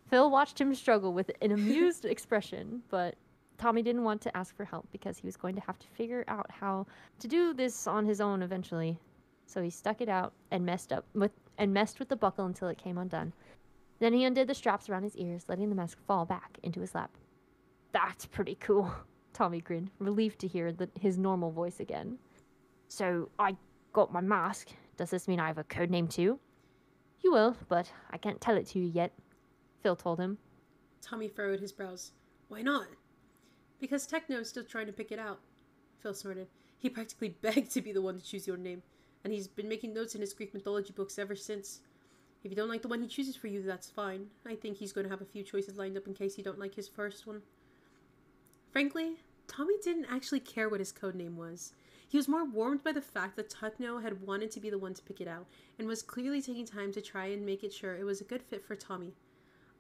Phil watched him struggle with an amused expression, but Tommy didn't want to ask for help because he was going to have to figure out how to do this on his own eventually. So he stuck it out and messed with the buckle until it came undone. Then he undid the straps around his ears, letting the mask fall back into his lap. That's pretty cool, Tommy grinned, relieved to hear his normal voice again. So I got my mask. Does this mean I have a code name too? You will, but I can't tell it to you yet, Phil told him. Tommy furrowed his brows. Why not? Because Techno is still trying to pick it out, Phil snorted. He practically begged to be the one to choose your name, and he's been making notes in his Greek mythology books ever since. If you don't like the one he chooses for you, that's fine. I think he's going to have a few choices lined up in case you don't like his first one. Frankly, Tommy didn't actually care what his code name was. He was more warmed by the fact that Techno had wanted to be the one to pick it out, and was clearly taking time to try and make it sure it was a good fit for Tommy.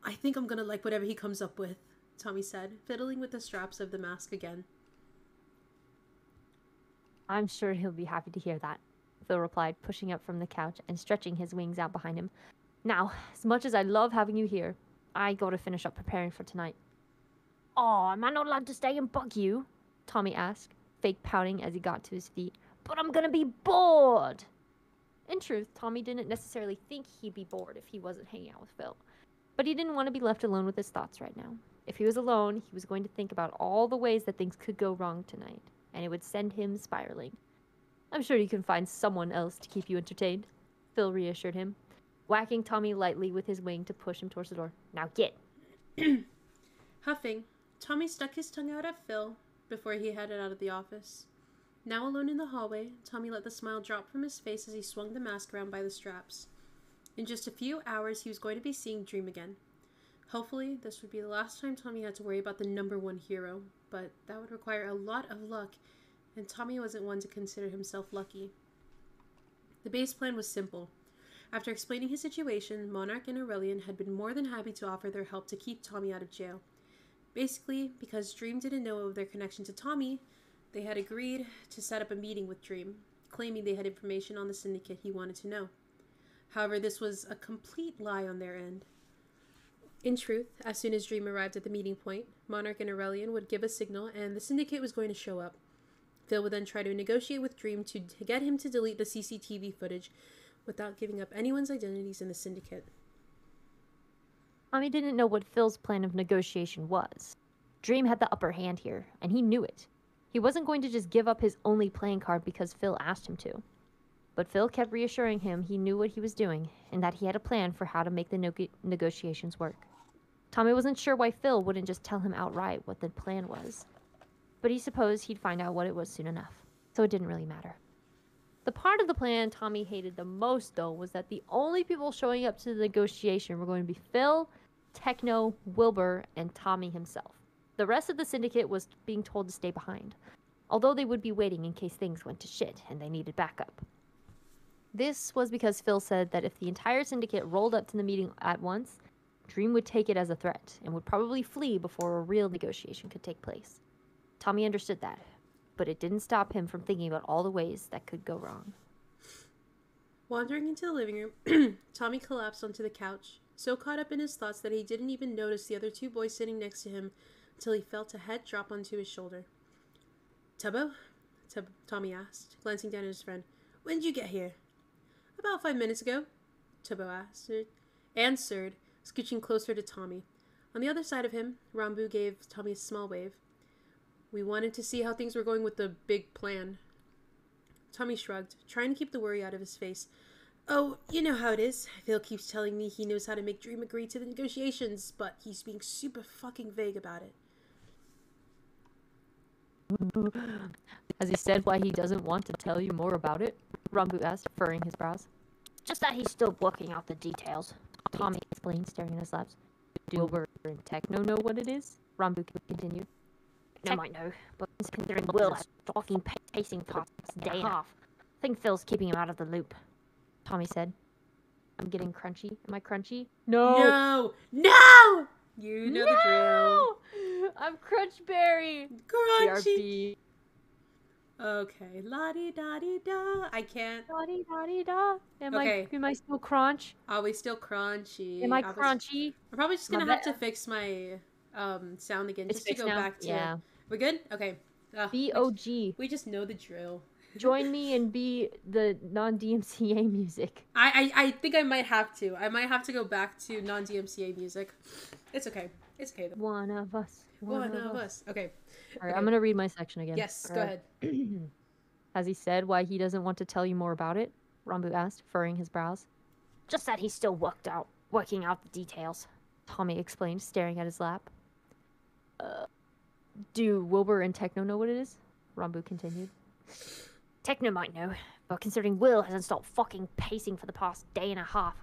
I think I'm gonna like whatever he comes up with, Tommy said, fiddling with the straps of the mask again. I'm sure he'll be happy to hear that, Phil replied, pushing up from the couch and stretching his wings out behind him. Now, as much as I love having you here, I gotta finish up preparing for tonight. Aw, am I not allowed to stay and bug you? Tommy asked, fake pouting as he got to his feet. But I'm gonna be bored! In truth, Tommy didn't necessarily think he'd be bored if he wasn't hanging out with Phil. But he didn't want to be left alone with his thoughts right now. If he was alone, he was going to think about all the ways that things could go wrong tonight, and it would send him spiraling. I'm sure you can find someone else to keep you entertained, Phil reassured him, whacking Tommy lightly with his wing to push him towards the door. Now get! Huffing, Tommy stuck his tongue out at Phil before he headed out of the office. Now alone in the hallway, Tommy let the smile drop from his face as he swung the mask around by the straps. In just a few hours, he was going to be seeing Dream again. Hopefully, this would be the last time Tommy had to worry about the #1 hero, but that would require a lot of luck, and Tommy wasn't one to consider himself lucky. The base plan was simple. After explaining his situation, Monarch and Aurelian had been more than happy to offer their help to keep Tommy out of jail. Basically, because Dream didn't know of their connection to Tommy, they had agreed to set up a meeting with Dream, claiming they had information on the syndicate he wanted to know. However, this was a complete lie on their end. In truth, as soon as Dream arrived at the meeting point, Monarch and Aurelian would give a signal and the syndicate was going to show up. Phil would then try to negotiate with Dream to get him to delete the CCTV footage without giving up anyone's identities in the syndicate. Tommy didn't know what Phil's plan of negotiation was. Dream had the upper hand here, and he knew it. He wasn't going to just give up his only playing card because Phil asked him to. But Phil kept reassuring him he knew what he was doing, and that he had a plan for how to make the negotiations work. Tommy wasn't sure why Phil wouldn't just tell him outright what the plan was. But he supposed he'd find out what it was soon enough, so it didn't really matter. The part of the plan Tommy hated the most, though, was that the only people showing up to the negotiation were going to be Phil, Techno, Wilbur, and Tommy himself. The rest of the syndicate was being told to stay behind, although they would be waiting in case things went to shit and they needed backup. This was because Phil said that if the entire syndicate rolled up to the meeting at once, Dream would take it as a threat and would probably flee before a real negotiation could take place. Tommy understood that, but it didn't stop him from thinking about all the ways that could go wrong. Wandering into the living room, Tommy collapsed onto the couch, so caught up in his thoughts that he didn't even notice the other two boys sitting next to him until he felt a head drop onto his shoulder. Tubbo? Tommy asked, glancing down at his friend. When did you get here? About 5 minutes ago, Tubbo answered, scooching closer to Tommy. On the other side of him, Rambu gave Tommy a small wave. We wanted to see how things were going with the big plan. Tommy shrugged, trying to keep the worry out of his face. Oh, you know how it is. Phil keeps telling me he knows how to make Dream agree to the negotiations, but he's being super fucking vague about it. Has he said why he doesn't want to tell you more about it? Rambu asked, furrowing his brows. Just that he's still working out the details, Tommy explained, staring at his laps. Do Wilbur and Techno know what it is? Rambu continued. Techno might know, but considering Will has fucking pacing past a day and a half, I think Phil's keeping him out of the loop, Tommy said. I'm getting crunchy. Am I crunchy? No! No! You know the drill. I'm Crunchberry. Crunchy. Okay. La-di-da-di-da. I can't. La-di-da-di-da. Okay. Am I still crunch? Are we still crunchy? Am I crunchy? We're probably just gonna have to fix my sound again just to go back to. Yeah. We're good? Okay. B-O-G. We just know the drill. Join me and be the non-DMCA music. I think I might have to. I might have to go back to non-DMCA music. It's okay. It's okay though. One of us. One of us. Okay. All right, I'm gonna read my section again. Yes, go ahead. Has he said why he doesn't want to tell you more about it? Rambu asked, furrowing his brows. Just that he's still working out the details, Tommy explained, staring at his lap. Do Wilbur and Techno know what it is? Rambu continued. Techno might know, but considering Will hasn't stopped fucking pacing for the past day and a half,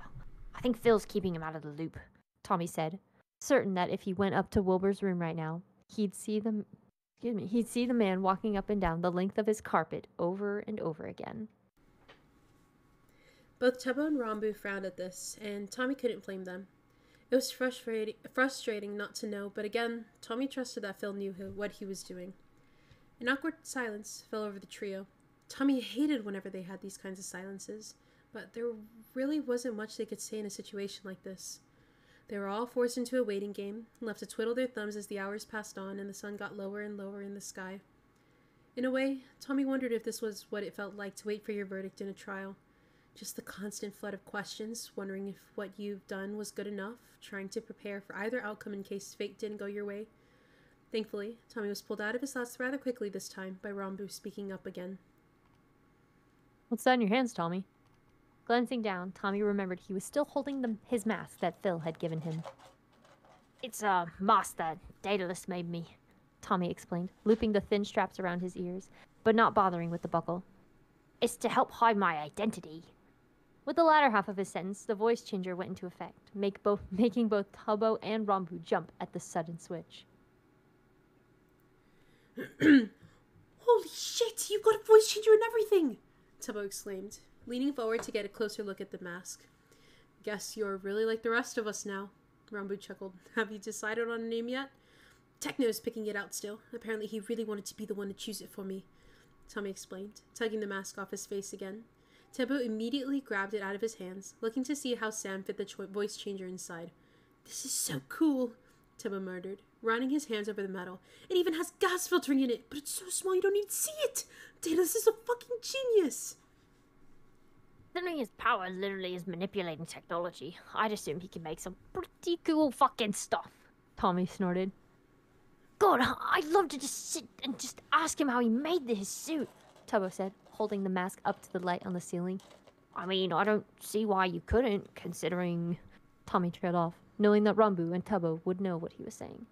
I think Phil's keeping him out of the loop, Tommy said, certain that if he went up to Wilbur's room right now, he'd see the man walking up and down the length of his carpet over and over again. Both Tubbo and Rambu frowned at this, and Tommy couldn't blame them. It was frustrating not to know, but again, Tommy trusted that Phil knew what he was doing. An awkward silence fell over the trio. Tommy hated whenever they had these kinds of silences, but there really wasn't much they could say in a situation like this. They were all forced into a waiting game, left to twiddle their thumbs as the hours passed on and the sun got lower and lower in the sky. In a way, Tommy wondered if this was what it felt like to wait for your verdict in a trial. Just the constant flood of questions, wondering if what you've done was good enough, trying to prepare for either outcome in case fate didn't go your way. Thankfully, Tommy was pulled out of his thoughts rather quickly this time by Rambu speaking up again. What's that in your hands, Tommy? Glancing down, Tommy remembered he was still holding his mask that Phil had given him. It's a mask that Daedalus made me, Tommy explained, looping the thin straps around his ears, but not bothering with the buckle. It's to help hide my identity. With the latter half of his sentence, the voice changer went into effect, making both Tubbo and Rambu jump at the sudden switch. Holy shit, you've got a voice changer and everything! Tubbo exclaimed, leaning forward to get a closer look at the mask. Guess you're really like the rest of us now, Rambu chuckled. Have you decided on a name yet? Techno's picking it out still. Apparently he really wanted to be the one to choose it for me, Tommy explained, tugging the mask off his face again. Tubbo immediately grabbed it out of his hands, looking to see how Sam fit the voice changer inside. This is so cool, Tubbo murmured, running his hands over the metal. It even has gas filtering in it, but it's so small you don't even see it! Daedalus is a fucking genius! Considering his power literally is manipulating technology, I'd assume he can make some pretty cool fucking stuff, Tommy snorted. God, I'd love to just sit and just ask him how he made his suit, Tubbo said, holding the mask up to the light on the ceiling. I mean, I don't see why you couldn't, considering... Tommy trailed off, knowing that Rambu and Tubbo would know what he was saying.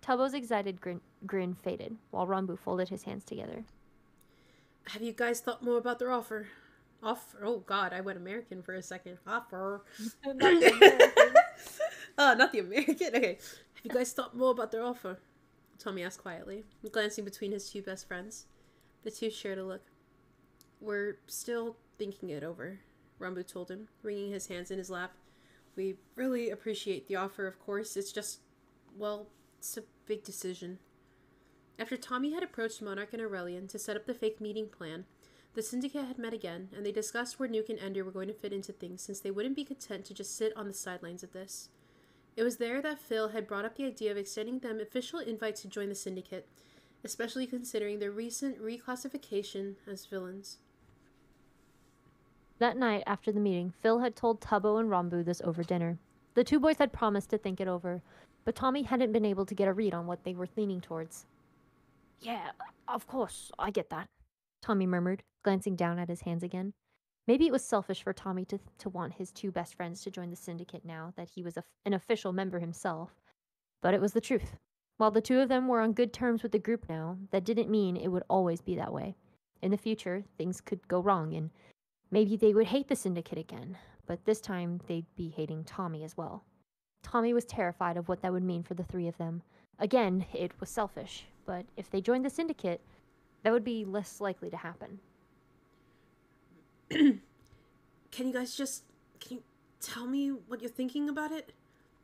Tubbo's excited grin faded, while Rambu folded his hands together. Have you guys thought more about their offer? Offer? Oh god, I went American for a second. Offer. Not the American. Not the American? Okay. Have you guys thought more about their offer? Tommy asked quietly, glancing between his two best friends. The two shared a look. We're still thinking it over, Rambu told him, wringing his hands in his lap. We really appreciate the offer, of course. It's just, well, it's a big decision. After Tommy had approached Monarch and Aurelian to set up the fake meeting plan, the Syndicate had met again, and they discussed where Nuke and Ender were going to fit into things, since they wouldn't be content to just sit on the sidelines of this. It was there that Phil had brought up the idea of extending them official invites to join the Syndicate, especially considering their recent reclassification as villains. That night, after the meeting, Phil had told Tubbo and Rombu this over dinner. The two boys had promised to think it over, but Tommy hadn't been able to get a read on what they were leaning towards. Yeah, of course, I get that, Tommy murmured, glancing down at his hands again. Maybe it was selfish for Tommy to want his two best friends to join the syndicate now that he was an official member himself, but it was the truth. While the two of them were on good terms with the group now, that didn't mean it would always be that way. In the future, things could go wrong, and maybe they would hate the syndicate again, but this time they'd be hating Tommy as well. Tommy was terrified of what that would mean for the three of them. Again, it was selfish, but if they joined the syndicate, that would be less likely to happen. Can you tell me what you're thinking about it?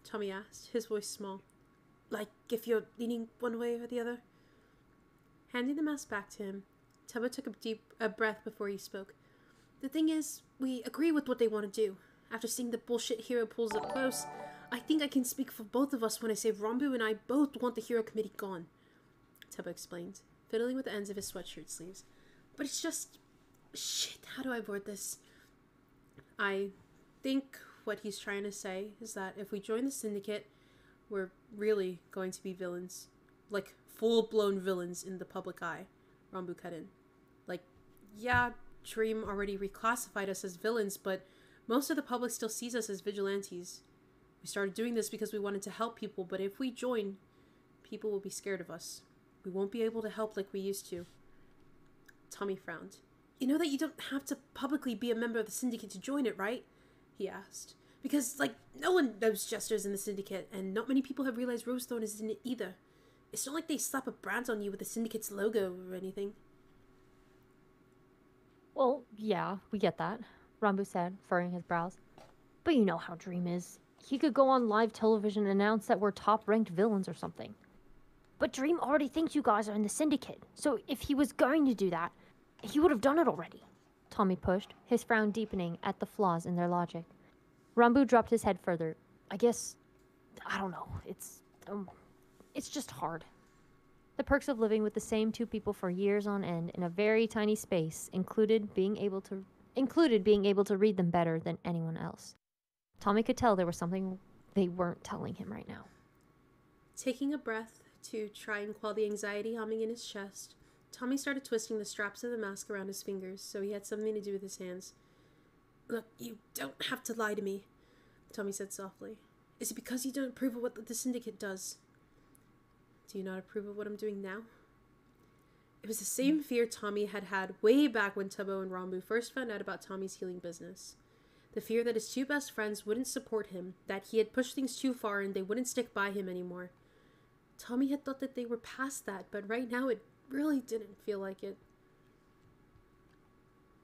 Tommy asked, his voice small. Like, if you're leaning one way or the other? Handing the mask back to him, Tubbo took a breath before he spoke. The thing is, we agree with what they want to do. After seeing the bullshit hero pulls up close, I think I can speak for both of us when I say Rombu and I both want the hero committee gone, Tubbo explained, fiddling with the ends of his sweatshirt sleeves. But it's just... Shit, how do I word this? I think what he's trying to say is that if we join the syndicate, we're really going to be villains. Like, full-blown villains in the public eye, Rombu cut in. Like, yeah, Dream already reclassified us as villains, but most of the public still sees us as vigilantes. We started doing this because we wanted to help people, but if we join, people will be scared of us. We won't be able to help like we used to. Tommy frowned. You know that you don't have to publicly be a member of the syndicate to join it, right? He asked. Because, like, no one knows Jester's in the syndicate, and not many people have realized Rosethorn is in it either. It's not like they slap a brand on you with the syndicate's logo or anything. Well, yeah, we get that, Rambu said, furrowing his brows. But you know how Dream is. He could go on live television and announce that we're top-ranked villains or something. But Dream already thinks you guys are in the syndicate, so if he was going to do that, he would have done it already. Tommy pushed, his frown deepening at the flaws in their logic. Rambu dropped his head further. I guess, I don't know, it's just hard. The perks of living with the same two people for years on end in a very tiny space included being able to read them better than anyone else. Tommy could tell there was something they weren't telling him right now. Taking a breath to try and quell the anxiety humming in his chest, Tommy started twisting the straps of the mask around his fingers so he had something to do with his hands. Look, you don't have to lie to me, Tommy said softly. Is it because you don't approve of what the syndicate does? Do you not approve of what I'm doing now? It was the same fear Tommy had had way back when Tubbo and Rambu first found out about Tommy's healing business. The fear that his two best friends wouldn't support him, that he had pushed things too far and they wouldn't stick by him anymore. Tommy had thought that they were past that, but right now it really didn't feel like it.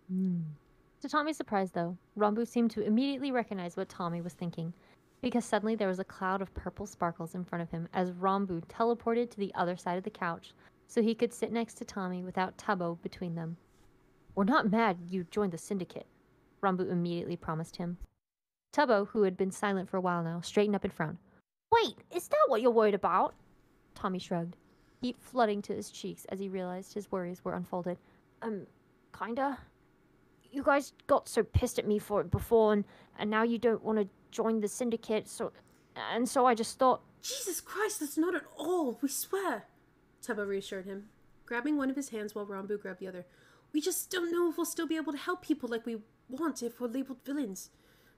To Tommy's surprise, though, Rambu seemed to immediately recognize what Tommy was thinking, because suddenly there was a cloud of purple sparkles in front of him as Rambu teleported to the other side of the couch so he could sit next to Tommy without Tubbo between them. We're not mad you joined the syndicate, Rambu immediately promised him. Tubbo, who had been silent for a while now, straightened up and frowned. Wait, is that what you're worried about? Tommy shrugged, heat flooding to his cheeks as he realized his worries were unfolded. Kinda. You guys got so pissed at me for it before, and now you don't want to join the syndicate, so I just thought... Jesus Christ, that's not at all, we swear, Tubbo reassured him, grabbing one of his hands while Rambu grabbed the other. We just don't know if we'll still be able to help people like we want if we're labeled villains.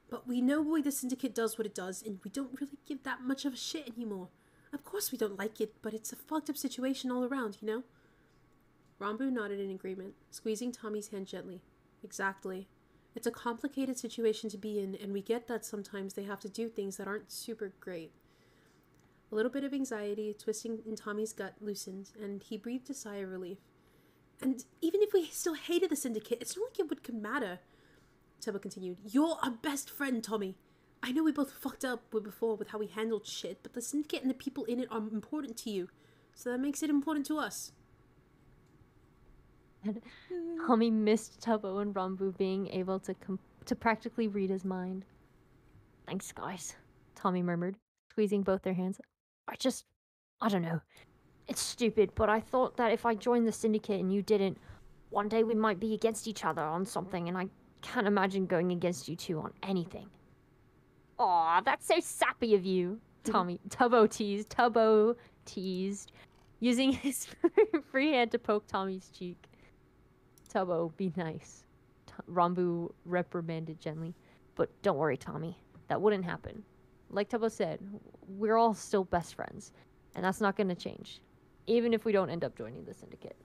But we know why the syndicate does what it does, and we don't really give that much of a shit anymore. Of course we don't like it, but it's a fucked up situation all around, you know? Rambu nodded in agreement, squeezing Tommy's hand gently. Exactly. It's a complicated situation to be in, and we get that sometimes they have to do things that aren't super great. A little bit of anxiety twisting in Tommy's gut loosened, and he breathed a sigh of relief. And even if we still hated the syndicate, it's not like it would matter, Tubbo continued. You're our best friend, Tommy. I know we both fucked up before with how we handled shit, but the syndicate and the people in it are important to you, so that makes it important to us. Tommy missed Tubbo and Rambu being able to practically read his mind. Thanks, guys, Tommy murmured, squeezing both their hands. I don't know. It's stupid, but I thought that if I joined the syndicate and you didn't, one day we might be against each other on something, and I Can't imagine going against you two on anything. Aw, that's so sappy of you. Tubbo teased, using his free hand to poke Tommy's cheek. Tubbo, be nice. Rambu reprimanded gently. But don't worry, Tommy. That wouldn't happen. Like Tubbo said, we're all still best friends. And that's not going to change. Even if we don't end up joining the syndicate.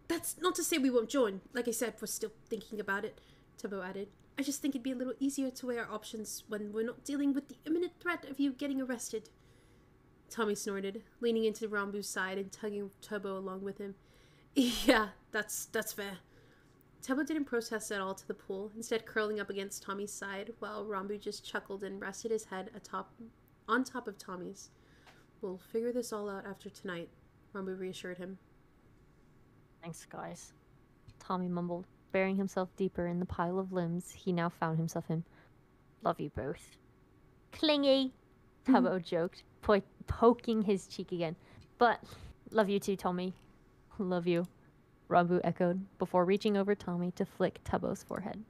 That's not to say we won't join. Like I said, we're still thinking about it, Tubbo added. I just think it'd be a little easier to weigh our options when we're not dealing with the imminent threat of you getting arrested. Tommy snorted, leaning into Rambu's side and tugging Tubbo along with him. Yeah, that's fair. Tubbo didn't protest at all to the pool, instead curling up against Tommy's side, while Rambu just chuckled and rested his head on top of Tommy's. We'll figure this all out after tonight, Rambu reassured him. Thanks, guys. Tommy mumbled, burying himself deeper in the pile of limbs he now found himself in. Love you both. Clingy, Tubbo joked, poking his cheek again. But love you too, Tommy. Love you, Rambu echoed, before reaching over Tommy to flick Tubbo's forehead.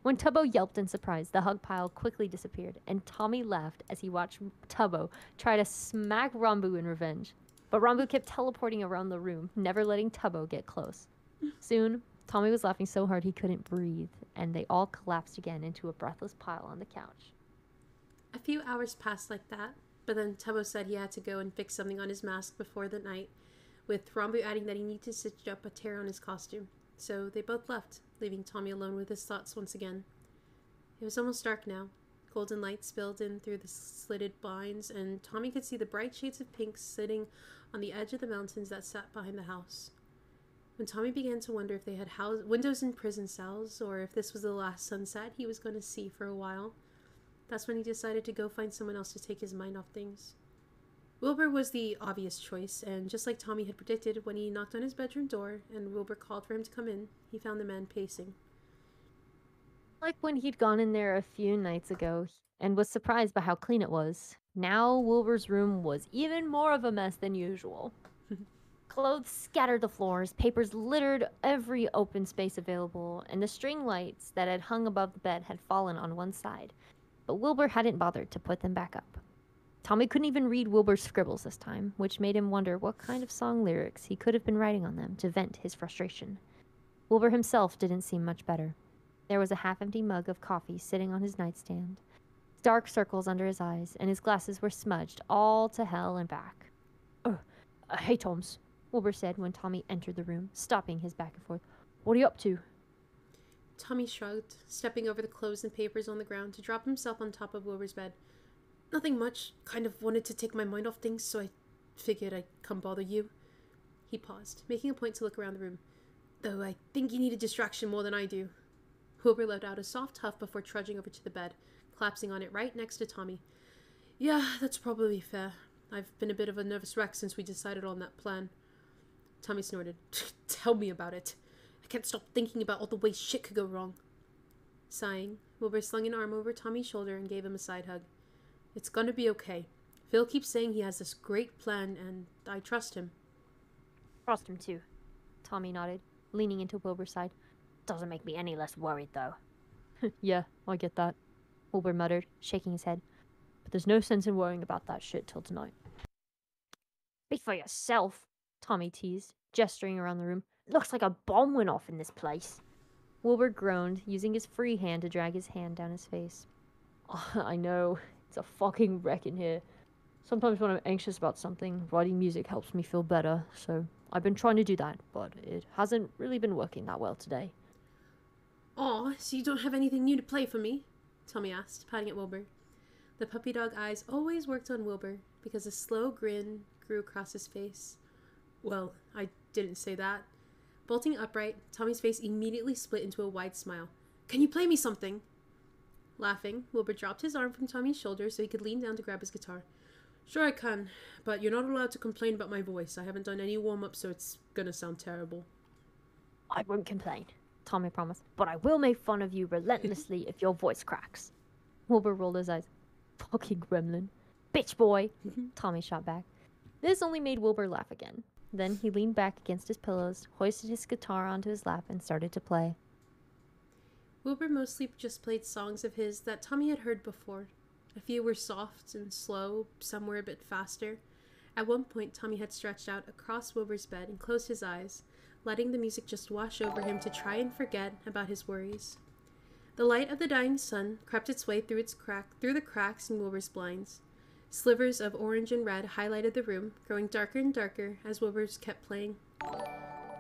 When Tubbo yelped in surprise, the hug pile quickly disappeared, and Tommy laughed as he watched Tubbo try to smack Rambu in revenge. But Rambu kept teleporting around the room, never letting Tubbo get close. Soon, Tommy was laughing so hard he couldn't breathe, and they all collapsed again into a breathless pile on the couch. A few hours passed like that, but then Tubbo said he had to go and fix something on his mask before the night, with Rambu adding that he needed to stitch up a tear on his costume. So they both left, leaving Tommy alone with his thoughts once again. It was almost dark now. Golden light spilled in through the slitted blinds, and Tommy could see the bright shades of pink sitting on the edge of the mountains that sat behind the house. When Tommy began to wonder if they had windows in prison cells, or if this was the last sunset he was going to see for a while, that's when he decided to go find someone else to take his mind off things. Wilbur was the obvious choice, and just like Tommy had predicted, when he knocked on his bedroom door and Wilbur called for him to come in, he found the man pacing. Like when he'd gone in there a few nights ago and was surprised by how clean it was, now Wilbur's room was even more of a mess than usual. Clothes scattered the floors, papers littered every open space available, and the string lights that had hung above the bed had fallen on one side, but Wilbur hadn't bothered to put them back up. Tommy couldn't even read Wilbur's scribbles this time, which made him wonder what kind of song lyrics he could have been writing on them to vent his frustration. Wilbur himself didn't seem much better. There was a half-empty mug of coffee sitting on his nightstand, dark circles under his eyes, and his glasses were smudged all to hell and back. Hey, Toms, Wilbur said when Tommy entered the room, stopping his back and forth. What are you up to? Tommy shrugged, stepping over the clothes and papers on the ground to drop himself on top of Wilbur's bed. Nothing much. Kind of wanted to take my mind off things, so I figured I'd come bother you. He paused, making a point to look around the room. Though I think you need a distraction more than I do. Wilbur let out a soft huff before trudging over to the bed, collapsing on it right next to Tommy. Yeah, that's probably fair. I've been a bit of a nervous wreck since we decided on that plan. Tommy snorted. Tell me about it. I can't stop thinking about all the ways shit could go wrong. Sighing, Wilbur slung an arm over Tommy's shoulder and gave him a side hug. It's gonna be okay. Phil keeps saying he has this great plan, and I trust him. Trust him too. Tommy nodded, leaning into Wilbur's side. Doesn't make me any less worried, though. Yeah, I get that, Wilbur muttered, shaking his head. But there's no sense in worrying about that shit till tonight. Speak for yourself, Tommy teased, gesturing around the room. Looks like a bomb went off in this place. Wilbur groaned, using his free hand to drag his hand down his face. Oh, I know. It's a fucking wreck in here. Sometimes when I'm anxious about something, writing music helps me feel better, so I've been trying to do that, but it hasn't really been working that well today. Aw, so you don't have anything new to play for me? Tommy asked, patting at Wilbur. The puppy dog eyes always worked on Wilbur, because a slow grin grew across his face. Well, I didn't say that. Bolting upright, Tommy's face immediately split into a wide smile. Can you play me something? Laughing, Wilbur dropped his arm from Tommy's shoulder so he could lean down to grab his guitar. Sure I can, but you're not allowed to complain about my voice. I haven't done any warm-up, so it's gonna sound terrible. I won't complain, Tommy promised, but I will make fun of you relentlessly if your voice cracks. Wilbur rolled his eyes. Fucking gremlin. Bitch boy, Tommy shot back. This only made Wilbur laugh again. Then he leaned back against his pillows, hoisted his guitar onto his lap, and started to play. Wilbur mostly just played songs of his that Tommy had heard before. A few were soft and slow, some were a bit faster. At one point, Tommy had stretched out across Wilbur's bed and closed his eyes, letting the music just wash over him to try and forget about his worries. The light of the dying sun crept its way through the cracks in Wilbur's blinds. Slivers of orange and red highlighted the room, growing darker and darker as Wilbur's kept playing.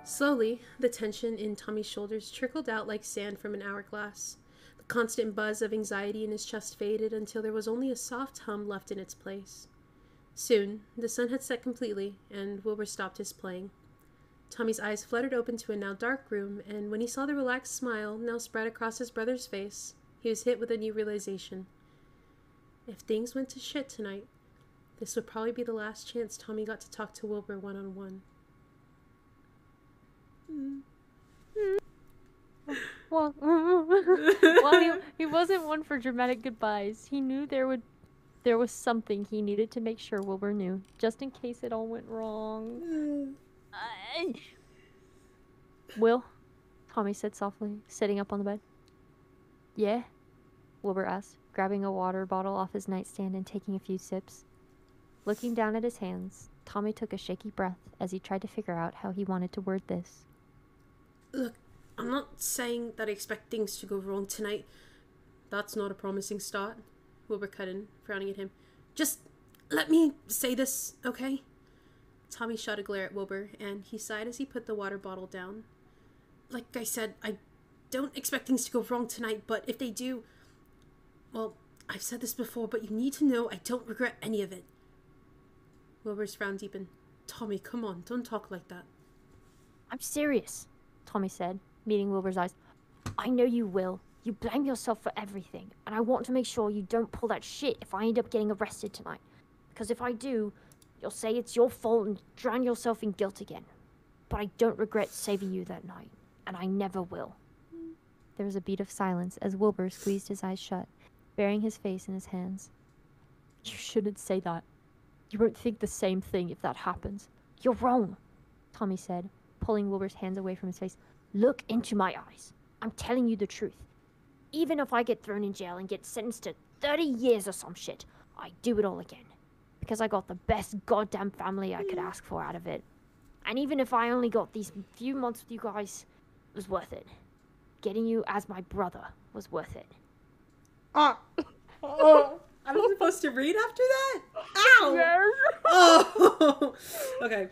Slowly, the tension in Tommy's shoulders trickled out like sand from an hourglass. The constant buzz of anxiety in his chest faded until there was only a soft hum left in its place. Soon, the sun had set completely, and Wilbur stopped his playing. Tommy's eyes fluttered open to a now dark room, and when he saw the relaxed smile now spread across his brother's face, he was hit with a new realization. If things went to shit tonight, this would probably be the last chance Tommy got to talk to Wilbur one-on-one. Well, he wasn't one for dramatic goodbyes. He knew there was something he needed to make sure Wilbur knew, just in case it all went wrong. Will, Tommy said softly, sitting up on the bed. Yeah? Wilbur asked, grabbing a water bottle off his nightstand and taking a few sips. Looking down at his hands, Tommy took a shaky breath as he tried to figure out how he wanted to word this. Look, I'm not saying that I expect things to go wrong tonight. That's not a promising start, Wilbur cut in, frowning at him. Just let me say this, okay? Tommy shot a glare at Wilbur, and he sighed as he put the water bottle down. Like I said, I don't expect things to go wrong tonight, but if they do, well, I've said this before, but you need to know I don't regret any of it. Wilbur's frown deepened. Tommy, come on, don't talk like that. I'm serious, Tommy said, meeting Wilbur's eyes. I know you will. You blame yourself for everything, and I want to make sure you don't pull that shit if I end up getting arrested tonight. Because if I do, you'll say it's your fault and drown yourself in guilt again. But I don't regret saving you that night, and I never will. There was a beat of silence as Wilbur squeezed his eyes shut, burying his face in his hands. You shouldn't say that. You won't think the same thing if that happens. You're wrong, Tommy said, pulling Wilbur's hands away from his face. Look into my eyes. I'm telling you the truth. Even if I get thrown in jail and get sentenced to 30 years or some shit, I'd do it all again. Because I got the best goddamn family I could ask for out of it. And even if I only got these few months with you guys, it was worth it. Getting you as my brother was worth it. I'm supposed to read after that? Ow! Yes. Oh! Okay.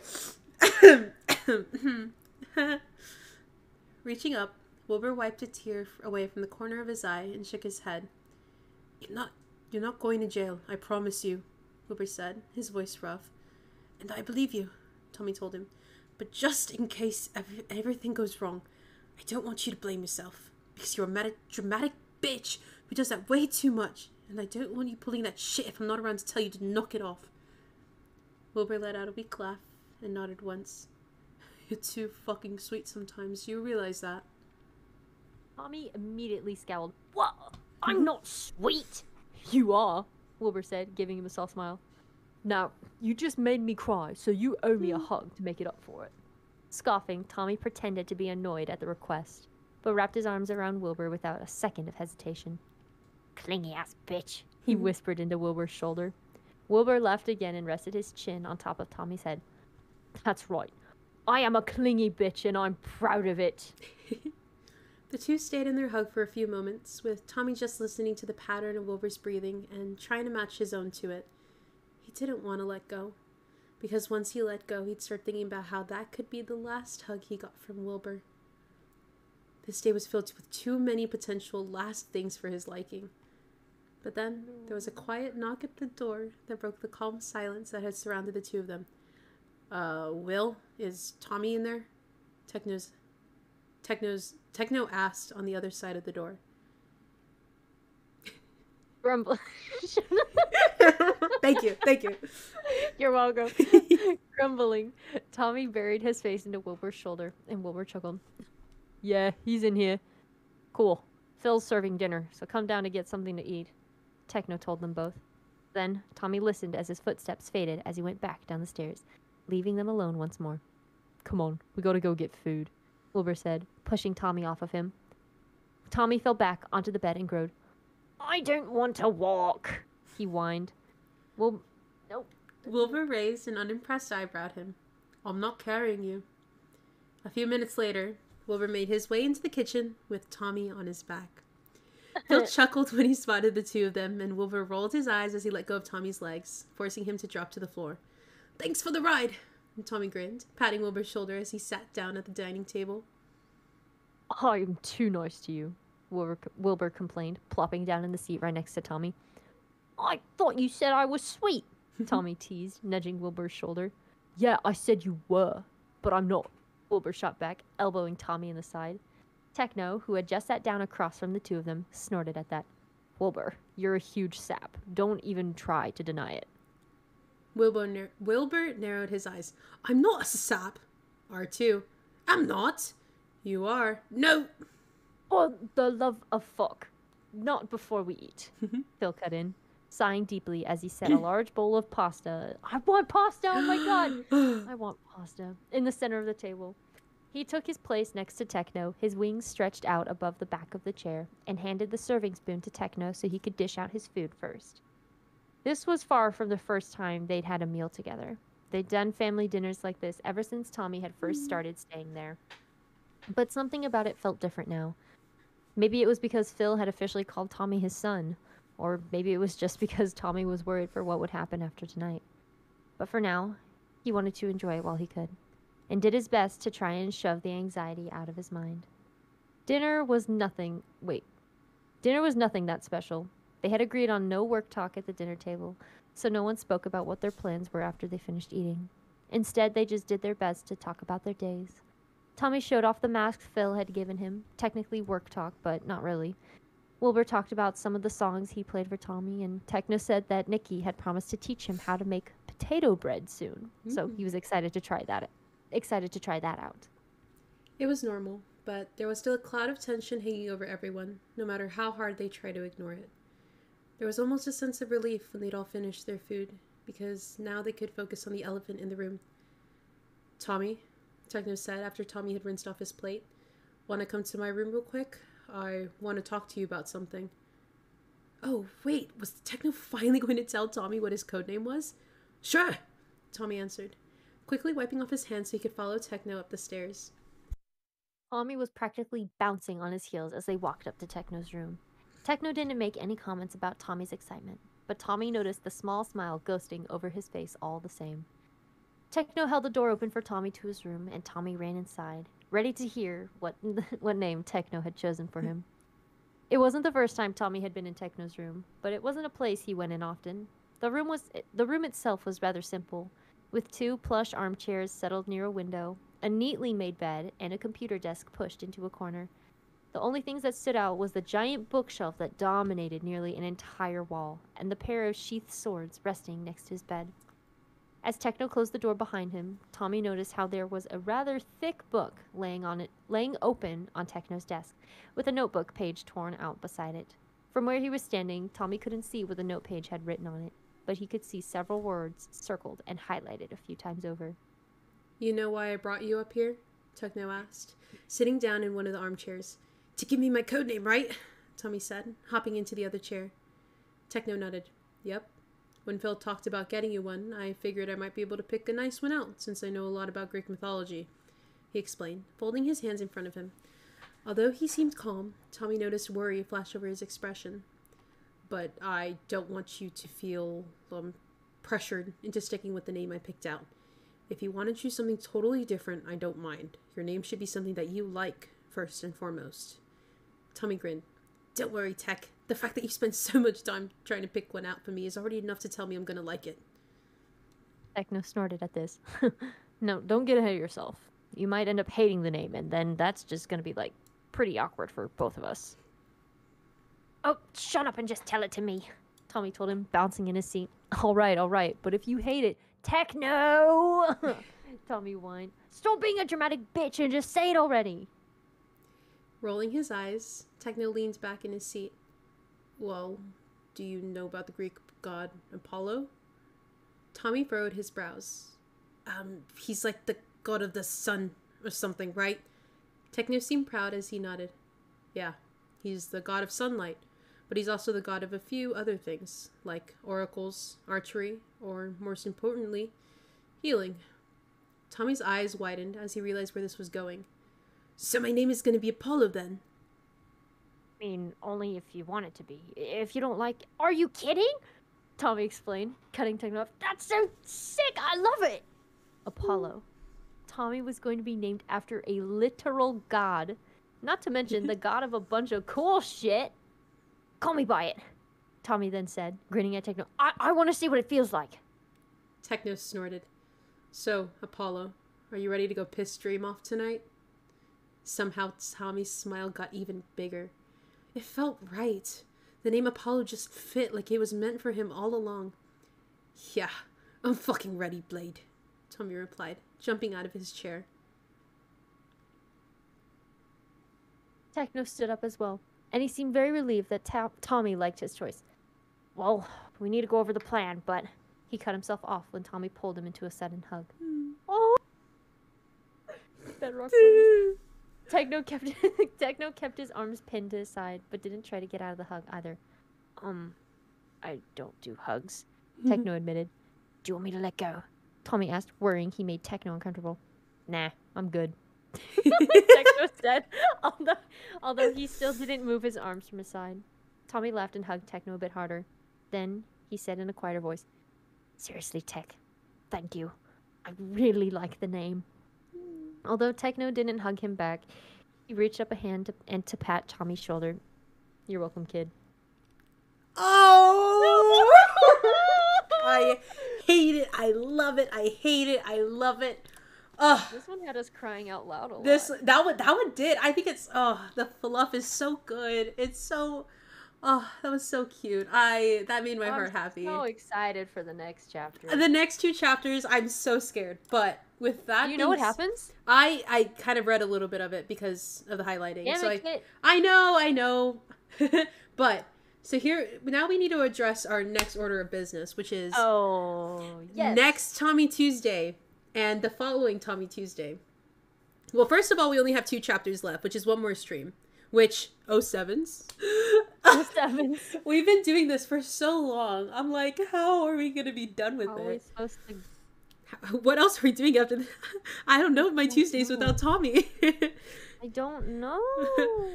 Reaching up, Wilbur wiped a tear away from the corner of his eye and shook his head. You're not going to jail, I promise you, Wilbur said, his voice rough. And I believe you, Tommy told him. But just in case everything goes wrong, I don't want you to blame yourself. Because you're a dramatic bitch who does that way too much. And I don't want you pulling that shit if I'm not around to tell you to knock it off. Wilbur let out a weak laugh and nodded once. You're too fucking sweet sometimes. You realize that? Tommy immediately scowled. What? I'm not sweet. You are, Wilbur said, giving him a soft smile. Now, you just made me cry, so you owe me a hug to make it up for it. Scoffing, Tommy pretended to be annoyed at the request, but wrapped his arms around Wilbur without a second of hesitation. Clingy-ass bitch, he whispered into Wilbur's shoulder. Wilbur laughed again and rested his chin on top of Tommy's head. That's right. I am a clingy bitch, and I'm proud of it. The two stayed in their hug for a few moments, with Tommy just listening to the pattern of Wilbur's breathing and trying to match his own to it. He didn't want to let go, because once he let go, he'd start thinking about how that could be the last hug he got from Wilbur. This day was filled with too many potential last things for his liking. But then, there was a quiet knock at the door that broke the calm silence that had surrounded the two of them. Will, is Tommy in there? Techno asked on the other side of the door. Grumble. Thank you. You're welcome. Grumbling, Tommy buried his face into Wilbur's shoulder, and Wilbur chuckled. Yeah, he's in here. Cool. Phil's serving dinner, so come down to get something to eat. Techno told them both. Then, Tommy listened as his footsteps faded as he went back down the stairs, leaving them alone once more. Come on, we gotta go get food, Wilbur said, pushing Tommy off of him. Tommy fell back onto the bed and groaned. I don't want to walk, he whined. Well, no. Wilbur raised an unimpressed eyebrow at him. I'm not carrying you. A few minutes later, Wilbur made his way into the kitchen with Tommy on his back. Phil chuckled when he spotted the two of them, and Wilbur rolled his eyes as he let go of Tommy's legs, forcing him to drop to the floor. Thanks for the ride, and Tommy grinned, patting Wilbur's shoulder as he sat down at the dining table. I'm too nice to you, Wilbur complained, plopping down in the seat right next to Tommy. I thought you said I was sweet, Tommy teased, nudging Wilbur's shoulder. Yeah, I said you were, but I'm not, Wilbur shot back, elbowing Tommy in the side. Techno, who had just sat down across from the two of them, snorted at that. Wilbur, you're a huge sap. Don't even try to deny it. Wilbur narrowed his eyes. I'm not a sap. R2. I'm not. You are. No. For the love of fuck. Not before we eat. Phil cut in, sighing deeply as he set a large bowl of pasta. I want pasta! Oh my god! I want pasta. In the center of the table. He took his place next to Techno, his wings stretched out above the back of the chair, and handed the serving spoon to Techno so he could dish out his food first. This was far from the first time they'd had a meal together. They'd done family dinners like this ever since Tommy had first started staying there. But something about it felt different now. Maybe it was because Phil had officially called Tommy his son, or maybe it was just because Tommy was worried for what would happen after tonight. But for now, he wanted to enjoy it while he could, and did his best to try and shove the anxiety out of his mind. Dinner was nothing that special. They had agreed on no work talk at the dinner table, so no one spoke about what their plans were after they finished eating. Instead, they just did their best to talk about their days. Tommy showed off the mask Phil had given him, technically work talk, but not really. Wilbur talked about some of the songs he played for Tommy, and Techno said that Nikki had promised to teach him how to make potato bread soon, so he was excited to try that out. It was normal, but there was still a cloud of tension hanging over everyone, no matter how hard they tried to ignore it. There was almost a sense of relief when they'd all finished their food, because now they could focus on the elephant in the room. Tommy, Techno said after Tommy had rinsed off his plate, want to come to my room real quick? I want to talk to you about something. Oh, wait, was Techno finally going to tell Tommy what his codename was? Sure, Tommy answered, quickly wiping off his hands so he could follow Techno up the stairs. Tommy was practically bouncing on his heels as they walked up to Techno's room. Techno didn't make any comments about Tommy's excitement, but Tommy noticed the small smile ghosting over his face all the same. Techno held the door open for Tommy to his room, and Tommy ran inside, ready to hear what name Techno had chosen for him. It wasn't the first time Tommy had been in Techno's room, but it wasn't a place he went in often. The room itself was rather simple, with 2 plush armchairs settled near a window, a neatly made bed, and a computer desk pushed into a corner. The only things that stood out was the giant bookshelf that dominated nearly an entire wall, and the pair of sheathed swords resting next to his bed. As Techno closed the door behind him, Tommy noticed how there was a rather thick book laying open on Techno's desk, with a notebook page torn out beside it. From where he was standing, Tommy couldn't see what the note page had written on it, but he could see several words circled and highlighted a few times over. You know why I brought you up here? Techno asked, sitting down in one of the armchairs. To give me my codename, right? Tommy said, hopping into the other chair. Techno nodded. Yep. When Phil talked about getting you one, I figured I might be able to pick a nice one out, since I know a lot about Greek mythology, he explained, folding his hands in front of him. Although he seemed calm, Tommy noticed worry flash over his expression. But I don't want you to feel pressured into sticking with the name I picked out. If you want to choose something totally different, I don't mind. Your name should be something that you like, first and foremost. Tommy grinned. Don't worry, Tech. The fact that you spent so much time trying to pick one out for me is already enough to tell me I'm gonna like it. Techno snorted at this. No, don't get ahead of yourself. You might end up hating the name, and then that's just gonna be, pretty awkward for both of us. Oh, shut up and just tell it to me, Tommy told him, bouncing in his seat. All right, but if you hate it, Techno! Tommy whined. Stop being a dramatic bitch and just say it already. Rolling his eyes, Techno leaned back in his seat. Well, do you know about the Greek god Apollo? Tommy furrowed his brows. He's like the god of the sun or something, right? Techno seemed proud as he nodded. Yeah, he's the god of sunlight, but he's also the god of a few other things, like oracles, archery, or, most importantly, healing. Tommy's eyes widened as he realized where this was going. So my name is going to be Apollo, then? I mean, only if you want it to be. If you don't like... Are you kidding? Tommy explained, cutting Techno off. That's so sick! I love it! Apollo. Tommy was going to be named after a literal god. Not to mention the god of a bunch of cool shit. Call me by it. Tommy then said, grinning at Techno. I want to see what it feels like. Techno snorted. So, Apollo, are you ready to go piss Dream off tonight? Somehow Tommy's smile got even bigger. It felt right. The name Apollo just fit like it was meant for him all along. Yeah, I'm fucking ready, Blade, Tommy replied, jumping out of his chair. Techno stood up as well, and he seemed very relieved that Tommy liked his choice. Well, we need to go over the plan, but he cut himself off when Tommy pulled him into a sudden hug. Oh! Bedrock. Techno kept his arms pinned to his side, but didn't try to get out of the hug either. I don't do hugs, Techno admitted. Do you want me to let go? Tommy asked, worrying he made Techno uncomfortable. Nah, I'm good. Techno said, although he still didn't move his arms from his side. Tommy laughed and hugged Techno a bit harder. Then he said in a quieter voice, Seriously, Tech, thank you. I really like the name. Although Techno didn't hug him back, he reached up a hand to pat Tommy's shoulder. You're welcome, kid. Oh! I hate it. I love it. I hate it. I love it. This one had us crying out loud a lot. That one did. I think it's the fluff is so good. It's so that was so cute. That made my heart happy. I'm so excited for the next chapter. The next 2 chapters, I'm so scared. But with that, you know what happens? I kind of read a little bit of it because of the highlighting. Damn so it. I know. But so here now we need to address our next order of business, which is next Tommy Tuesday and the following Tommy Tuesday. Well, first of all, we only have 2 chapters left, which is one more stream. Which 07s? 07s. We've been doing this for so long. I'm like, how are we gonna be done with How are we it? supposed to... What else are we doing after that? I don't know my Tuesdays without Tommy. I don't know.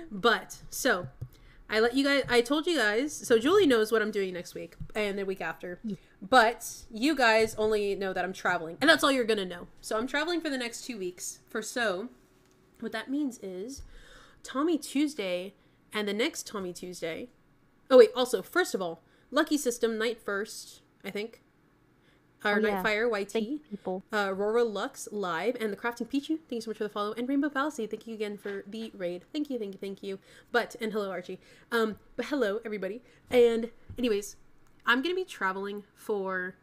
But so I told you guys, so Julie knows what I'm doing next week and the week after. But you guys only know that I'm traveling. And that's all you're gonna know. So I'm traveling for the next 2 weeks. What that means is Tommy Tuesday and the next Tommy Tuesday. Oh wait, also, first of all, Lucky System, Night First, I think. Nightfire, YT, Aurora Lux, Live, and the Crafting Pichu, thank you so much for the follow, and Rainbow Fallacy, thank you again for the raid. Thank you. And hello, Archie. But hello, everybody. And anyways, I'm going to be traveling for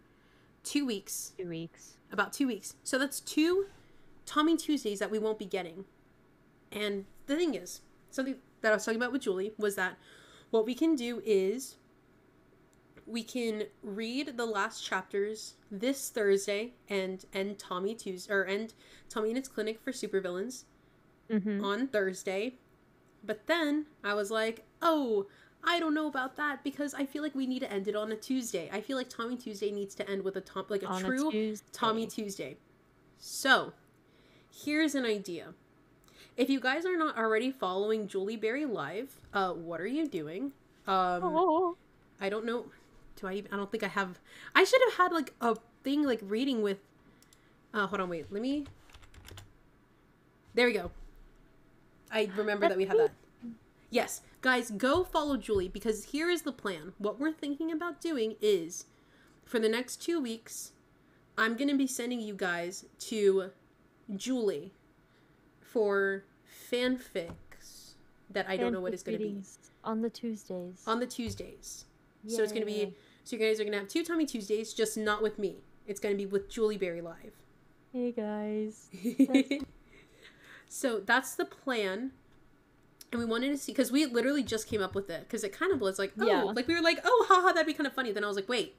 2 weeks. 2 weeks. About 2 weeks. So that's 2 Tommy Tuesdays that we won't be getting. And the thing is, something that I was talking about with Julie was that what we can do is we can read the last chapters this Thursday and end Tommy Tuesday, or end Tommy and its Clinic for Supervillains on Thursday. But then I was like, oh, I don't know about that because I feel like we need to end it on a Tuesday. I feel like Tommy Tuesday needs to end with a true Tommy Tuesday. So here's an idea. If you guys are not already following Julie Berry Live, what are you doing? I don't know. I don't think I have. I should have had like a thing like reading with. Hold on, wait. There we go. I remember that we had that. Yes, guys, go follow Julie because here is the plan. What we're thinking about doing is, for the next 2 weeks, I'm gonna be sending you guys to Julie for fanfics that I don't know what it's going to be. On the Tuesdays. Yay. So it's going to be, so you guys are going to have 2 Tommy Tuesdays, just not with me. It's going to be with Julie Berry Live. Hey guys. So that's the plan. And we wanted to see, because we literally just came up with it. Because it kind of was like, like we were like, oh, haha, that'd be kind of funny. Then I was like, wait,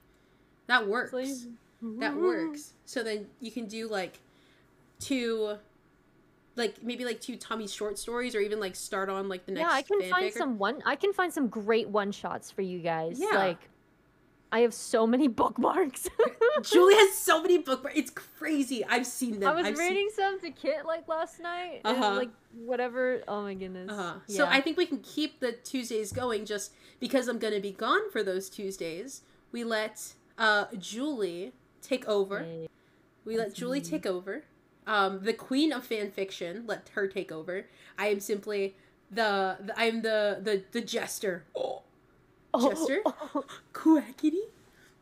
that works. That works. So then you can do like two, like maybe like two Tommy's short stories, or even like start on like the next. Yeah, I can fanfic find some great one shots for you guys. Yeah. Like, I have so many bookmarks. Julie has so many bookmarks. It's crazy. I've seen them. I was reading some to Kit like last night. And, like whatever. Oh my goodness. So I think we can keep the Tuesdays going just because I'm gonna be gone for those Tuesdays. We let Julie take over. We let Julie take over. The queen of fan fiction. Let her take over. I am simply I'm the jester. Jester, quackity.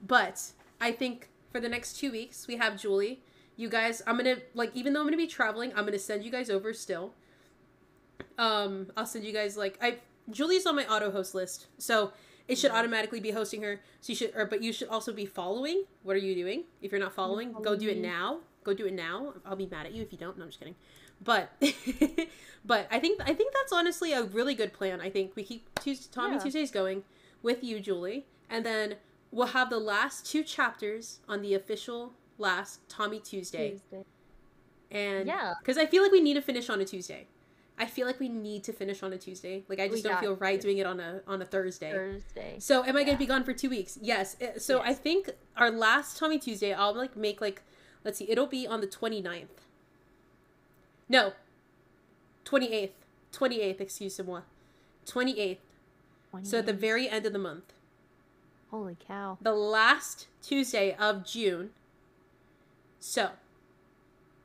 But I think for the next 2 weeks we have Julie. You guys, I'm gonna like, even though I'm gonna be traveling, I'm gonna send you guys over still. I'll send you guys like Julie's on my auto host list, so it should automatically be hosting her. So you should, but you should also be following. What are you doing? If you're not following, go do it now. Go do it now. I'll be mad at you if you don't. No, I'm just kidding. But but I think that's honestly a really good plan. I think we keep Tommy Tuesdays going with you, Julie, and then we'll have the last 2 chapters on the official last Tommy Tuesday. And because I feel like we need to finish on a Tuesday. I feel like we need to finish on a Tuesday. Like, I just don't feel right doing it on a Thursday. So am I going to be gone for 2 weeks? Yes. So I think our last Tommy Tuesday, I'll like make like, let's see, it'll be on the 29th. No. 28th. 28th, excuse-moi. 28th. So at the very end of the month. Holy cow. The last Tuesday of June. So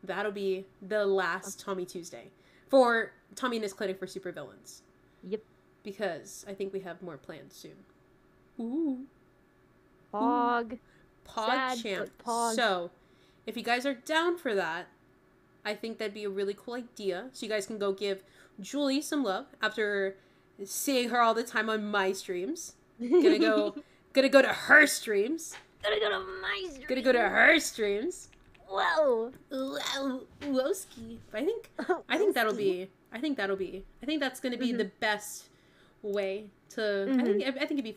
that'll be the last Tommy Tuesday for Tommy and his clinic for supervillains. Yep. Because I think we have more planned soon. Ooh. Pog. Pog champ. Pog. So if you guys are down for that, I think that'd be a really cool idea. So you guys can go give Julie some love after seeing her all the time on my streams. Gonna go to her streams. Gonna go to my streams. Gonna go to her streams. Whoa. Wowski. I think that'll be I think that's gonna be the best way to I think it'd be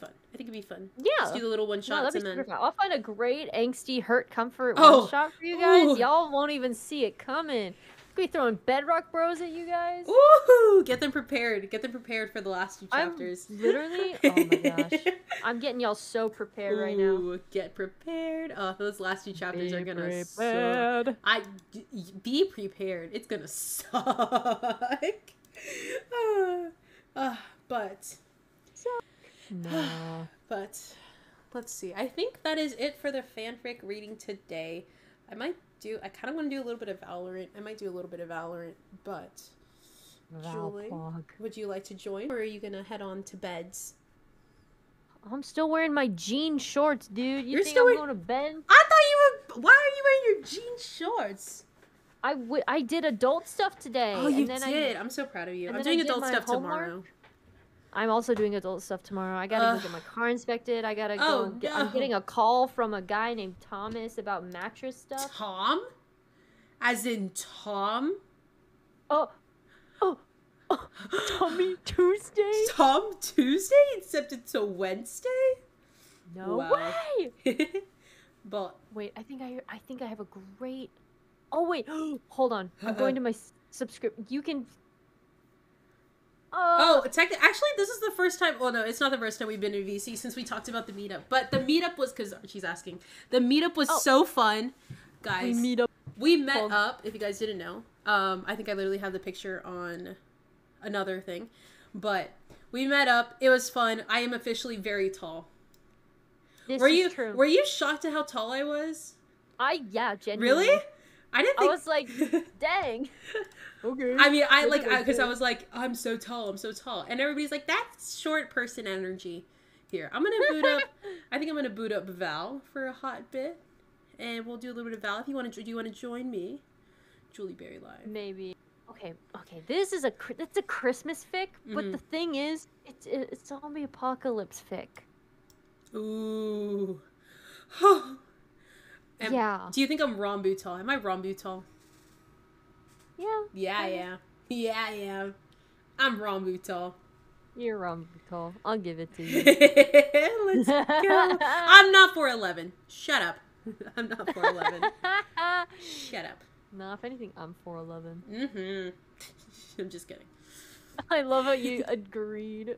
fun. Yeah. Just do the little one shots and then I'll find a great angsty hurt comfort one shot for you guys. Y'all won't even see it coming. Be throwing bedrock bros at you guys. Ooh, get them prepared. Get them prepared for the last 2 chapters. Literally, oh my gosh. I'm getting y'all so prepared right now. Get prepared. Oh, those last 2 chapters are gonna suck. Be prepared. It's gonna suck. But no. But let's see. I think that is it for the fanfic reading today. I kind of want to do a little bit of Valorant. I might do a little bit of Valorant, but Julie, would you like to join, or are you gonna head on to beds? I'm still wearing my jean shorts, dude. You're think still I'm going to bed? I thought you were. Why are you wearing your jean shorts? I did adult stuff today. Oh, you did. I'm so proud of you. I'm doing adult stuff tomorrow. I'm also doing adult stuff tomorrow. I gotta go get my car inspected. I gotta go. I'm getting a call from a guy named Thomas about mattress stuff. Tom? As in Tom? Oh. Tommy Tuesday? Tom Tuesday? Except it's a Wednesday? No way! But wait, I think I have a great. Oh wait, hold on. I'm going to my subscription. You can. Actually, this is the first time. Well, no, it's not the first time we've been to VC since we talked about the meetup. But the meetup was because she's asking. The meetup was so fun, guys. We met up. If you guys didn't know, I think I literally have the picture on another thing, but we met up. It was fun. I am officially very tall. This is true. Were you shocked at how tall I was? Genuinely. Really? I didn't think. I was like, dang. Okay. I mean, because I was like, I'm so tall, and everybody's like, that's short person energy. Here, I'm gonna boot up. I think I'm gonna boot up Val for a hot bit, and we'll do a little bit of Val. If you want to, do you want to join me, Julie Berry Live? Maybe. Okay. This is it's a Christmas fic, but the thing is, it's zombie apocalypse fic. Ooh. Yeah. Do you think I'm Rambutal? Am I Rambutal? Yeah. Yeah, I am. I'm Rambutal. You're Rambutal. I'll give it to you. Let's go. I'm not 4'11". Shut up. I'm not 4'11". Shut up. Nah, if anything, I'm 4'11. Mm-hmm. I'm just kidding. I love how you agreed.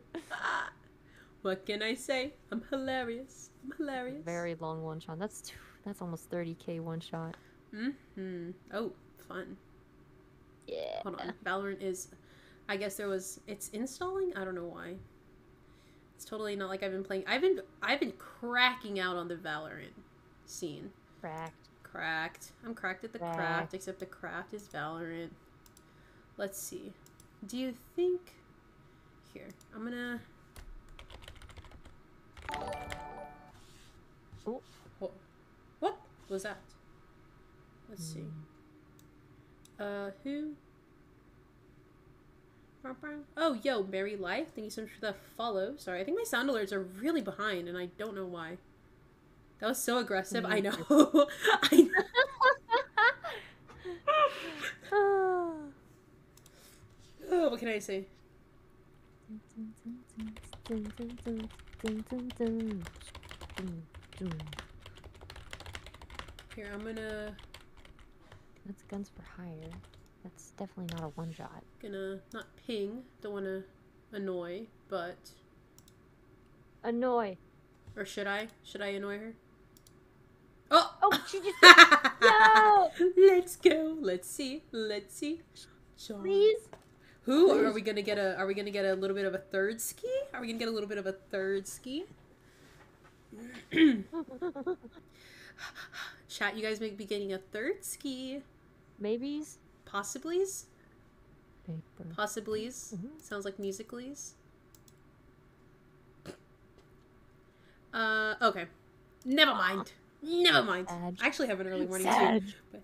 What can I say? I'm hilarious. I'm hilarious. Very long one shot. That's almost 30k one shot. Mm-hmm. Oh, fun. Yeah. Hold on. Valorant is... I guess there was... It's installing? I don't know why. It's totally not like I've been playing... I've been cracking out on the Valorant scene. Cracked. I'm cracked at the craft, except the craft is Valorant. Let's see. Do you think... Here. I'm gonna... Oh. What was that? Let's see. Who? Oh, yo, Mary Life. Thank you so much for the follow. Sorry, I think my sound alerts are really behind, and I don't know why. That was so aggressive. I know. I know. Oh, what can I say? Here, I'm gonna... That's guns for hire. That's definitely not a one shot. Gonna not ping. Don't want to annoy, but... Annoy. Or should I? Should I annoy her? Oh! Oh, she just... No! Let's go. Let's see. John. Please? Who are we gonna get a? Are we gonna get a little bit of a third ski? Are we gonna get a little bit of a third ski? Chat, you guys may be getting a third ski. Maybes? Possiblies? Paper. Possiblies. Sounds like musicallys. Okay. Never mind. Never mind. Sad. I actually have an early morning Sad. too. But...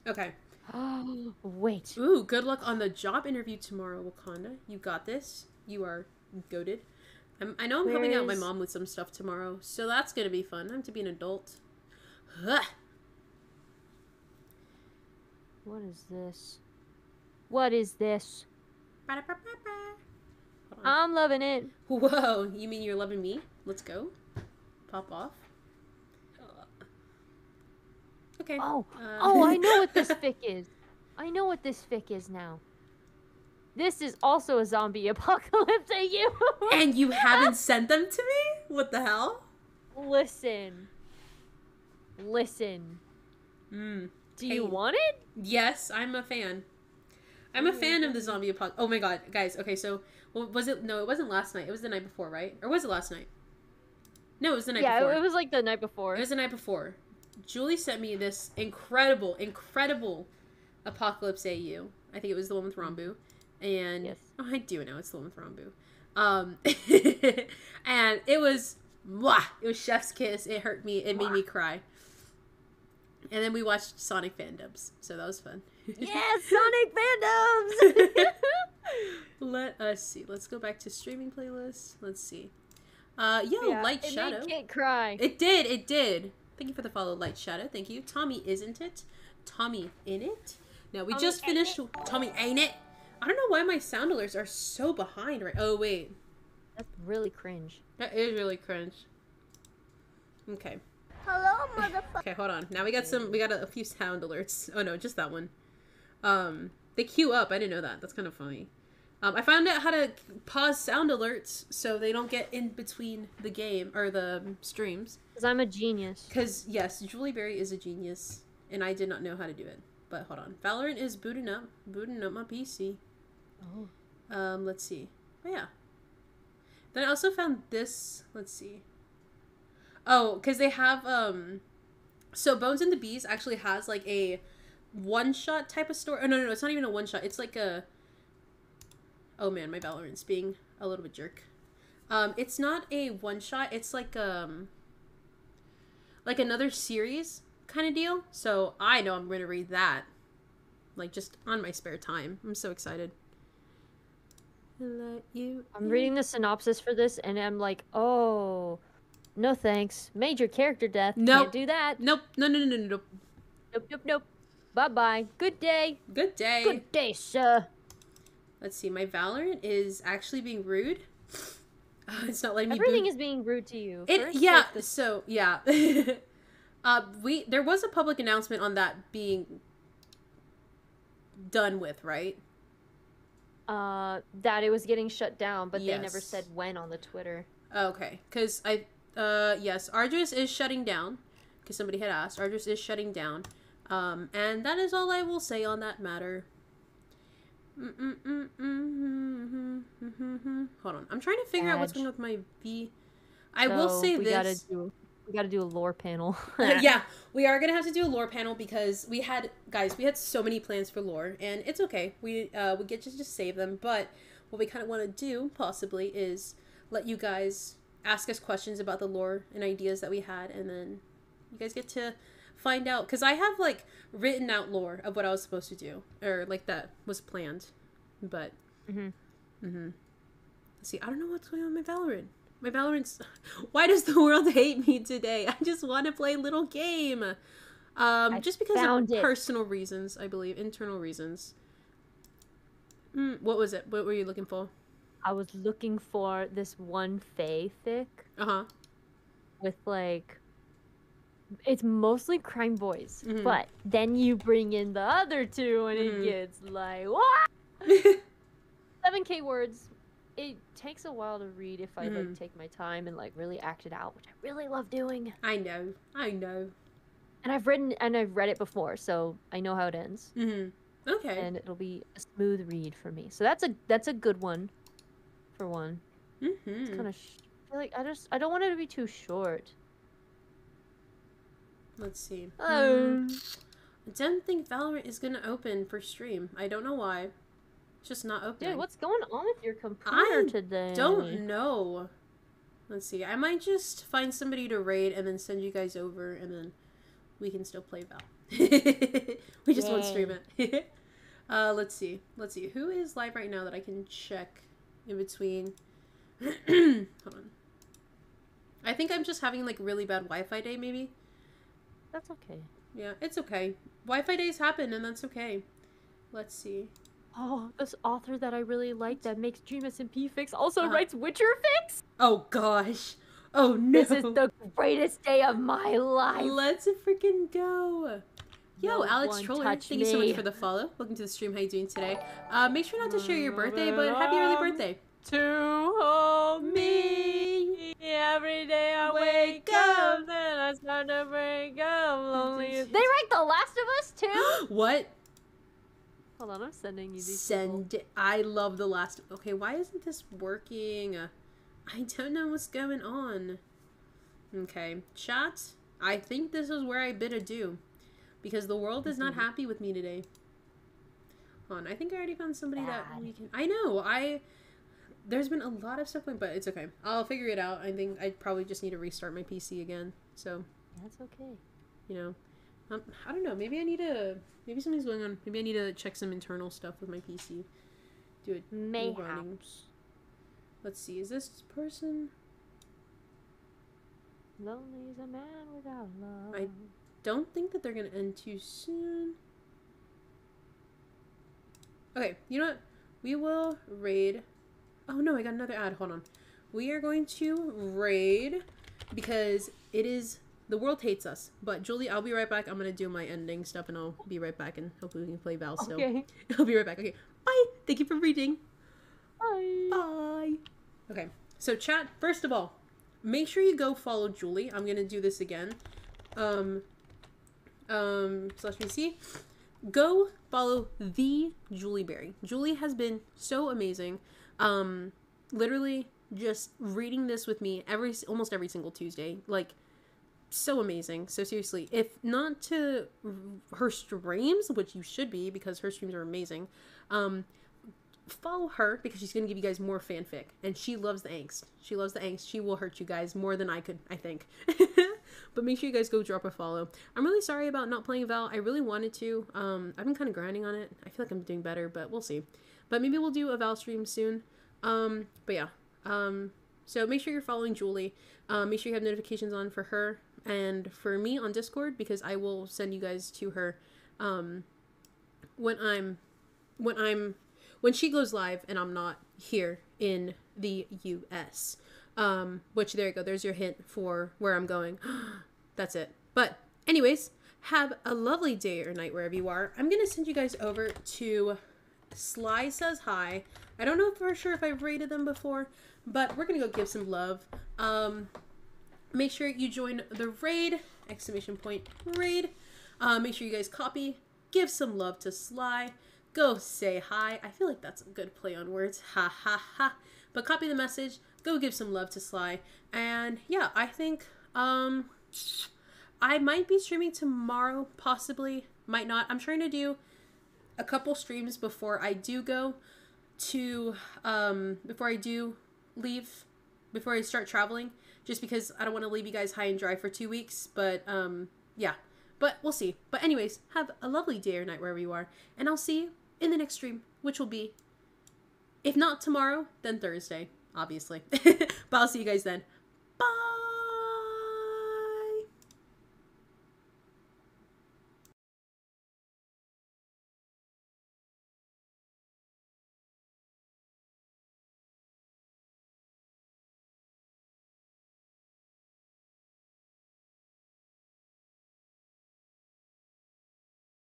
Okay. Oh, wait. Ooh, good luck on the job interview tomorrow, Wakanda. You got this. You are goated. I know I'm helping out my mom with some stuff tomorrow, so that's gonna be fun. I'm to be an adult. Ugh. What is this? What is this? I'm loving it. Whoa, you mean you're loving me? Let's go. Pop off. Okay. Oh, I know what this fic is. I know what this fic is now. This is also a zombie apocalypse AU. And you haven't sent them to me? What the hell? Listen. Do you want it? Yes, I'm a fan. I'm a fan of the zombie apocalypse. Oh my god, guys. Okay, so was it? No, it wasn't last night. It was the night before, right? Or was it last night? No, it was the night before. Yeah, it was like the night before. It was the night before. Julie sent me this incredible Apocalypse AU. I think it was the one with Rambu. And yes. Oh, I do know it's the one with Rambu. And it was chef's kiss. It hurt me. It made me cry. And then we watched Sonic Fandoms, so that was fun. Yes, Sonic Fandoms. Let us see. Let's go back to streaming playlist. Let's see. Light Shadow. It can't cry. It did. Thank you for the follow, Light Shadow. Thank you. Tommy, isn't it? Tommy, in it? Now, we just finished... Tommy, ain't it? I don't know why my sound alerts are so behind right... Oh, wait. That's really cringe. That is really cringe. Okay. Hello, motherfucker. Okay, hold on. Now we got a few sound alerts. Oh, no, just that one. They queue up. I didn't know that. That's kind of funny. I found out how to pause sound alerts so they don't get in between the game or the streams. Because I'm a genius. Because, yes, Julie Berry is a genius, and I did not know how to do it. But hold on. Valorant is booting up my PC. Oh. Let's see. Oh, yeah. Then I also found this. Let's see. Oh, because they have, so Bones and the Bees actually has, like, a one-shot type of story. Oh, no, it's not even a one-shot. It's like a... Oh, man, my Valorant's being a little bit jerk. It's not a one-shot. It's like another series kind of deal. So I know I'm going to read that. Like, just on my spare time. I'm so excited. I'm reading the synopsis for this, and I'm like, oh, no thanks. Major character death. Nope. Can't do that. Nope. No. Nope. Bye-bye. Good day. Good day. Good day, sir. Let's see. My Valorant is actually being rude. It's not letting me Everything boot. is being rude to you. It First, yeah. like, the So yeah. There was a public announcement on that being done with, right? that it was getting shut down, but they never Yes. said when on the Twitter. Okay, because yes, Ardris is shutting down. Because somebody had asked, Ardris is shutting down. And that is all I will say on that matter. Hold on, I'm trying to figure out what's going on with my V. I will say this. We gotta do a lore panel. Yeah, we are gonna have to do a lore panel because we had so many plans for lore, and it's okay. We get to just save them, but what we kind of want to do possibly is let you guys ask us questions about the lore and ideas that we had, and then you guys get to find out, because I have like written out lore of what I was supposed to do, or like that was planned, but let's see. I don't know what's going on with my Valorant. My Valorant's... Why does the world hate me today? I just want to play a little game. Just because of personal reasons, I believe. Internal reasons. What was it? What were you looking for? I was looking for this one Fae fic. Uh-huh. With, like... It's mostly crime boys. But then you bring in the other two and it gets like, what? 7K words. It takes a while to read if I like take my time and like really act it out, which I really love doing. I know. And I've read it before, so I know how it ends. Okay. And it'll be a smooth read for me. So that's a good one, for one. It's kind of I don't want it to be too short. Let's see. I don't think Valorant is gonna open for stream. I don't know why. Just not opening. Dude, what's going on with your computer today? I don't know. Let's see. I might just find somebody to raid and then send you guys over, and then we can still play Val. We just won't stream it. Let's see. Who is live right now that I can check in between? Hold on. I think I'm just having like really bad Wi-Fi day, maybe. That's okay. Yeah, it's okay. Wi-Fi days happen, and that's okay. Let's see. Oh, this author that I really like that makes Dream SMP fics also writes Witcher fics? Oh gosh. Oh no. This is the greatest day of my life. Let's freaking go. Yo, No Alex Troller, thank you so much for the follow. Welcome to the stream. How you doing today? Make sure not to share your birthday, but happy early birthday. To hold me every day I wake up, then I start to break up lonely. They write The Last of Us too? What? Hold on, I'm sending you these. I love the last. Okay, why isn't this working? I don't know what's going on. Okay, chat. I think this is where I bid adieu, because the world is not happy with me today. Hold on, I think I already found somebody that we can. I know. There's been a lot of stuff going, but it's okay. I'll figure it out. I think I probably just need to restart my PC again. So that's okay. You know, I don't know. Maybe I need to. Maybe something's going on. Maybe I need to check some internal stuff with my PC. Do it. Mayhaps. Let's see. Is this person? Lonely is a man without love. I don't think that they're gonna end too soon. Okay. You know what? We will raid. Oh no! I got another ad. Hold on. We are going to raid because it is. The world hates us. But Julie, I'll be right back. I'm gonna do my ending stuff and I'll be right back and hopefully we can play Val still. Okay. I'll be right back. Okay. Bye. Thank you for reading. Bye. Bye. Okay. So chat, first of all, make sure you go follow Julie. I'm gonna do this again. /BC. Go follow the Julie Berry. Julie has been so amazing. Literally just reading this with me almost every single Tuesday. Like, so amazing. So seriously, if not to her streams, which you should be because her streams are amazing, follow her because she's gonna give you guys more fanfic, and she loves the angst. She will hurt you guys more than I could, I think. But make sure you guys go drop a follow. I'm really sorry about not playing Val. I really wanted to. I've been kind of grinding on it. I feel like I'm doing better, but we'll see. But maybe we'll do a Val stream soon. But yeah. So make sure you're following Julie. Make sure you have notifications on for her and for me on Discord, because I will send you guys to her when she goes live and I'm not here in the US. Which, there you go. There's your hint for where I'm going. That's it. But anyways, have a lovely day or night wherever you are. I'm going to send you guys over to Sly Says Hi. I don't know for sure if I've rated them before, but we're going to go give some love. Make sure you join the raid, ! Raid. Make sure you guys copy, give some love to Sly, go say hi. I feel like that's a good play on words. Ha ha ha. But copy the message, go give some love to Sly. And yeah, I think I might be streaming tomorrow, possibly, might not. I'm trying to do a couple streams before I do go to, before I do leave, before I start traveling, just because I don't want to leave you guys high and dry for 2 weeks, but, yeah, but we'll see. But anyways, have a lovely day or night wherever you are, and I'll see you in the next stream, which will be, if not tomorrow, then Thursday, obviously. But I'll see you guys then. Bye!